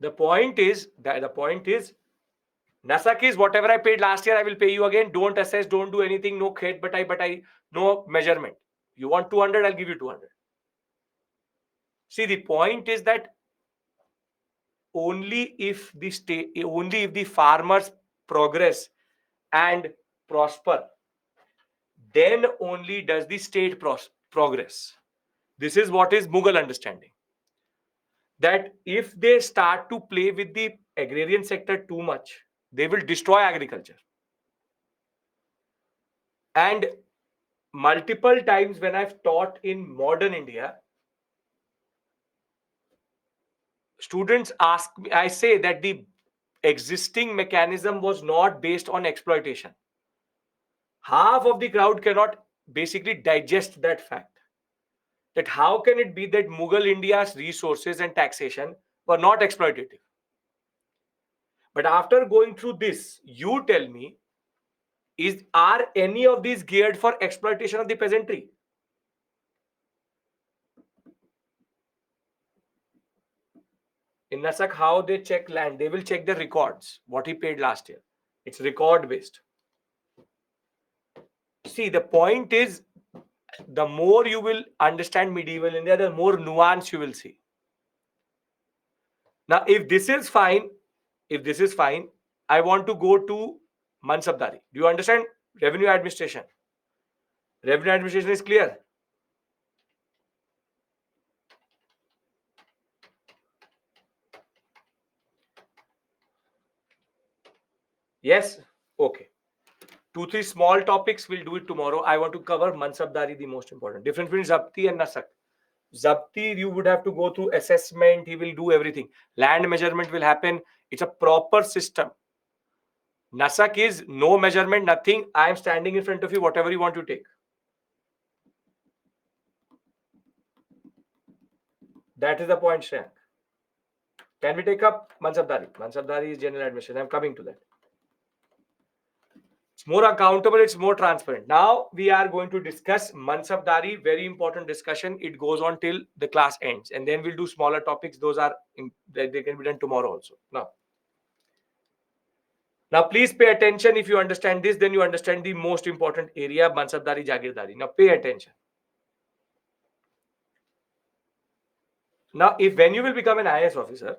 The point is, Nasak is whatever I paid last year, I will pay you again. Don't assess, don't do anything, no khed batai, no measurement. You want 200, I'll give you 200. See, the point is that only if the farmers progress and prosper, then only does the state progress. This is what is Mughal understanding. That if they start to play with the agrarian sector too much, they will destroy agriculture. And multiple times when I've taught in modern India, students ask me, I say that the existing mechanism was not based on exploitation. Half of the crowd cannot basically digest that fact. That how can it be that Mughal India's resources and taxation were not exploitative? But after going through this, you tell me, are any of these geared for exploitation of the peasantry? In Nasak, how they check land? They will check the records, what he paid last year. It's record based. See, the point is, the more you will understand medieval India, the more nuance you will see. Now, if this is fine, I want to go to Mansabdari. Do you understand revenue administration? Revenue administration is clear. Yes? Okay. 2-3 small topics, we'll do it tomorrow. I want to cover Mansabdari, the most important. Difference between Zabti and Nasak. Zabti, you would have to go through assessment. He will do everything. Land measurement will happen. It's a proper system. Nasak is no measurement, nothing. I am standing in front of you, whatever you want to take. That is the point, Shreyank. Can we take up Mansabdari? Mansabdari is general administration. I'm coming to that. It's more accountable, it's more transparent. Now we are going to discuss Mansabdari, very important discussion. It goes on till the class ends, and then we'll do smaller topics. Those are they can be done tomorrow also. Now please pay attention. If you understand this, then you understand the most important area, Mansabdari, Jagirdari. Now pay attention. Now, when you will become an IAS officer,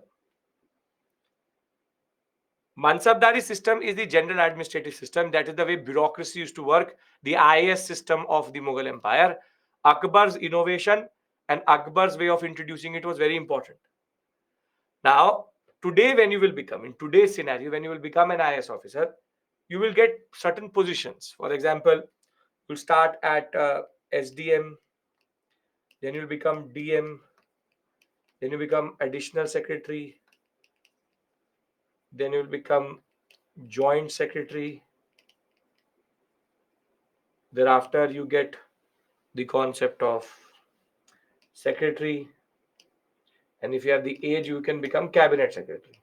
Mansabdari system is the general administrative system. That is the way bureaucracy used to work. The IAS system of the Mughal Empire. Akbar's innovation and Akbar's way of introducing it was very important. Now, today, when you will become, in today's scenario, when you will become an IAS officer, you will get certain positions. For example, you'll start at SDM, then you'll become DM, then you become additional secretary, then you'll become joint secretary. Thereafter, you get the concept of secretary, and if you have the age, you can become cabinet secretary.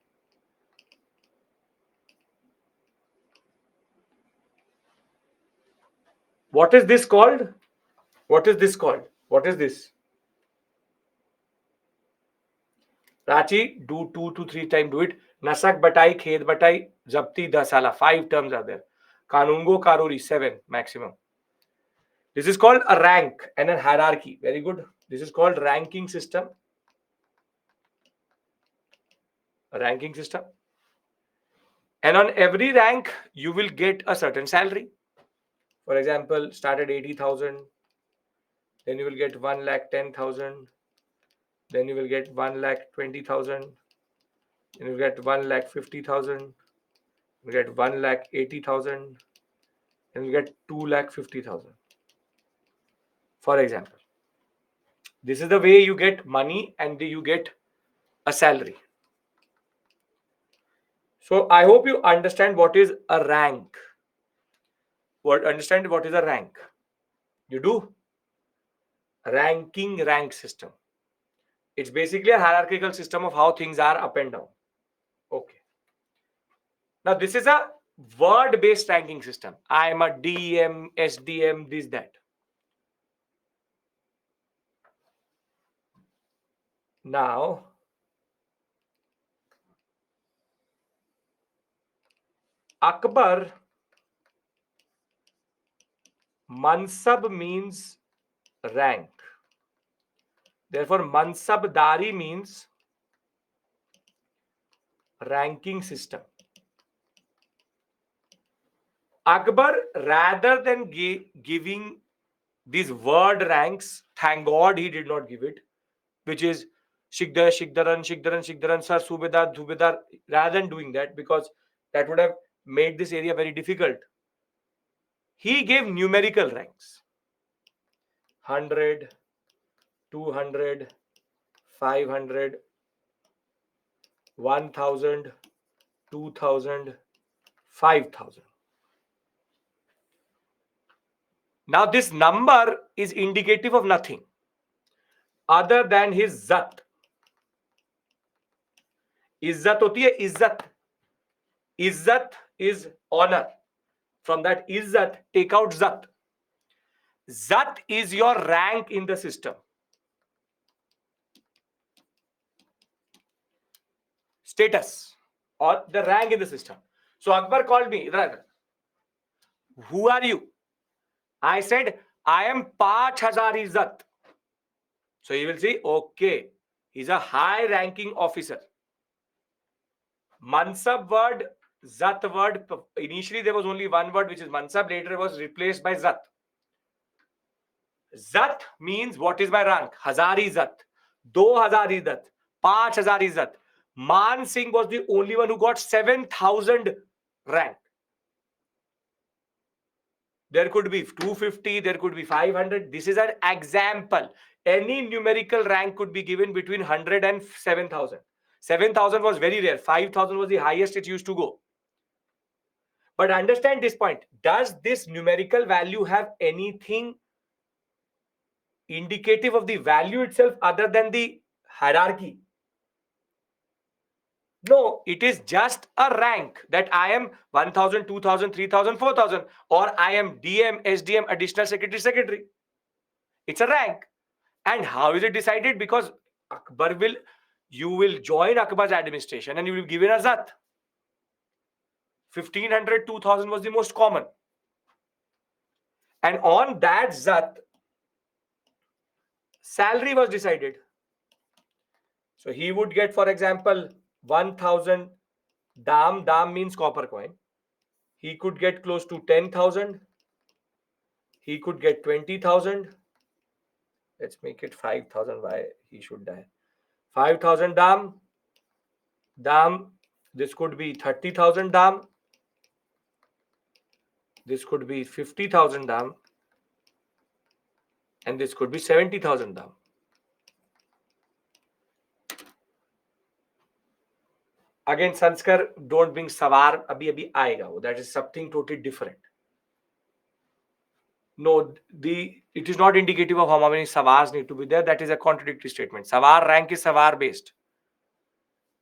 What is this called? What is this called? What is this? Rachi, do 2 to 3 times, do it. Nasak batai, khed batai, zapti dasala. 5 terms are there. Kanungo karuri, 7 maximum. This is called a rank and a hierarchy. Very good. This is called ranking system. A ranking system. And on every rank, you will get a certain salary. For example, start at 80,000. Then you will get 1,10,000. Then you will get 1,20,000. Then you get 1,50,000. You get 1,80,000. Then you get 2,50,000. For example, this is the way you get money and you get a salary. So I hope you understand what is a rank. Understand what is a rank? You do? Rank system. It's basically a hierarchical system of how things are up and down. Okay. Now this is a word-based ranking system. I am a DM, SDM, this, that. Now, Akbar, Mansab means rank. Therefore, Mansabdari means ranking system. Akbar, rather than giving these word ranks, thank God he did not give it, which is Shikdar, Shikdaran, Shikdaran, Shikdaran, Sir, Subedar, Dhubedar, rather than doing that, because that would have made this area very difficult. He gave numerical ranks. 100, 200, 500, 1000, 2000, 5000. Now this number is indicative of nothing other than his zat. Izzat hoti hai, izzat. Izzat is honor. From that izzat, take out zat. Zat is your rank in the system. Status or the rank in the system. So Akbar called me. Who are you? I said, I am 5,000 izzat. So he will say, okay, he's a high ranking officer. Mansab word, zat word. Initially there was only one word, which is mansab. Later it was replaced by zat. Zat means what is my rank? 1,000 izzat, 2,000 izzat, 5,000 izzat. Man Singh was the only one who got 7,000 rank. There could be 250, there could be 500. This is an example. Any numerical rank could be given between 100 and 7,000. 7,000 was very rare. 5,000 was the highest it used to go. But understand this point. Does this numerical value have anything indicative of the value itself other than the hierarchy? No, it is just a rank that I am 1,000, 2,000, 3,000, 4,000, or I am DM, SDM, additional secretary, secretary. It's a rank. And how is it decided? Because you will join Akbar's administration and you will be given a zat. 1,500, 2,000 was the most common. And on that zat, salary was decided. So he would get, for example, 1,000 dam. Dam means copper coin. He could get close to 10,000. He could get 20,000. Let's make it 5,000. Why he should die? 5,000 dam. Dam. This could be 30,000 dam. This could be 50,000 dam. And this could be 70,000 dam. Again, Sanskar, don't bring savar. Abhi aayega. That is something totally different. No, it is not indicative of how many savars need to be there. That is a contradictory statement. Savar rank is savar based.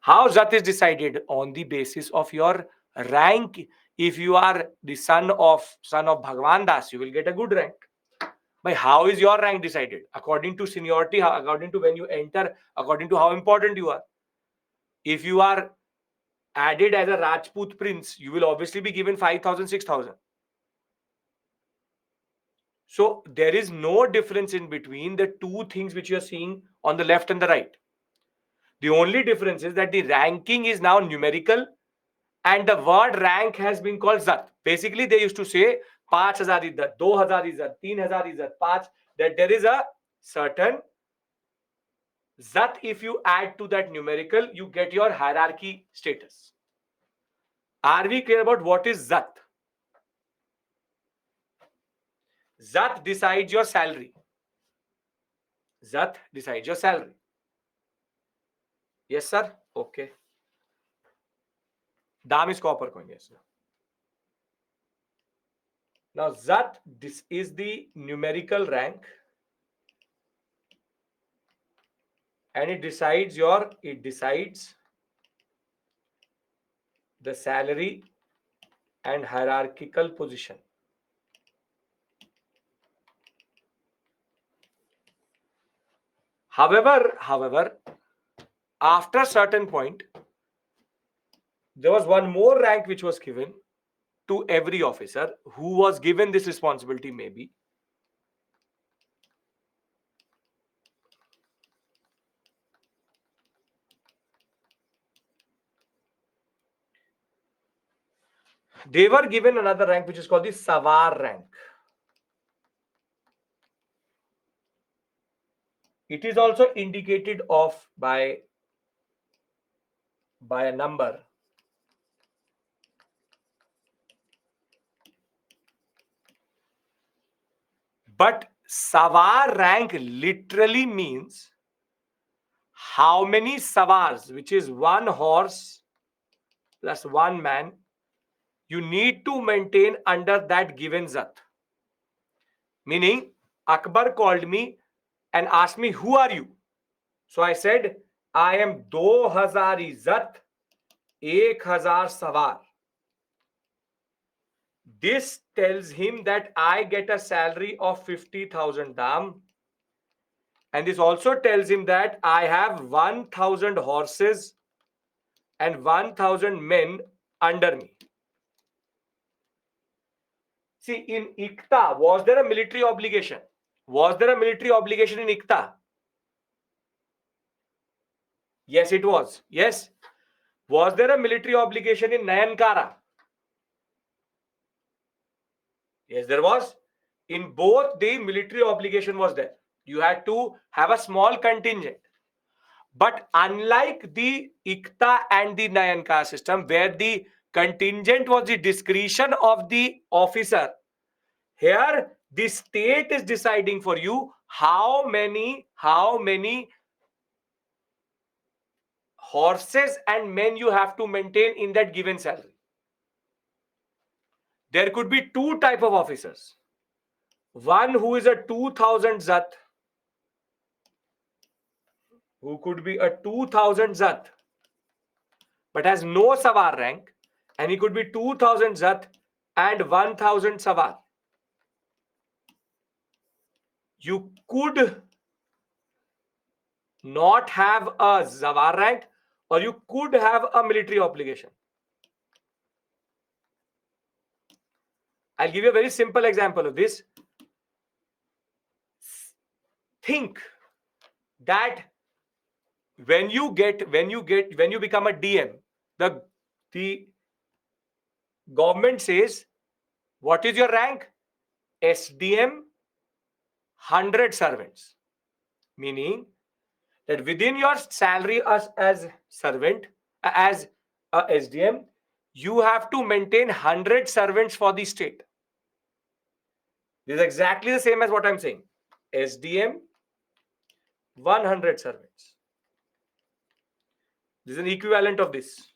How zat is decided? On the basis of your rank. If you are the son of Bhagwan Das, you will get a good rank. But how is your rank decided? According to seniority, according to when you enter, according to how important you are. If you are added as a Rajput prince, you will obviously be given 5,000, 6,000. So there is no difference in between the two things which you are seeing on the left and the right. The only difference is that the ranking is now numerical and the word rank has been called Zat. Basically, they used to say 5,000 izzat, 2,000 izzat, 3,000 izzat, 5, that there is a certain Zat. If you add to that numerical, you get your hierarchy status. Are we clear about what is Zat? Zat decides your salary. Zat decides your salary. Yes, sir? Okay. Dam is copper coin. Yes, sir. Now, Zat, this is the numerical rank. And it decides the salary and hierarchical position. However, after a certain point, there was one more rank which was given to every officer who was given this responsibility, maybe. They were given another rank which is called the Savar rank. It is also indicated off by a number. But Savar rank literally means how many Savars, which is one horse plus one man, you need to maintain under that given Zat. Meaning, Akbar called me and asked me, who are you? So I said, I am 2,000 Izzat, 1,000 Savar. This tells him that I get a salary of 50,000 dam. And this also tells him that I have 1,000 horses and 1,000 men under me. See, in Ikta, was there a military obligation? Was there a military obligation in Ikta? Yes, it was. Yes. Was there a military obligation in Nayankara? Yes, there was. In both, the military obligation was there. You had to have a small contingent. But unlike the Ikta and the Nayankara system, where the contingent was the discretion of the officer, here the state is deciding for you how many horses and men you have to maintain in that given salary. There could be two type of officers. One who is a 2,000 Zat, who could be a 2,000 Zat, but has no Savar rank, and he could be 2,000 Zat and 1,000 Savar. You could not have a Savar rank, or you could have a military obligation. I'll give you a very simple example of this. Think that when you become a DM, the government says, what is your rank? SDM 100 servants. Meaning that within your salary as servant, as a SDM, you have to maintain 100 servants for the state. This is exactly the same as what I'm saying. SDM 100 servants. This is an equivalent of this.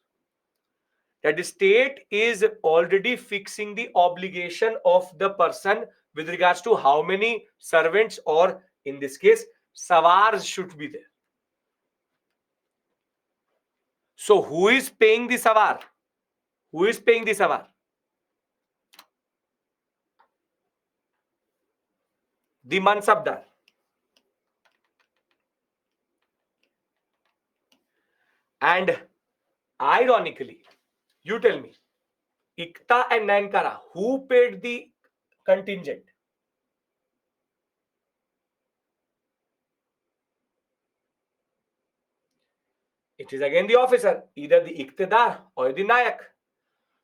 That the state is already fixing the obligation of the person with regards to how many servants, or in this case, Savars, should be there. So who is paying the Savar? Who is paying the Savar? The Mansabdar. And Ironically, you tell me, Ikta and Nayankara, who paid the contingent? It is again the officer, either the Iktidar or the Nayak.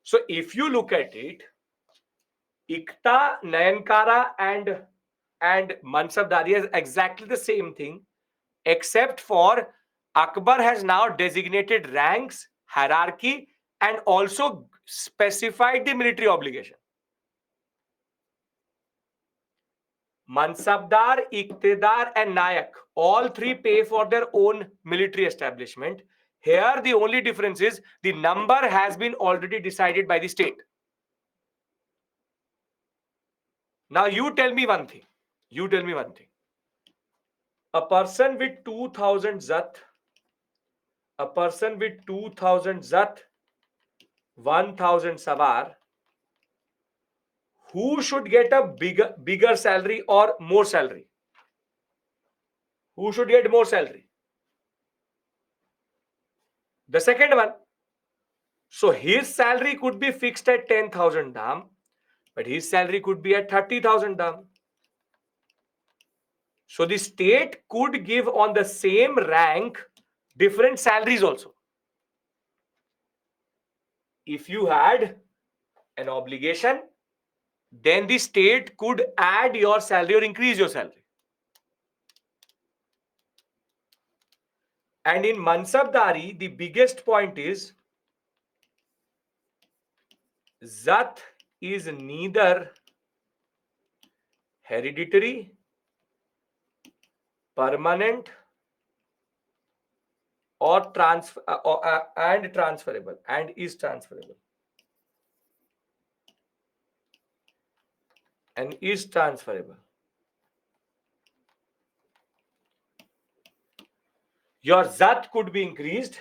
So if you look at it, Ikta, Nayankara, and Mansabdari is exactly the same thing, except for Akbar has now designated ranks, hierarchy, and also specified the military obligation. Mansabdar, Iqtidar, and Nayak, all three pay for their own military establishment. Here, the only difference is the number has been already decided by the state. Now, you tell me one thing. You tell me one thing. A person with 2000 Zat, a person with 2000 Zat, 1000 Savar, who should get a bigger salary or more salary? Who should get more salary? The second one. So his salary could be fixed at 10,000 dam, but his salary could be at 30,000 dam. So the state could give on the same rank different salaries also. If you had an obligation, then the state could add your salary or increase your salary. And in Mansabdari, the biggest point is Zat is neither hereditary, permanent, or and transferable, and is transferable. And is transferable. Your Zat could be increased,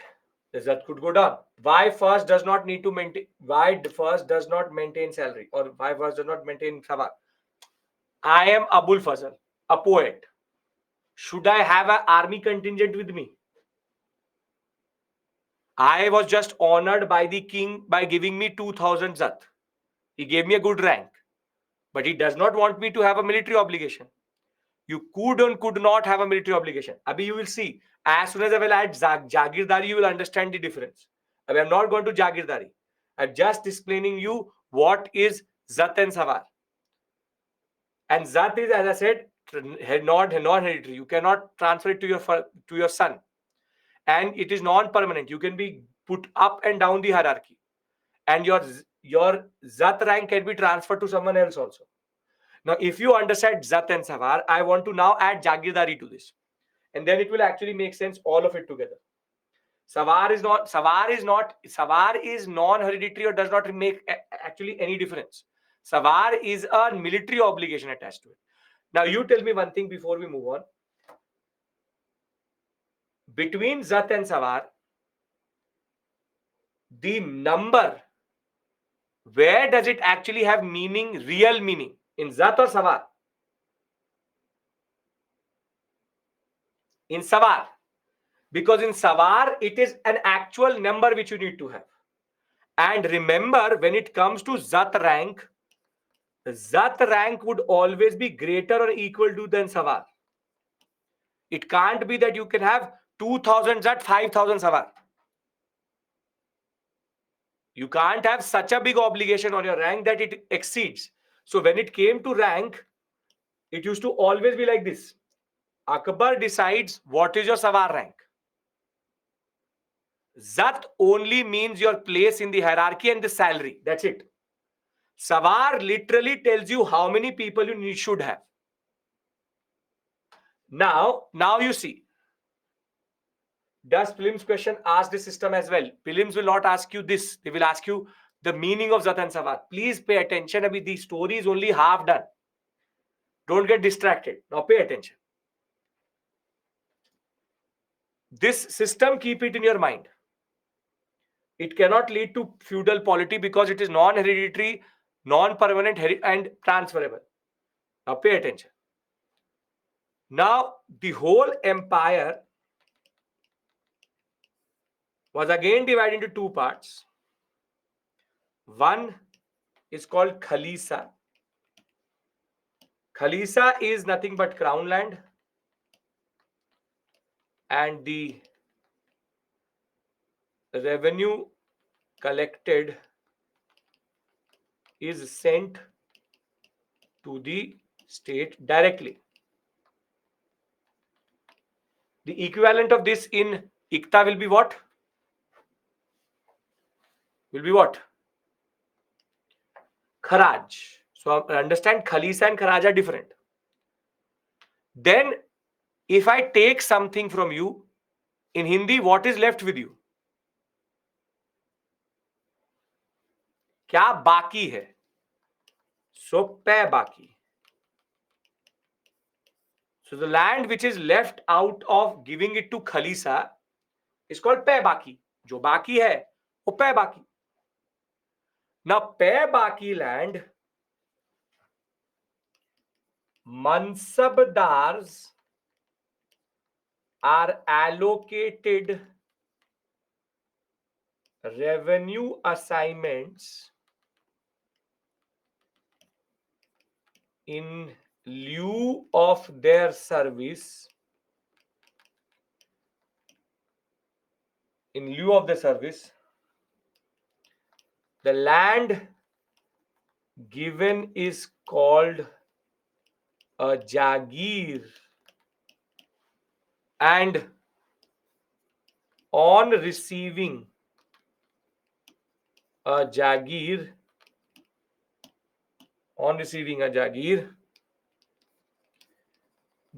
the Zat could go down. Why first does not need to maintain, why first does not maintain salary, or why first does not maintain Savar? I am Abul Fazal, a poet. Should I have an army contingent with me? I was just honored by the king by giving me 2000 Zat. He gave me a good rank, but he does not want me to have a military obligation. You could not have a military obligation. Abhi, you will see. As soon as I will add Jagirdari, you will understand the difference. Abhi, I'm not going to Jagirdari. I'm just explaining you what is Zat and Savar. And Zat is, as I said, non-hereditary. You cannot transfer it to your son. And it is non-permanent. You can be put up and down the hierarchy. And your Zat rank can be transferred to someone else also. Now, if you understand Zat and Savar, I want to now add Jagirdari to this. And then it will actually make sense, all of it together. Savar is non-hereditary or does not make actually any difference. Savar is a military obligation attached to it. Now, you tell me one thing before we move on. Between Zat and Savar, the number, where does it actually have meaning, real meaning? In Zat or Savar? In Savar. Because in Savar, it is an actual number which you need to have. And remember, when it comes to Zat rank would always be greater or equal to than Savar. It can't be that you can have 2000 Zat, 5000 Savar. You can't have such a big obligation on your rank that it exceeds. So when it came to rank, it used to always be like this. Akbar decides what is your Savar rank. Zat only means your place in the hierarchy and the salary. That's it. Savar literally tells you how many people you should have. Now you see. Does prelims question ask the system as well? Prelims will not ask you this. They will ask you the meaning of Zat and Savar. Please pay attention. Abhi, the story is only half done. Don't get distracted. Now pay attention. This system, keep it in your mind. It cannot lead to feudal polity because it is non-hereditary, non-permanent, and transferable. Now pay attention. Now the whole empire was again divided into two parts. One is called Khalisa. Khalisa is nothing but crown land, and the revenue collected is sent to the state directly. The equivalent of this in ICTA will be what? Will be what? Kharaj. So understand, Khalisa and Kharaj are different. Then if I take something from you, in Hindi, what is left with you? क्या बाकी है? So पे बाकी. So the land which is left out of giving it to Khalisa is called पे बाकी. जो बाकी है वो पे बाकी. Now पे बाकी land, mansabdars are allocated revenue assignments in lieu of their service. In lieu of the service, the land given is called a jagir, and on receiving a jagir,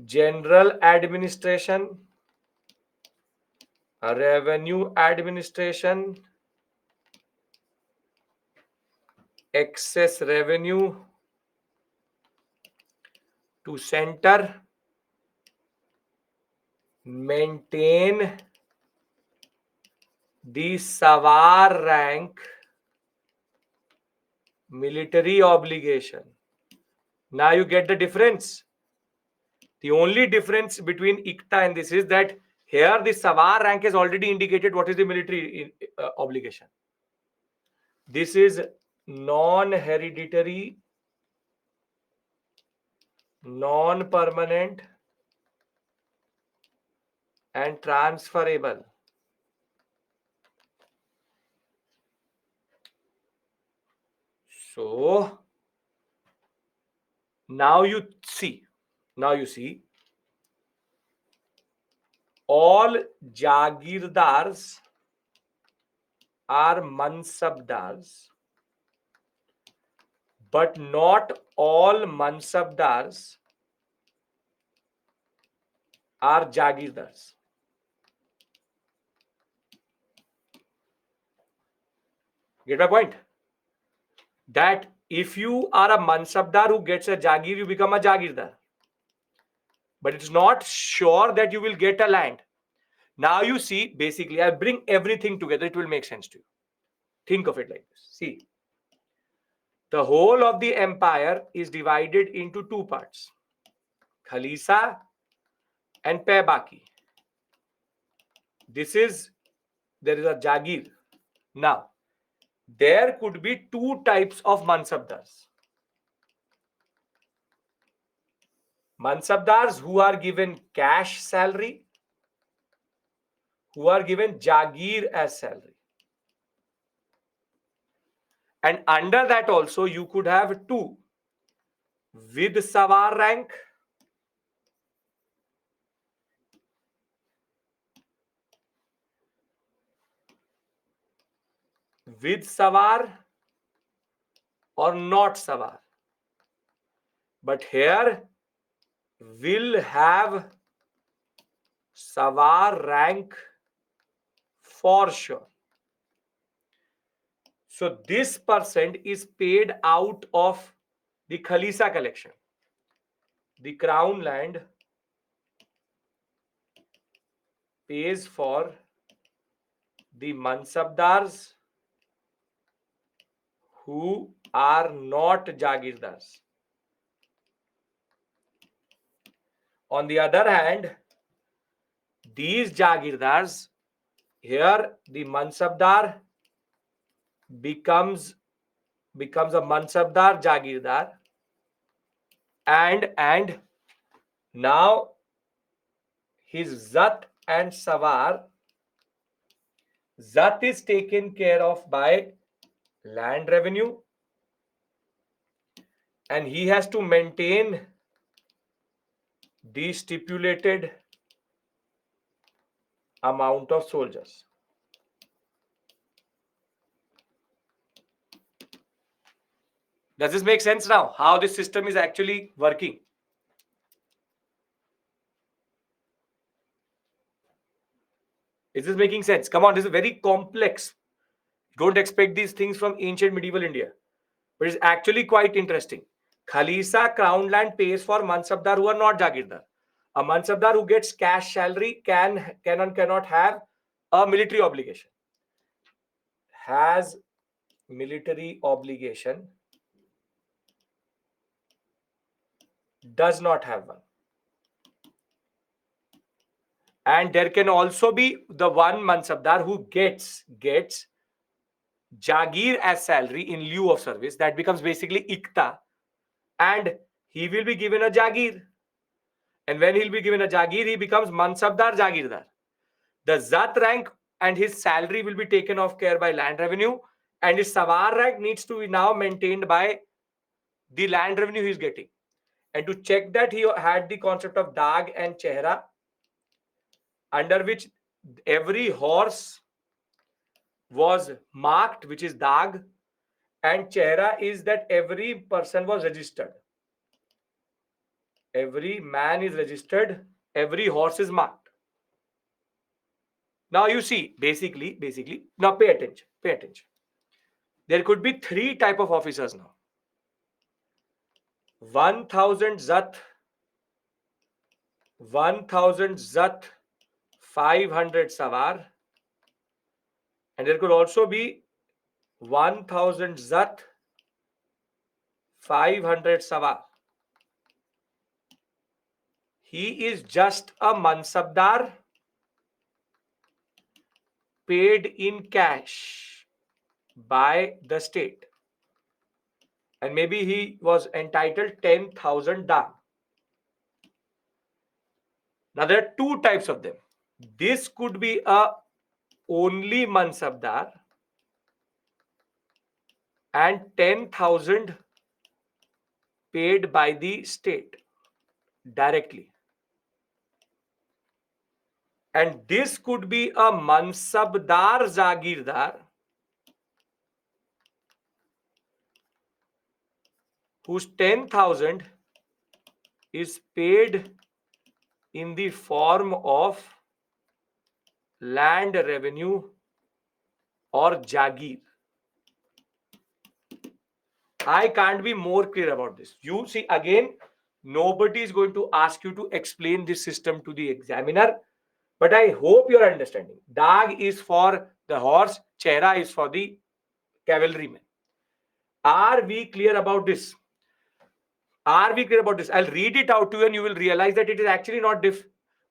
general administration, revenue administration, excess revenue to center, maintain the Savar rank military obligation. Now you get the difference. The only difference between ICTA and this is that here the Savar rank has already indicated what is the military obligation. This is non-hereditary, non-permanent, and transferable. So now you see, all Jagirdars are Mansabdars, but not all Mansabdars are Jagirdars. Get my point? That if you are a Mansabdar who gets a Jagir, you become a Jagirdar. But it's not sure that you will get a land. Now you see, basically, I'll bring everything together. It will make sense to you. Think of it like this. See, the whole of the empire is divided into two parts, Khalisa and Pebaki. There is a Jagir. Now, there could be two types of Mansabdars. Mansabdars who are given cash salary, who are given Jagir as salary. And under that also you could have two, with Savar rank or not Savar. But here will have Savar rank for sure. So this percent is paid out of the Khalisa collection. The crown land pays for the Mansabdars who are not Jagirdars. On the other hand, these Jagirdars, Here the Mansabdar becomes a Mansabdar Jagirdar, and now his Zat and Sawar. Zat is taken care of by land revenue, and he has to maintain the stipulated amount of soldiers. Does this make sense now? How this system is actually working? Is this making sense? Come on, this is very complex. Don't expect these things from ancient medieval India. But it's actually quite interesting. Khalisa Crown Land pays for Mansabdar who are not Jagirdar. A Mansabdar who gets cash salary cannot have a military obligation. Has military obligation, does not have one. And there can also be the one Mansabdar who gets Jagir as salary in lieu of service. That becomes basically Ikta. And he will be given a Jagir. And when he'll be given a Jagir, he becomes Mansabdar Jagirdar. The Zat rank and his salary will be taken off care by land revenue. And his Sawar rank needs to be now maintained by the land revenue he's getting. And to check that, he had the concept of Dag and Chehra, under which every horse was marked, which is Dag, and Chehra is that every person was registered. Every man is registered, every horse is marked. Now you see, basically, now pay attention. There could be three type of officers now. 1000 Zat, 1000 Zat, 500 Sawar, and there could also be 1000 Zat, 500 Sawar. He is just a Mansabdar paid in cash by the state. And maybe he was entitled 10,000 dam. Now there are two types of them. This could be a only Mansabdar and 10,000 paid by the state directly. And this could be a Mansabdar Jagirdar whose 10,000 is paid in the form of land revenue or Jagir. I can't be more clear about this. You see, again, nobody is going to ask you to explain this system to the examiner, but I hope you're understanding. Dag is for the horse, Chehra is for the cavalryman. Are we clear about this? Are we clear about this? I'll read it out to you and you will realize that it is actually not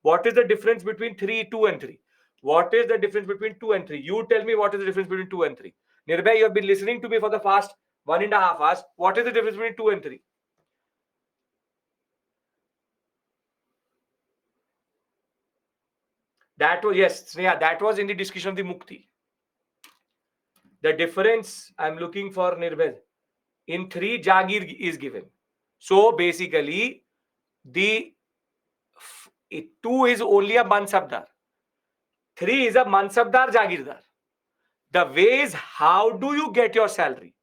What is the difference between 3, 2 and 3? What is the difference between 2 and 3? You tell me what is the difference between 2 and 3. Nirbhay, you have been listening to me for the past 1.5 hours. What is the difference between 2 and 3? That was, yes, Sneha, that was in the discussion of the Mukti. The difference I'm looking for, Nirbhay, in 3, Jagir is given. So basically, the 2 is only a Mansabdar. 3 is a Mansabdar Jagirdar. The way is how do you get your salary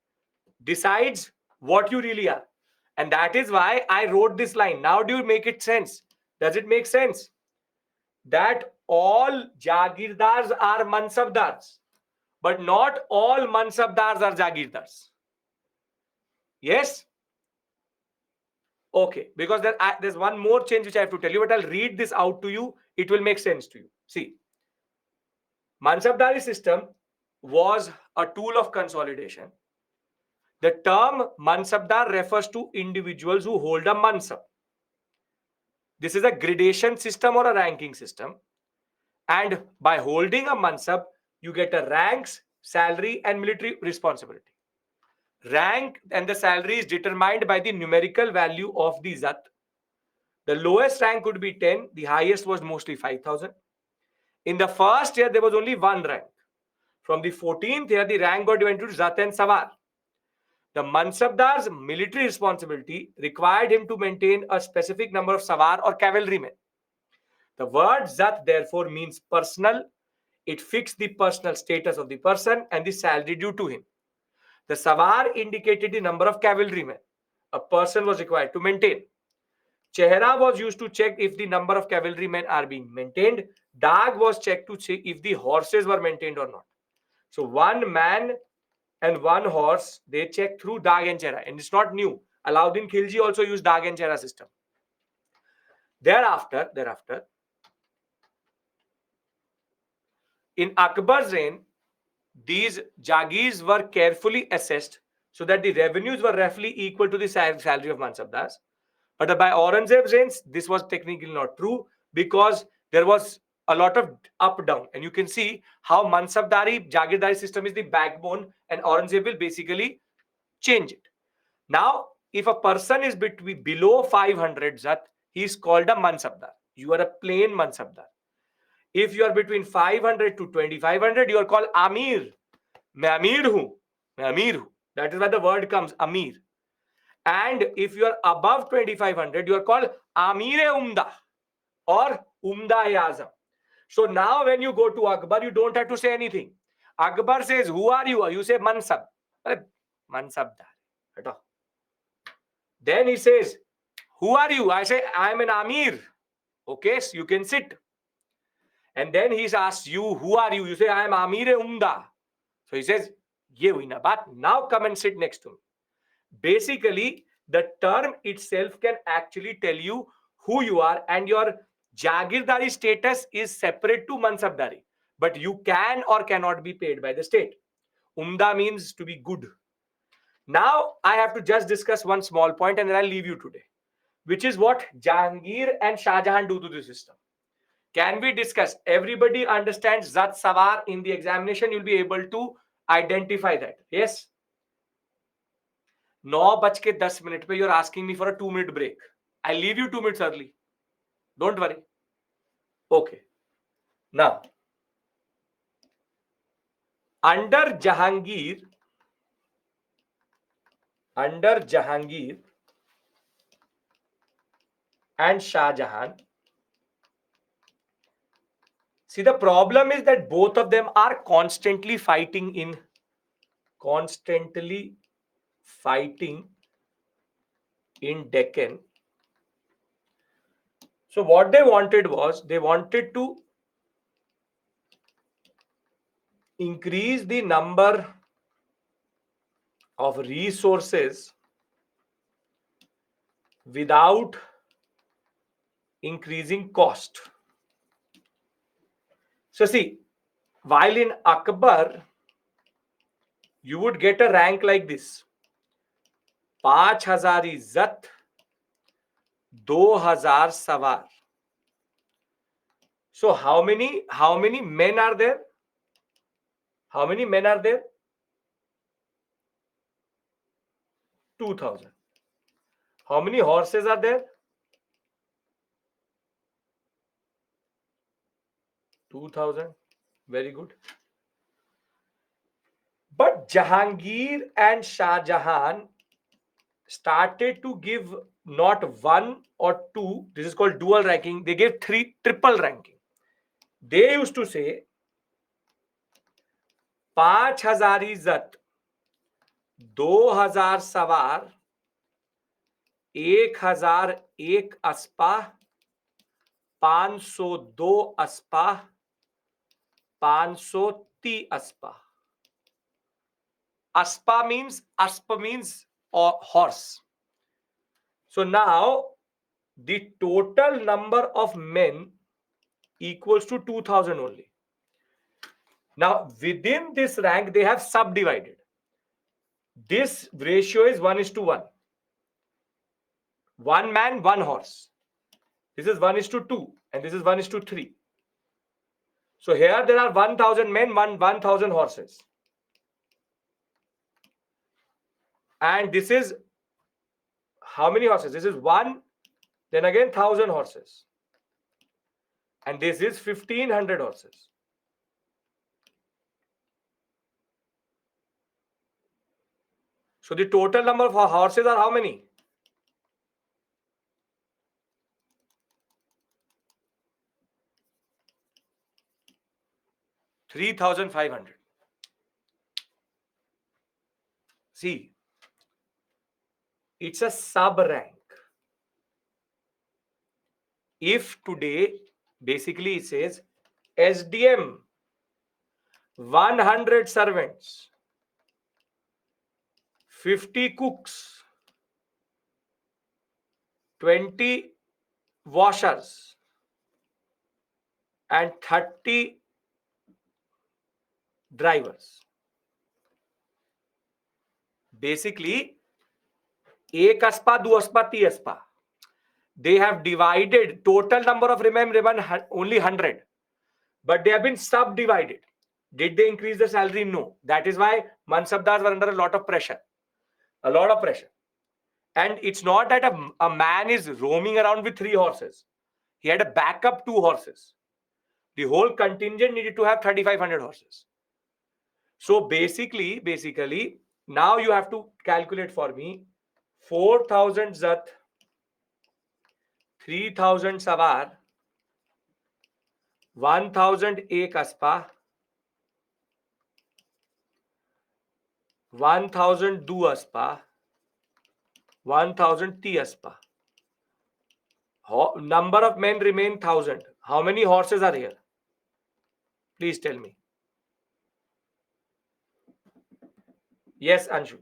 decides what you really are. And that is why I wrote this line. Now do you make it sense? Does it make sense? That all Jagirdars are Mansabdars, but not all Mansabdars are Jagirdars. Yes? Okay, because there's one more change which I have to tell you, but I'll read this out to you. It will make sense to you. See, Mansabdari system was a tool of consolidation. The term Mansabdar refers to individuals who hold a Mansab. This is a gradation system or a ranking system. And by holding a mansab, you get a ranks, salary, and military responsibility. Rank and the salary is determined by the numerical value of the zat. The lowest rank could be 10, the highest was mostly 5,000. In the first year, there was only one rank. From the 14th year, the rank got divided into zat and sawar. The mansabdar's military responsibility required him to maintain a specific number of sawar or cavalrymen. The word zat therefore means personal. It fixed the personal status of the person and the salary due to him. The sawar indicated the number of cavalrymen a person was required to maintain. Chehra was used to check if the number of cavalrymen are being maintained. Dag was checked to see if the horses were maintained or not. So one man and one horse, they check through Dag and Chehra. And it's not new. Alauddin Khilji also used Dag and Chehra system. Thereafter, in Akbar's reign, these Jagirs were carefully assessed so that the revenues were roughly equal to the salary of Mansabdars. But by Aurangzeb's reign, this was technically not true because there was a lot of up down. And you can see how Mansabdari, Jagirdari system is the backbone, and Aurangzeb will basically change it. Now, if a person is between below 500 Zat, he is called a Mansabdar. You are a plain Mansabdar. If you are between 500 to 2500, you are called Amir. मैं अमीर हूं, मैं अमीर हूं. That is where the word comes, Amir. And if you are above 2500, you are called Amir Umda or Umda Azam. So now when you go to Akbar, you don't have to say anything. Akbar says, who are you? You say Mansab. Mansabdar. Then he says, who are you? I say, I am an Amir. Okay, so you can sit. And then he asks you, who are you? You say, I am Amir Umda. So he says, ye hui na baat. Now come and sit next to me. Basically, the term itself can actually tell you who you are, and your Jagirdari status is separate to Mansabdari. But you can or cannot be paid by the state. Umda means to be good. Now, I have to just discuss one small point and then I'll leave you today, which is what Jahangir and Shah Jahan do to the system. Can we discuss? Everybody understands Zat Sawar in the examination. You'll be able to identify that. Yes? 9:10 pe you're asking me for a 2-minute break. I'll leave you 2 minutes early. Don't worry. Okay. Now, under Jahangir and Shah Jahan, see, the problem is that both of them are constantly fighting in Deccan. So what they wanted was, they wanted to increase the number of resources without increasing cost. So see, while in Akbar, you would get a rank like this. 5,000 izzat, 2,000 sawar. So how many men are there? How many men are there? 2,000. How many horses are there? 2,000. Very good. But Jahangir and Shah Jahan started to give not one or two. This is called dual ranking. They gave triple ranking. They used to say 5,000 इज्जत, 2,000 सवार, 1,001 अस्पा, 502 अस्पा, 530 अस्पा. Aspa means horse. So now the total number of men equals to 2,000 only. Now within this rank they have subdivided. This ratio is 1:1. One man, one horse. This is 1:2 and this is 1:3. So here there are 1000 men, 1000 horses. And this is how many horses? This is 1, then again 1000 horses. And this is 1500 horses. So the total number of horses are how many? 3500. See, it's a sub rank. If today, basically it says SDM 100 servants, 50 cooks, 20 washers, and 30 drivers. Basically, एक अस्पा, दो अस्पा, ती अस्पा. They have divided total number of only 100, but they have been subdivided. Did they increase the salary? No. That is why Mansabdars were under a lot of pressure. A lot of pressure. And it's not that a man is roaming around with 3 horses. He had a backup 2 horses. The whole contingent needed to have 3500 horses. So basically, now you have to calculate for me 4000 Zat, 3000 Savar, 1000 एक अस्पा, 1000 दो अस्पा, 1000 ती अस्पा. Number of men remain 1000. How many horses are here? Please tell me. Yes, Anshu.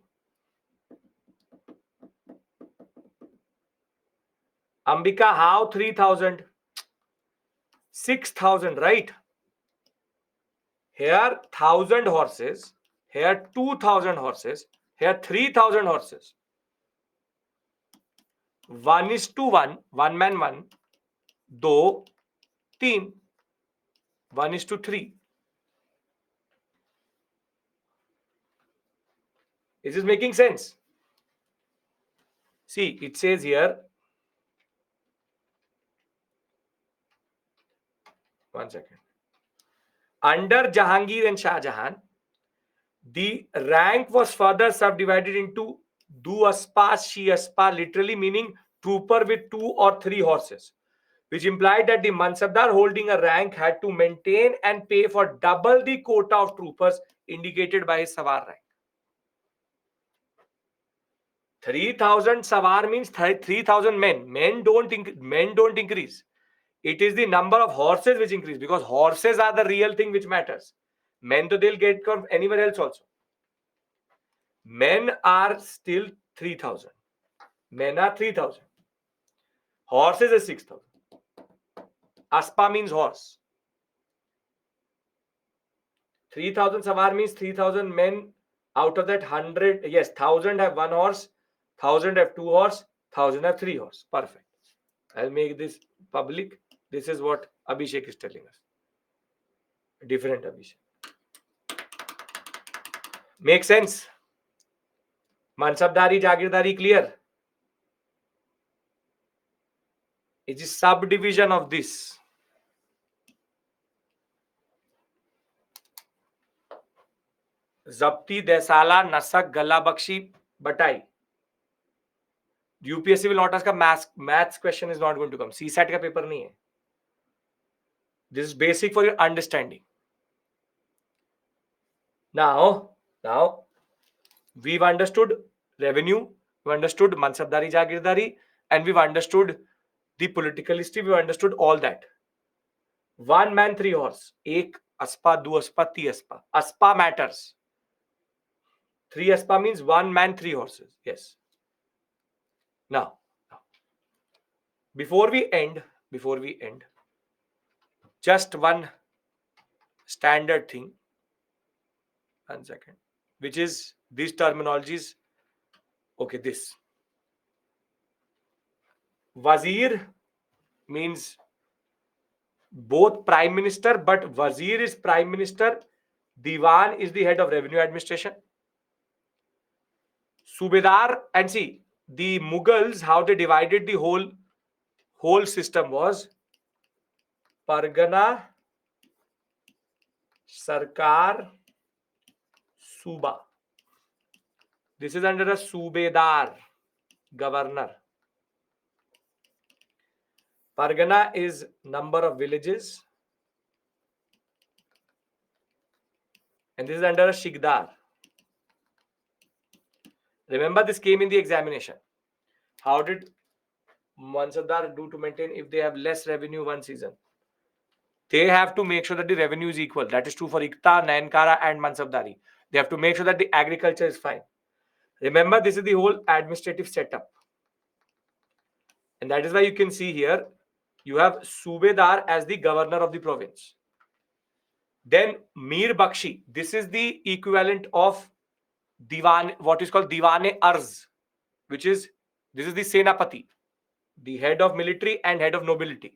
Ambika, how 3000? 6000, right? Here 1000 horses, here 2000 horses, here 3000 horses. 1:1, one man 1, 2, 3, 1:3. Is this making sense? See, it says here, one second. Under Jahangir and Shah Jahan, the rank was further subdivided into Du Aspa, Shi Aspa, literally meaning trooper with 2 or 3 horses, which implied that the Mansabdar holding a rank had to maintain and pay for double the quota of troopers indicated by his Savar rank. 3000 Savar means 3000 men. Men don't increase. It is the number of horses which increase, because horses are the real thing which matters. Men, they'll get from anywhere else also. Men are still 3000. Men are 3000. Horses is 6000. Aspa means horse. 3000 Savar means 3000 men. Out of that 100, yes, 1000 have 1 horse, 1000 have 2 horse, 1000 have 3 horse. Perfect. I'll make this public. This is what Abhishek is telling us. Different Abhishek. Make sense? Mansabdari, Jagirdari, clear? It is subdivision of this. Zapti, Desala, Nasak, Gala Bakshi, Batai. UPSC will not ask a maths question, is not going to come. CSAT ka paper nahi hai. This is basic for your understanding. Now we've understood revenue, we've understood Mansabdari, Jagirdari, and we've understood the political history, we've understood all that. 1 man 3 horse. Ek aspa, do aspa, ti aspa. Aspa matters. 3 aspa means 1 man 3 horses. Yes. Now, before we end, just one standard thing. 1 second. Which is these terminologies. Okay, this. Wazir means both prime minister, but wazir is prime minister, diwan is the head of revenue administration, subedar. And see, the Mughals, how they divided the whole system was pargana, sarkar, suba. This is under a subedar, governor. Pargana is number of villages, and this is under a shigdar. Remember, this came in the examination. How did Mansabdar do to maintain if they have less revenue one season? They have to make sure that the revenue is equal. That is true for Ikta, Nayankara, and Mansabdari. They have to make sure that the agriculture is fine. Remember, this is the whole administrative setup. And that is why you can see here, you have Subedar as the governor of the province. Then Mir Bakshi. This is the equivalent of Diwan, what is called Diwane Arz, which is, this is the Senapati, the head of military and head of nobility.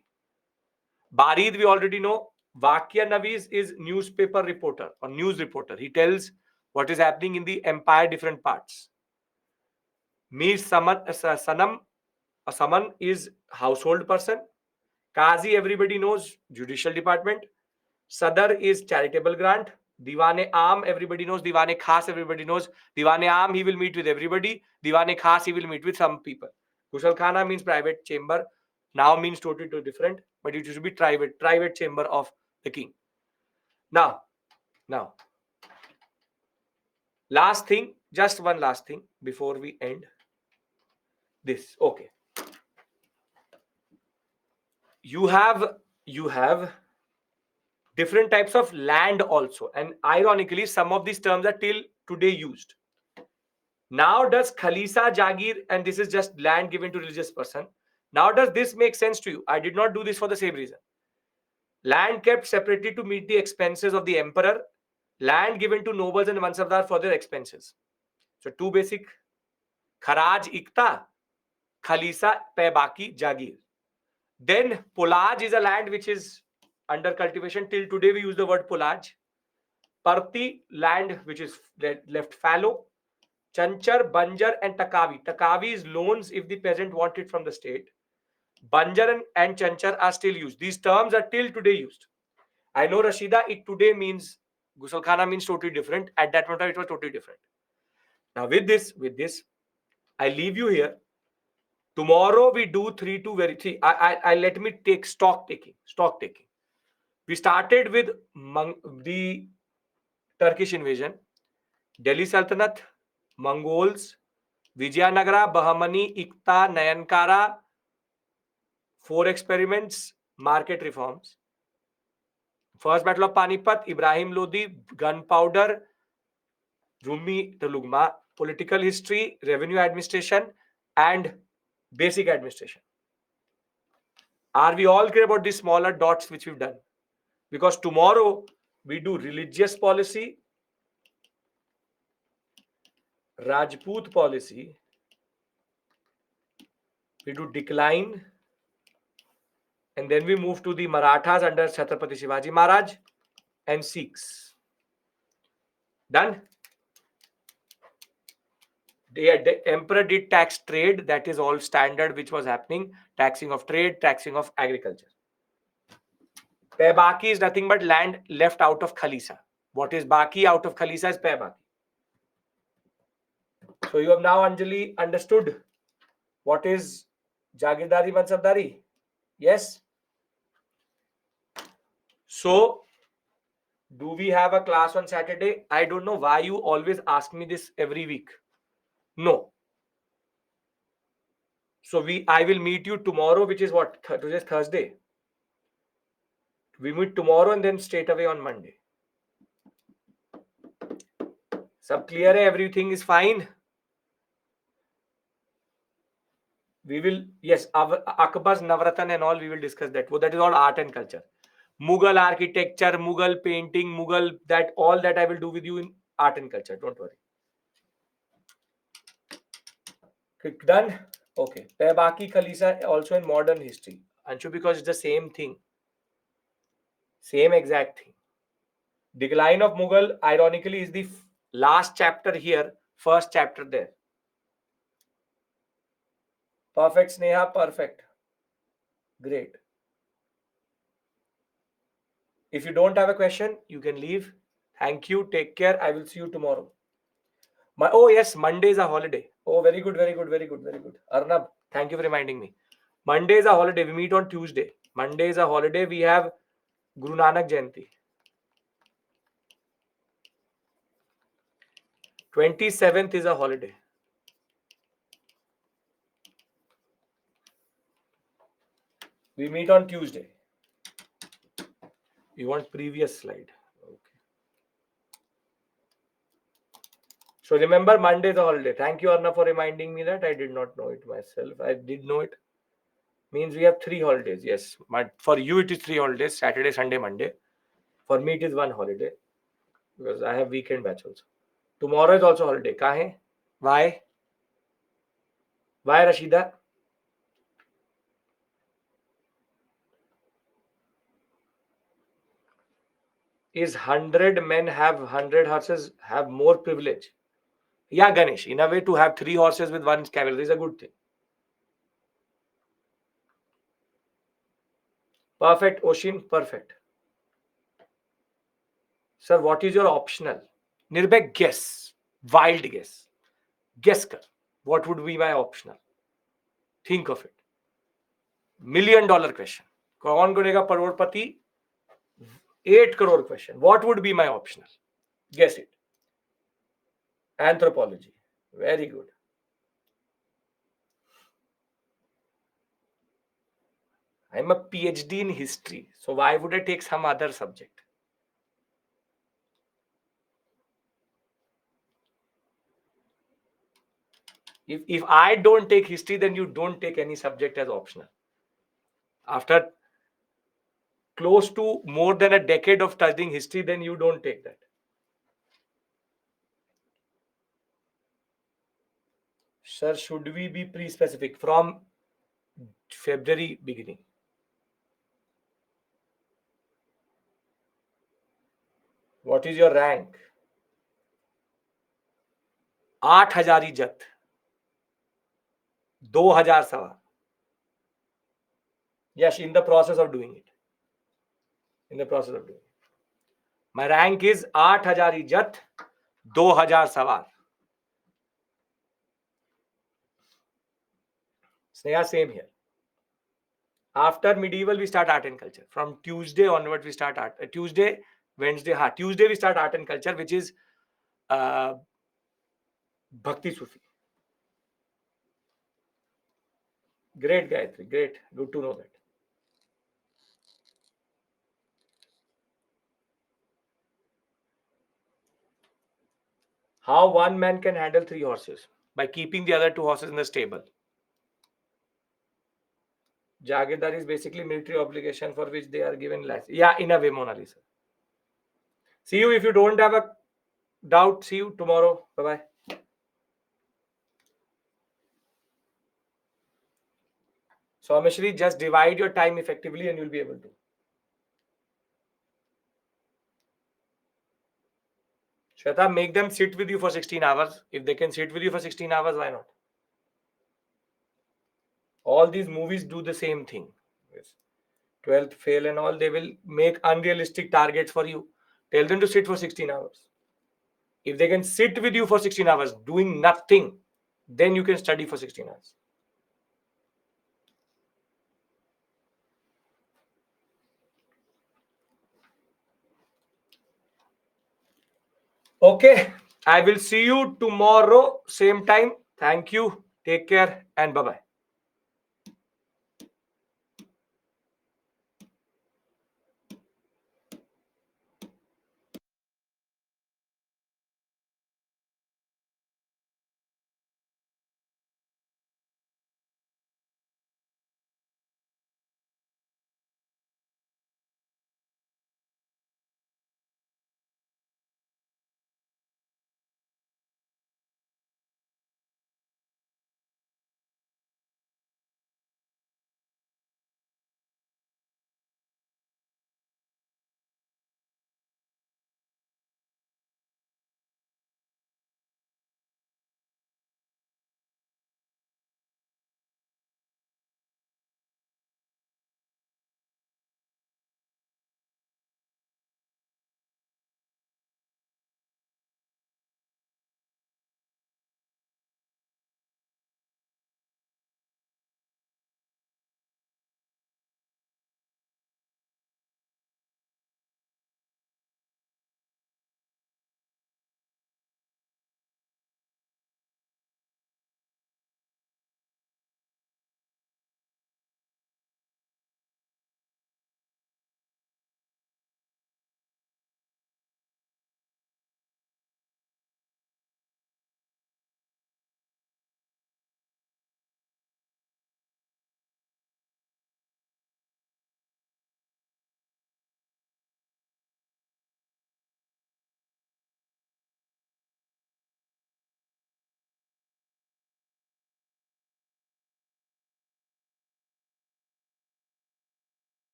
Barid, we already know. Vakya Naviz is newspaper reporter or news reporter. He tells what is happening in the empire, different parts. Mir Sanam, a Saman is household person. Kazi, everybody knows, judicial department. Sadar is charitable grant. Diwane Aam, everybody knows. Diwane Khas, everybody knows. Diwane Aam, he will meet with everybody. Diwane Khas, he will meet with some people. Kushal Khana means private chamber. Now means totally different, but it should be private chamber of the king. Now, last thing, just one last thing before we end this. Okay. You have different types of land also, and ironically, some of these terms are till today used. Now, does Khalisa Jagir, and this is just land given to religious person. Now, does this make sense to you? I did not do this for the same reason. Land kept separately to meet the expenses of the emperor. Land given to nobles and mansabdar for their expenses. So, two basic: Kharaj Ikta, Khalisa Pebaki Jagir. Then Polaj is a land which is under cultivation. Till today, we use the word Polaj. Parti, land which is left fallow. Chanchar, Banjar, and Takavi. Takavi is loans if the peasant want it from the state. Banjar and Chanchar are still used. These terms are till today used. I know, Rashida, it today means, Gusalkhana means totally different. At that point, it was totally different. Now, with this, I leave you here. Tomorrow we do 3 to very 3. I let me take stock taking. We started with the Turkish invasion, Delhi Sultanate, Mongols, Vijayanagara, Bahamani, Ikta, Nayankara, 4 experiments, market reforms. First Battle of Panipat, Ibrahim Lodi, gunpowder, Rumi Talugma, political history, revenue administration, and basic administration. Are we all clear about these smaller dots which we've done? Because tomorrow we do religious policy, Rajput policy, we do decline, and then we move to the Marathas under Chhatrapati Shivaji Maharaj and Sikhs. Done? The emperor did tax trade. That is all standard which was happening. Taxing of trade, taxing of agriculture. Paybaki is nothing but land left out of Khalisa. What is Baki out of Khalisa is Paybaki. So you have now, Anjali, understood what is Jagirdari Mansabdari? Yes? So, do we have a class on Saturday? I don't know why you always ask me this every week. No. So I will meet you tomorrow, which is what? Today is Thursday. We meet tomorrow and then straight away on Monday. Sab clear hai? Everything is fine. We will, yes, Akbar's Navratan and all, we will discuss that. Well, that is all art and culture. Mughal architecture, Mughal painting, Mughal, that all that I will do with you in art and culture. Don't worry. Quick, done? Okay. Paybaki Khalisa also in modern history. Anshu, because it's the same thing. Same exact thing. Decline of Mughal, ironically, is the last chapter here, first chapter there. Perfect, Sneha, perfect. Great. If you don't have a question, you can leave. Thank you. Take care. I will see you tomorrow. Oh, yes, Monday is a holiday. Oh, very good, very good, very good, very good. Arnab, thank you for reminding me. Monday is a holiday. We meet on Tuesday. Monday is a holiday. We have Guru Nanak Jayanti. 27th is a holiday. We meet on Tuesday. You want previous slide? Okay. So remember, Monday is a holiday. Thank you, Arna, for reminding me that. I did not know it myself. I did know it. Means we have 3 holidays. Yes. But for you, it is 3 holidays: Saturday, Sunday, Monday. For me, it is 1 holiday because I have weekend batch also. Tomorrow is also holiday. Kahe? Why? Why, Rashida? Is 100 men have 100 horses have more privilege? Yeah, Ganesh. In a way, to have 3 horses with 1 cavalry is a good thing. Perfect, Oshin. Perfect. Sir, what is your optional? Nirbhak, guess. Wild guess. Guess kar. What would be my optional? Think of it. $1,000,000 question. कौन बनेगा करोड़पति? 8 crore question. What would be my optional? Guess it. Anthropology. Very good. I'm a PhD in history. So why would I take some other subject? If I don't take history, then you don't take any subject as optional. After close to more than a decade of studying history, then you don't take that. Sir, should we be pre-specific from February beginning? What is your rank? 8,000 इज्जत, 2,000 सवाल. Yes, in the process of doing it. In the process of doing it. My rank is 8,000 इज्जत, 2,000 सवाल. Sneha, same here. After medieval, we start art and culture. From Tuesday onwards, we start art. Tuesday, Wednesday, Tuesday we start art and culture, which is Bhakti Sufi. Great, Gayatri. Great. Good to know that. How one man can handle 3 horses? By keeping the other 2 horses in the stable. Jagirdar is basically military obligation for which they are given license. Yeah, in a way, Mona Lisa. See you. If you don't have a doubt, see you tomorrow. Bye-bye. So, Amishri, just divide your time effectively and you'll be able to. Shweta, make them sit with you for 16 hours. If they can sit with you for 16 hours, why not? All these movies do the same thing. Yes. 12th fail and all, they will make unrealistic targets for you. Tell them to sit for 16 hours. If they can sit with you for 16 hours doing nothing, then you can study for 16 hours. Okay, I will see you tomorrow, same time. Thank you. Take care and bye-bye.